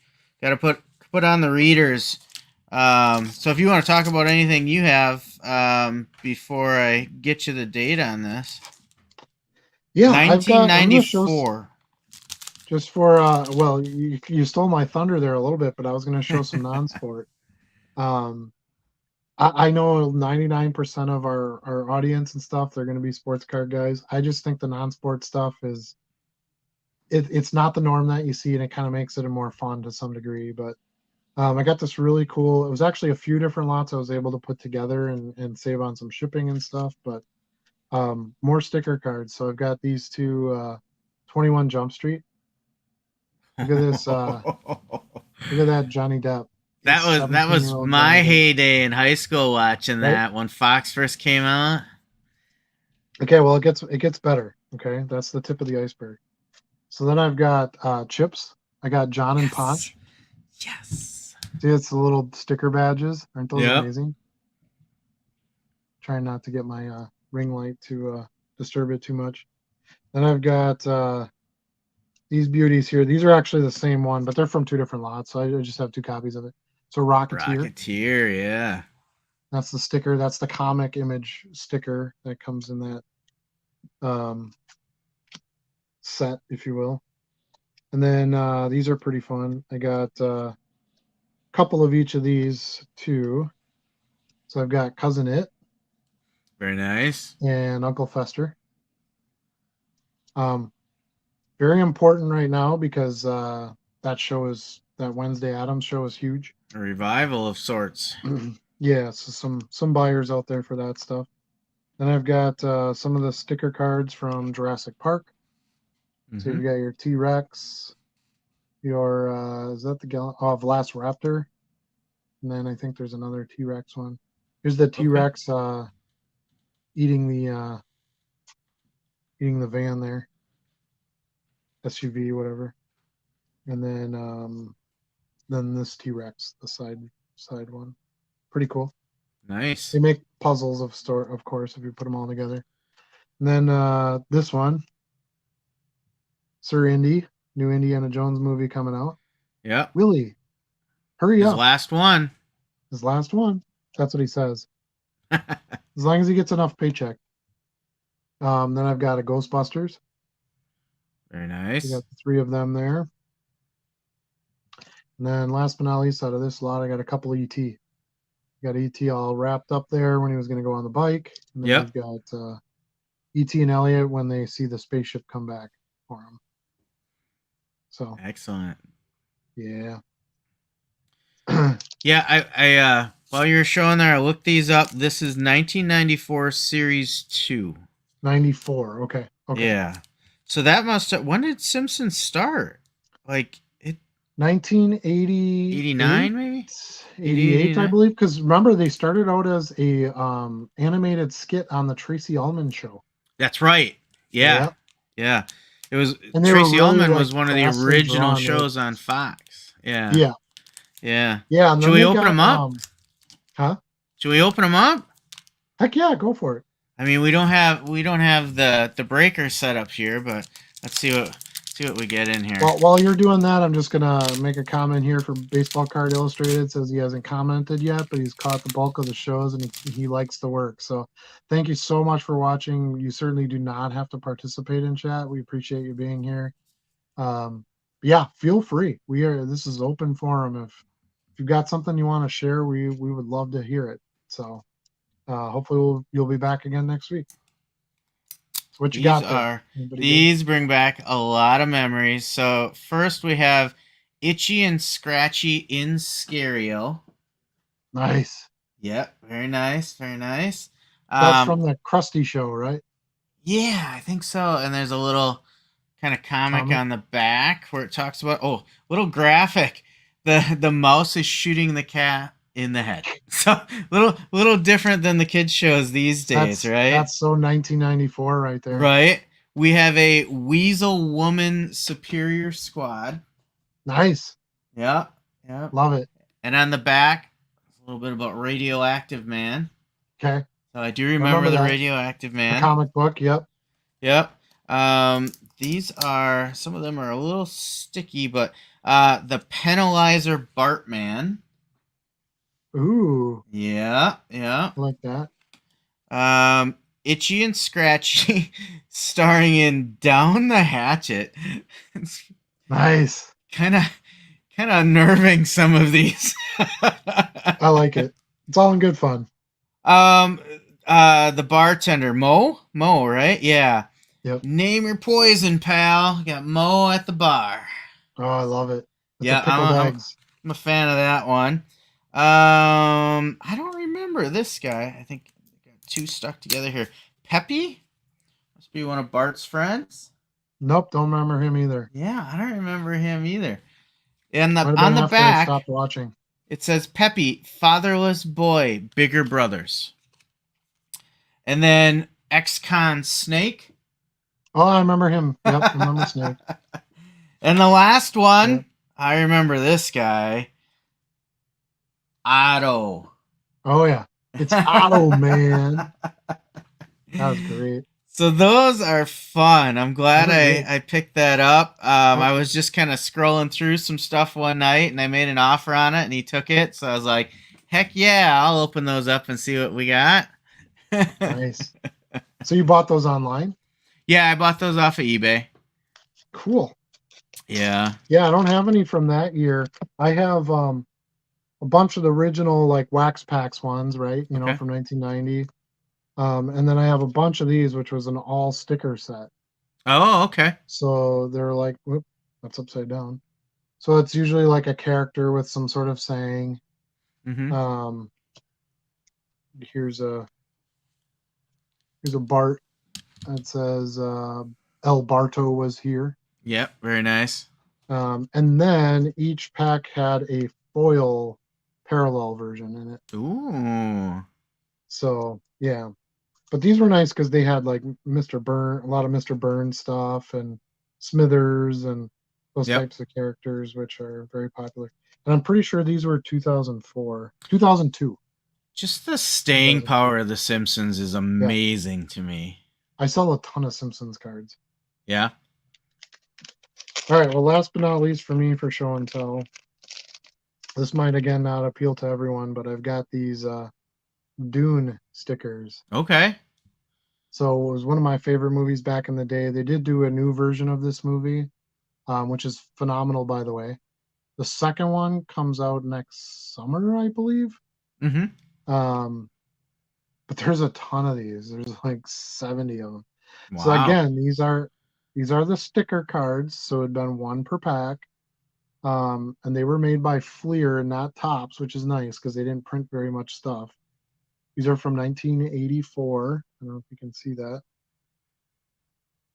Got to put on the readers. So if you want to talk about anything you have, before I get you the date on this, Yeah, I'm gonna show 1994. just for well, you stole my thunder there a little bit, but I was gonna show some non-sport. Um, I know 99% of our audience and stuff, they're gonna be sports card guys. I just think the non-sport stuff is it's not the norm that you see, and it kind of makes it a more fun to some degree. But I got this really cool. It was actually a few different lots I was able to put together and save on some shipping and stuff. But more sticker cards. So I've got these two 21 Jump Street. Look at this. Look at that Johnny Depp. It's That was 17-year-old Johnny my Depp. heyday in high school watching Right? that when Fox first came out. Okay, well it gets better. Okay, that's the tip of the iceberg. So then I've got chips. I got John and Yes. Ponch. Yes. See, it's the little sticker badges. Aren't those Yep. amazing? Trying not to get my ring light to disturb it too much. Then I've got these beauties here. These are actually the same one, but they're from two different lots. So I just have two copies of it. So Rocketeer, Rocketeer, yeah. that's the sticker. That's the comic image sticker that comes in that um, set, if you will. And then these are pretty fun. I got a couple of each of these too. So I've got Cousin It Very nice. and Uncle Fester. Very important right now because that Wednesday Addams show is huge. A revival of sorts. Yeah, so some buyers out there for that stuff. Then I've got some of the sticker cards from Jurassic Park. So you've got your T-Rex, your is that the Velociraptor, and then I think there's another T-Rex one. Here's the T-Rex eating the van there, SUV whatever, and then this T-Rex, the side one, pretty cool. Nice. They make puzzles of course, if you put them all together. And then this one, Sir Indy, new Indiana Jones movie coming out. Yep. Willie, hurry His up. last one. His last one. That's what he says. As long as he gets enough paycheck. Then I've got a Ghostbusters. Very We nice. got the three of them there. And then last but not least, out of this lot, I got a couple of ET. Got ET all wrapped up there when he was going to go on the bike. And then Yep. we've got ET and Elliot when they see the spaceship come back for him. So Excellent. yeah. Yeah, I while you were showing there, I looked these up. This is 1994 Series 2. 94. Okay. Yeah. So that must have, when did Simpsons start? Like 1980. 89 maybe? 88, I 89? believe, because remember they started out as a animated skit on the Tracy Ullman show. That's right. Yeah. Yep. Yeah. It was And they were Tracy really, Ullman like, was one of the fast and original drawn, shows right? on Fox. Yeah. Yeah. Yeah. Yeah. And Should then we they open got, them up? huh? Should we open them up? Heck yeah, go for it. I mean, we don't have the breaker set up here, but let's see what we get in here. Well, while you're doing that, I'm just gonna make a comment here for Baseball Card Illustrated. It says he hasn't commented yet, but he's caught the bulk of the shows and he likes the work. So thank you so much for watching. You certainly do not have to participate in chat. We appreciate you being here. Yeah, feel free. This is open forum. If you've got something you want to share, we would love to hear it. So hopefully you'll be back again next week. So what you These got there? are Anybody good? these bring back a lot of memories. So first we have Itchy and Scratchy in Scario. Nice. Yep, very nice, very nice. That's Um, from the Krusty Show, right? yeah, I think so. And there's a little kind of comic Comic. on the back where it talks about little graphic. The mouse is shooting the cat in the head. So little different than the kids shows these days, right? That's so 1994 right there. Right. We have a Weasel Woman Superior Squad. Nice. Yep. Yep. Love it. And on the back, it's a little bit about Radioactive Man. Okay. So I do I remember remember the that. Radioactive The Man. comic book. Yep. Yep. These are some of them are a little sticky, but the Penalizer Bartman. Ooh, Yeah, yeah. I like that. Itchy and Scratchy, starring in Down the Hatchet. It's Nice. kind of kind of unnerving, some of these. I like it. It's all in good fun. um, the bartender Mo, right? Yeah. Yep. Name your poison, pal. Got Mo at the bar. Oh, I love it. With the Yeah, pickled eggs. I'm a fan of that one. I don't remember this guy. I think I got two stuck together here. Peppy must be one of Bart's friends. Nope, don't remember him either. Yeah, I don't remember him either. And Might have on been the after I back, stopped watching. it says Peppy, fatherless boy, bigger brothers. And then ex-con Snake. Oh, I remember him. Yep, I remember Snake. And the last one, Yep. I remember this guy, Otto. Oh yeah, it's Otto Man. That was great. So those are fun. I'm glad Those are great. I picked that up. Yep. I was just kind of scrolling through some stuff one night and I made an offer on it and he took it. So I was like, heck yeah, I'll open those up and see what we got. Nice. So you bought those online? Yeah, I bought those off of eBay. Cool. Yeah. Yeah, I don't have any from that year. I have a bunch of the original like Wax Packs ones, right? You know, Okay. from 1990. And then I have a bunch of these, which was an all sticker set. Oh, okay. So they're like, whoop, that's upside down. So it's usually like a character with some sort of saying. Mm-hmm. Um, here's a Bart that says El Barto was here. Yep. Very nice. And then each pack had a foil parallel version in it. Ooh. So yeah, but these were nice because they had like Mr. Burn, a lot of Mr. Burn stuff, and Smithers, and those Yep. types of characters, which are very popular. And I'm pretty sure these were 2004, 2002, Just the staying 2002. power of The Simpsons is Yeah, amazing to me. I sell a ton of Simpsons cards. Yeah. All right, well, last but not least for me for show and tell, this might again not appeal to everyone, but I've got these Dune stickers. Okay. So it was one of my favorite movies back in the day. They did do a new version of this movie, which is phenomenal, by the way. The second one comes out next summer, I believe. Mm-hmm. Um, but there's a ton of these. There's like 70 of them. So Wow. again, these are the sticker cards. So it'd been one per pack. And they were made by Fleer, not Tops, which is nice because they didn't print very much stuff. These are from 1984. I don't know if you can see that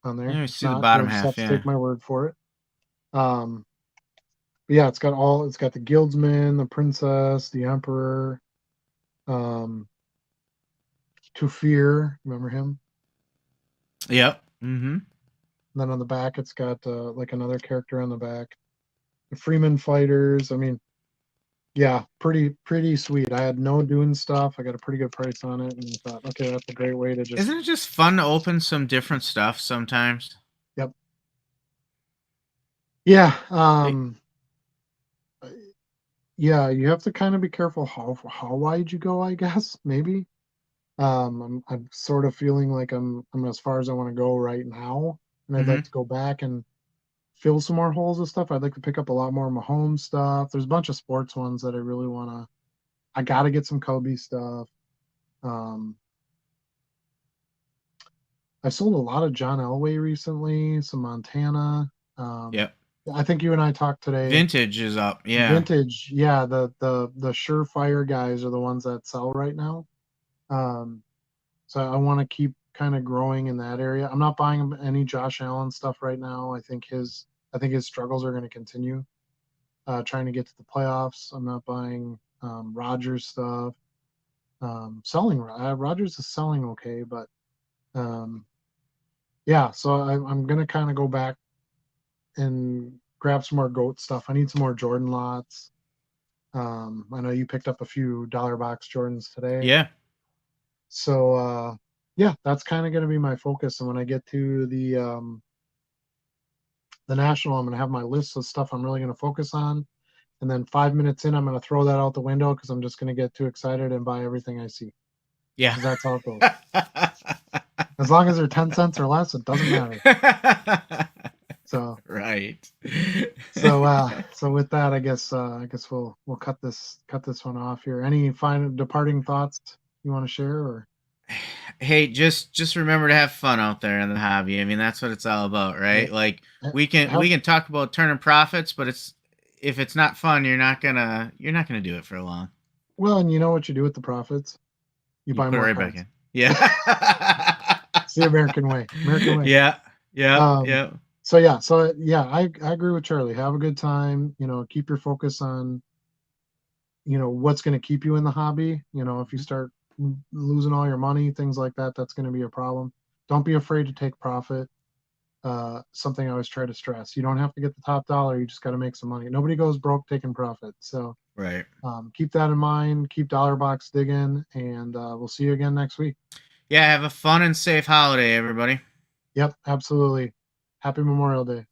on there. Yeah, we If see the not, bottom you'll just have half. to Yeah. take my word for it. Um, but yeah, it's got the guildsman, the princess, the emperor, um, Tufir, remember him? Yep. Mm-hmm. And then on the back, it's got like another character on the back. The Freeman fighters. I mean, yeah, pretty sweet. I had no Dune stuff. I got a pretty good price on it, and thought, okay, that's a great way to just. Isn't it just fun to open some different stuff sometimes? Yep. Yeah. Like, Yeah. You have to kind of be careful how wide you go. I guess maybe. I'm sort of feeling like I'm as far as I want to go right now, and I'd mm-hmm. like to go back and fill some more holes of stuff. I'd like to pick up a lot more Mahomes stuff. There's a bunch of sports ones that I really want to. I got to get some Kobe stuff. I sold a lot of John Elway recently, some Montana. Yep. I think you and I talked today. Vintage is up. Yeah. Vintage, yeah. The surefire guys are the ones that sell right now. So I want to keep kind of growing in that area. I'm not buying any Josh Allen stuff right now. I think his struggles are going to continue. Trying to get to the playoffs. I'm not buying Rodgers stuff. Selling Rodgers is selling okay, but yeah. So I'm going to kind of go back and grab some more GOAT stuff. I need some more Jordan lots. I know you picked up a few dollar box Jordans today. Yeah. So yeah, that's kind of going to be my focus. And when I get to the national, I'm going to have my list of stuff I'm really going to focus on. And then 5 minutes in, I'm going to throw that out the window because I'm just going to get too excited and buy everything I see. Yeah. That's how it goes. As long as they're 10 cents or less, it doesn't matter. So right. So with that, I guess we'll cut this one off here. Any final departing thoughts you want to share? Or hey, just remember to have fun out there in the hobby. I mean, that's what it's all about, right? Yeah. Like we can talk about turning profits, but if it's not fun, you're not gonna do it for long. Well, and you know what you do with the profits? You buy put more it right cards. back in. Yeah. It's the American way. American way. Yeah. Yeah. So yeah, I agree with Charlie. Have a good time. Keep your focus on what's going to keep you in the hobby. If you start losing all your money, things like that, that's going to be a problem. Don't be afraid to take profit. Something I always try to stress. You don't have to get the top dollar. You just got to make some money. Nobody goes broke taking profit. So right. Keep that in mind. Keep dollar box digging, and we'll see you again next week. Yeah, have a fun and safe holiday, everybody. Yep, absolutely. Happy Memorial Day.